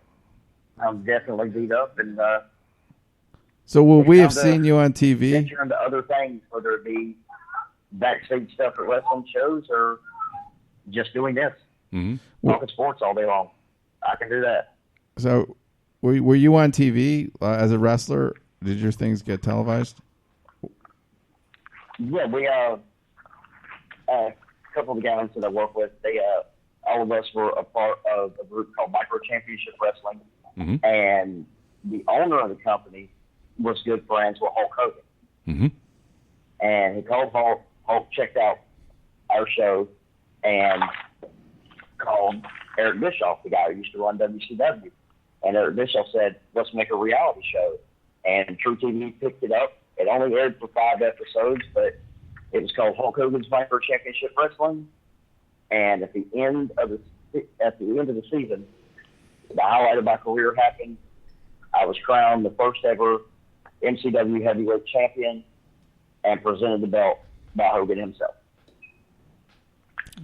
I'm definitely beat up, and So will we have time to seen you on TV? venture into other things, whether it be backstage stuff at wrestling shows or just doing this. Mm-hmm. Talking sports all day long. I can do that. So were you on TV as a wrestler? Did your things get televised? Yeah, we a couple of the guys that I work with, they all of us were a part of a group called Micro Championship Wrestling, and the owner of the company was good friends with Hulk Hogan. And he called Hulk. Hulk checked out our show and called Eric Bischoff, the guy who used to run WCW. And Eric Bischoff said, let's make a reality show. And True TV picked it up. It only aired for 5 episodes, but it was called Hulk Hogan's Micro Championship Wrestling. And at the end of the season, the highlight of my career happened. I was crowned the first ever MCW heavyweight champion and presented the belt by Hogan himself.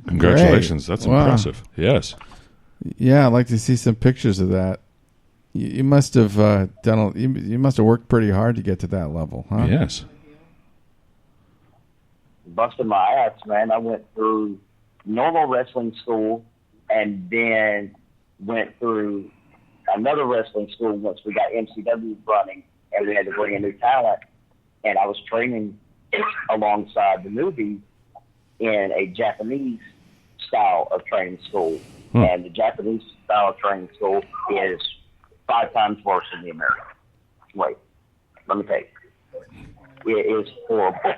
Congratulations. Great. That's impressive. Yes. Yeah, I'd like to see some pictures of that. You must have you must have worked pretty hard to get to that level, huh? Yes. Busted my ass, man. I went through normal wrestling school and then went through another wrestling school once we got MCW running and we had to bring in new talent. And I was training alongside the newbies in a Japanese style of training school. And the Japanese style of training school is 5 times worse than the American. Wait, let me tell you. It is horrible.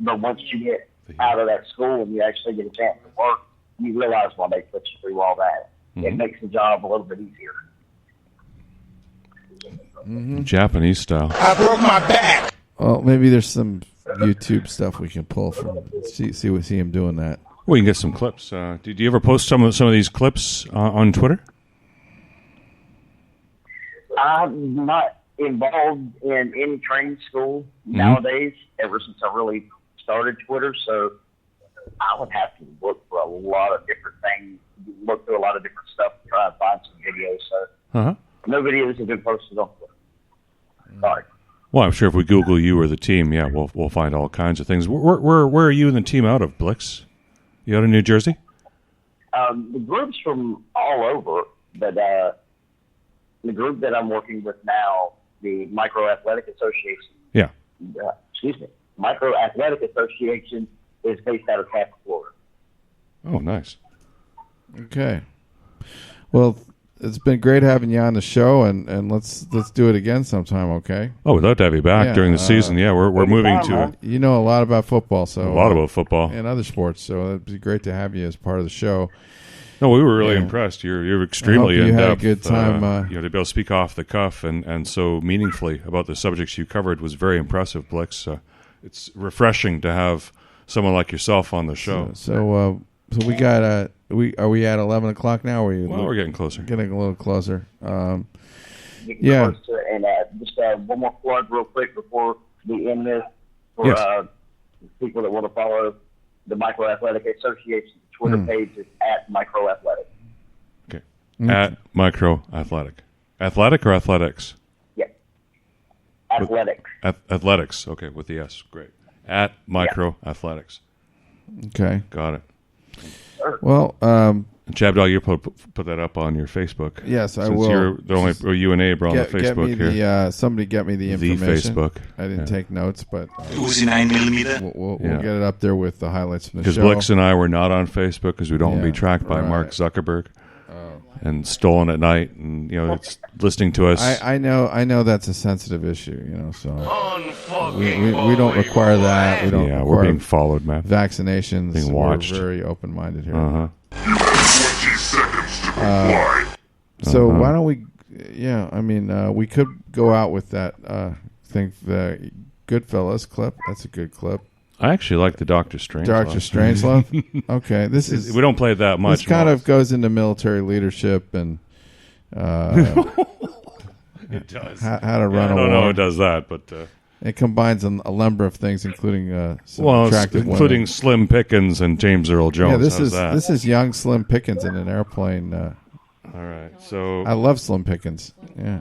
But once you get out of that school and you actually get a chance to work, you realize why they put you through all that. It makes the job a little bit easier. Japanese style. I broke my back. Well, maybe there's some YouTube stuff we can pull from. See him doing that. We can get some clips. Did you ever post some of these clips on Twitter? I'm not involved in any training school nowadays, ever since I really started Twitter, so I would have to look for a lot of different things, look through a lot of different stuff to try and find some videos, so no videos have been posted on Twitter. Sorry. Well, I'm sure if we Google you or the team, we'll find all kinds of things. Where are you and the team out of, Blixx? You out of New Jersey? The group's from all over, but the group that I'm working with now, the Micro Athletic Association. Yeah. Micro Athletic Association is based out of Tampa, Florida. Oh, nice. Okay. Well, it's been great having you on the show, and let's do it again sometime, okay? Oh, we'd love to have you back during the season. Yeah, we're moving to... You know a lot about football, so... A lot about football. And other sports, so it'd be great to have you as part of the show. No, we were really impressed. You're extremely in-depth. You had a good time. To be able to speak off the cuff and so meaningfully about the subjects you covered was very impressive, Blixx. It's refreshing to have someone like yourself on the show. So we got... Are we at 11 o'clock now? We're getting closer. Getting a little closer. And just one more plug real quick before we end this for people that want to follow the Micro Athletic Association Twitter page is at Micro Athletic. Okay. At Micro Athletic. Athletic or athletics? Yeah. Athletics. Athletics. Okay, with the S. Great. At Micro Athletics. Okay. Got it. Well, Chabdog, you put that up on your Facebook. Yes, I Since will. You're the only you and Abe are on the Facebook here. Somebody get me the information. The Facebook. I didn't take notes, but Uzi 9mm. We'll get it up there with the highlights from the show. Because Blixx and I were not on Facebook because we don't want to be tracked by Mark Zuckerberg and stolen at night, and it's listening to us. I know that's a sensitive issue, so we don't require that. We don't. Yeah, we're being followed, man. Vaccinations. Being watched. We're very open-minded here. You have 20 seconds to comply. So why don't we? We could go out with that thing, the Goodfellas clip. That's a good clip. I actually like the Dr. Strangelove. Dr. Strangelove? Okay. We don't play it that much. This kind of goes into military leadership and it does. How to run a war. I don't know it does that, but... it combines a number of things, including some attractive including women. Slim Pickens and James Earl Jones. Yeah, this is young Slim Pickens in an airplane. All right, so... I love Slim Pickens. Yeah.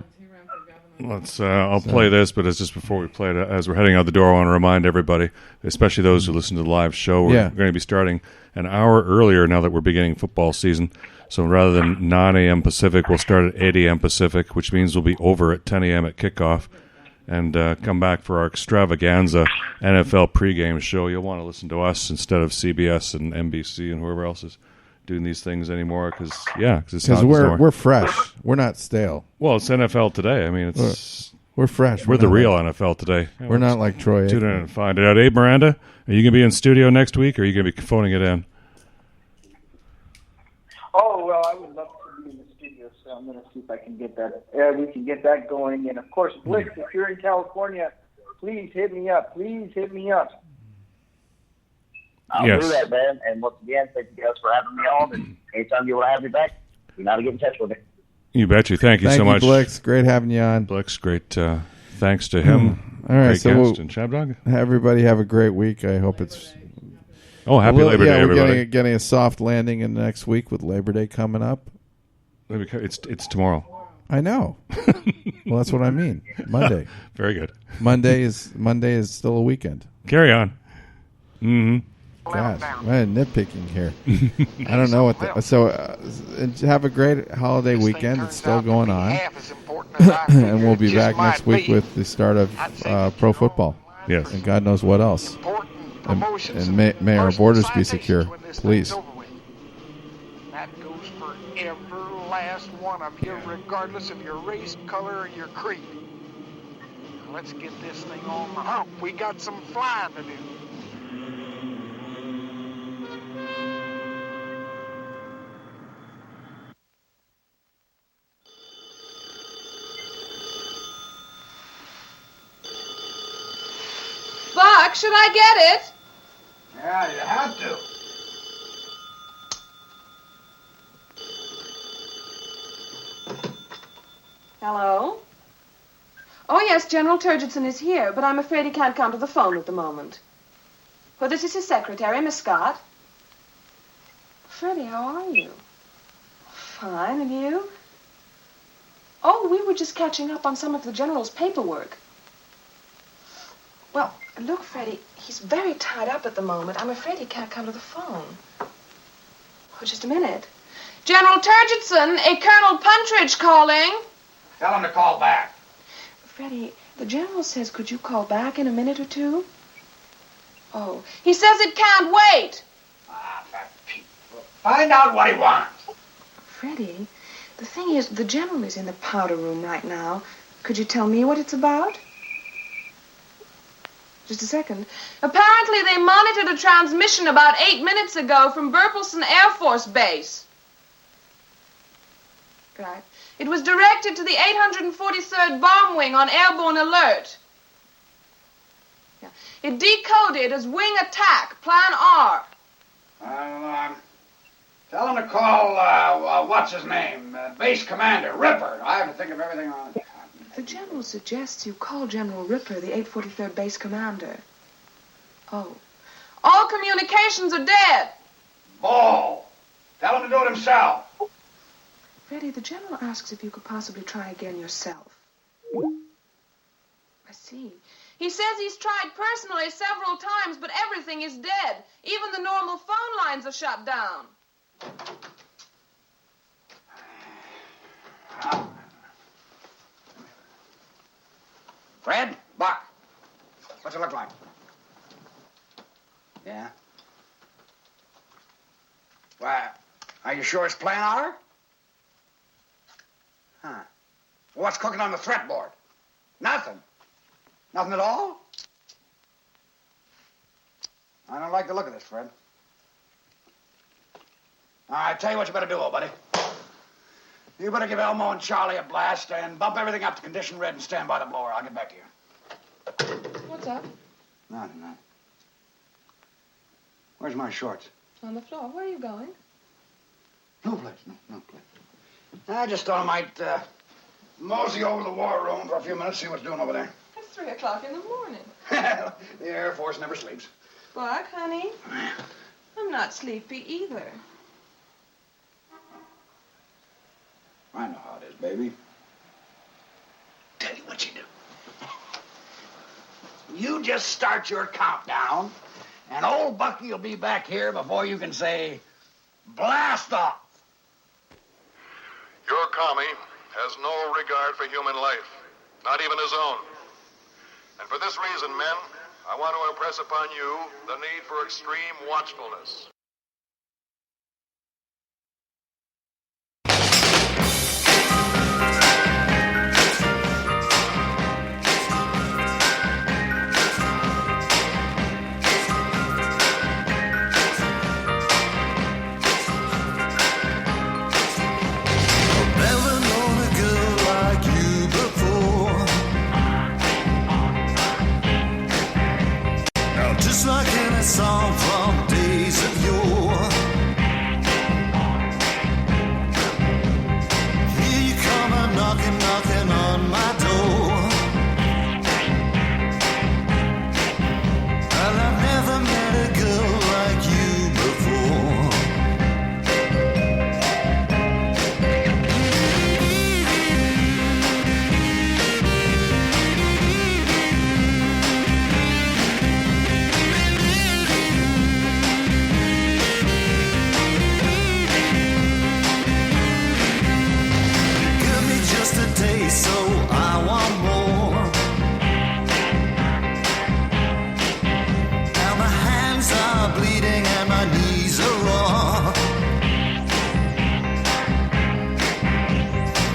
Let's. I'll play this, but it's just before we play it. As we're heading out the door, I want to remind everybody, especially those who listen to the live show, we're going to be starting an hour earlier now that we're beginning football season. So rather than 9 a.m. Pacific, we'll start at 8 a.m. Pacific, which means we'll be over at 10 a.m. at kickoff, and come back for our extravaganza NFL pregame show. You'll want to listen to us instead of CBS and NBC and whoever else is doing these things anymore, because we're fresh. We're not stale. Well, it's NFL Today. I mean, we're fresh. We're the real NFL Today. We're not like Troy. Tune in and find it out. Abe Miranda, are you going to be in studio next week, or are you going to be phoning it in? Oh, well, I would love to be in the studio, so I'm going to see if I can get that. We can get that going. And, of course, Blixx, if you're in California, please hit me up. Please hit me up. I'll do that, man. And once again, thank you guys for having me on. And anytime you want to have me back, you know how to get in touch with me. You bet you. Thank you so much. Blixx. Great having you on. Blixx, great. Thanks to him. All right, great so guest. And Chabdog. Everybody have a great week. I hope it's... happy Labor Day, everybody. We're getting a soft landing in next week with Labor Day coming up. It's tomorrow. I know. Well, that's what I mean. Monday. Very good. Monday is still a weekend. Carry on. Mm-hmm. God, man, nitpicking here. I don't know what. So have a great holiday weekend. It's still going on, and we'll be back next week with the start of pro football. Yes, and God knows what else. And may our borders be secure, please. That goes for every last one of you, regardless of your race, color, or your creed. Let's get this thing on the hump. We got some flying to do. Buck, should I get it? Yeah, you have to. Hello? Oh, yes, General Turgidson is here, but I'm afraid he can't come to the phone at the moment. Well, this is his secretary, Miss Scott. Freddie, how are you? Fine, and you? Oh, we were just catching up on some of the General's paperwork. Well, look, Freddie, he's very tied up at the moment. I'm afraid he can't come to the phone. Oh, just a minute. General Turgidson, a Colonel Puntridge calling. Tell him to call back. Freddie, the General says, could you call back in a minute or two? Oh, he says it can't wait. Find out what he wants. Freddie, the thing is, the General is in the powder room right now. Could you tell me what it's about? Just a second. Apparently they monitored a transmission about 8 minutes ago from Burpelson Air Force Base. Right. It was directed to the 843rd Bomb Wing on airborne alert. Yeah. It decoded as wing attack, plan R. Tell him to call, what's his name? Base Commander, Ripper. I have to think of everything on it. The General suggests you call General Ripper, the 843rd Base Commander. Oh. All communications are dead. Ball. Tell him to do it himself. Freddie, the General asks if you could possibly try again yourself. I see. He says he's tried personally several times, but everything is dead. Even the normal phone lines are shut down. Fred? Buck? What's it look like? Yeah? Why, are you sure it's plan R? Huh. Well, what's cooking on the threat board? Nothing. Nothing at all? I don't like the look of this, Fred. All right, tell you what you better do, old buddy. You better give Elmo and Charlie a blast and bump everything up to condition red and stand by the blower. I'll get back to you. What's up? Nothing. Where's my shorts? On the floor. Where are you going? No place. No place. I just thought I might mosey over to the war room for a few minutes, see what's doing over there. It's 3 o'clock in the morning. The Air Force never sleeps. Buck, honey, I'm not sleepy either. I know how it is, baby. Tell you what you do. You just start your countdown, and old Bucky will be back here before you can say, blast off. commie has no regard for human life, not even his own. And for this reason, men, I want to impress upon you the need for extreme watchfulness. Just like in a song from days of yore. Here you come a knocking, knocking on my door. And I've never met a girl like you before. So I want more. Now my hands are bleeding and my knees are raw.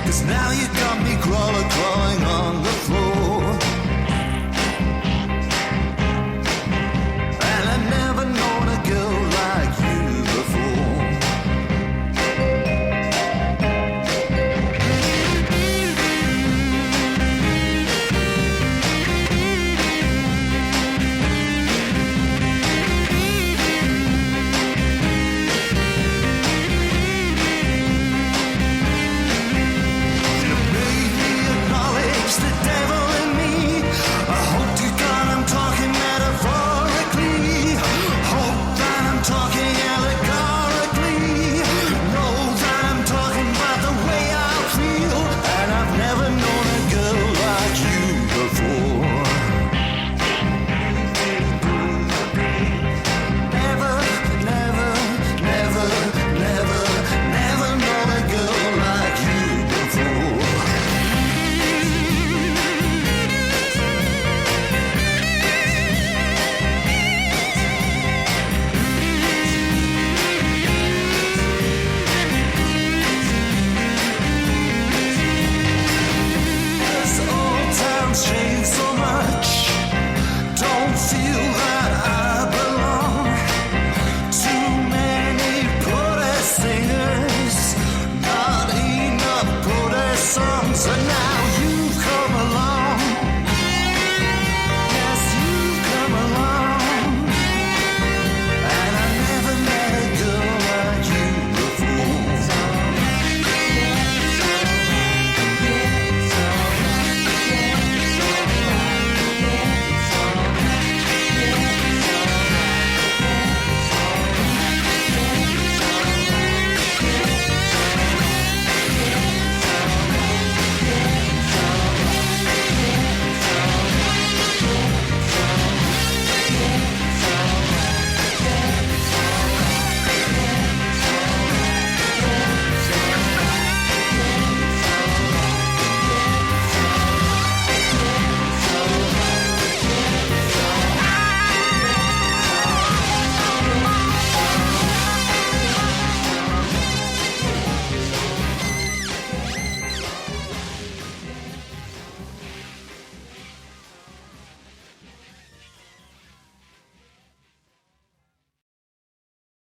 'Cause now you got me crawling on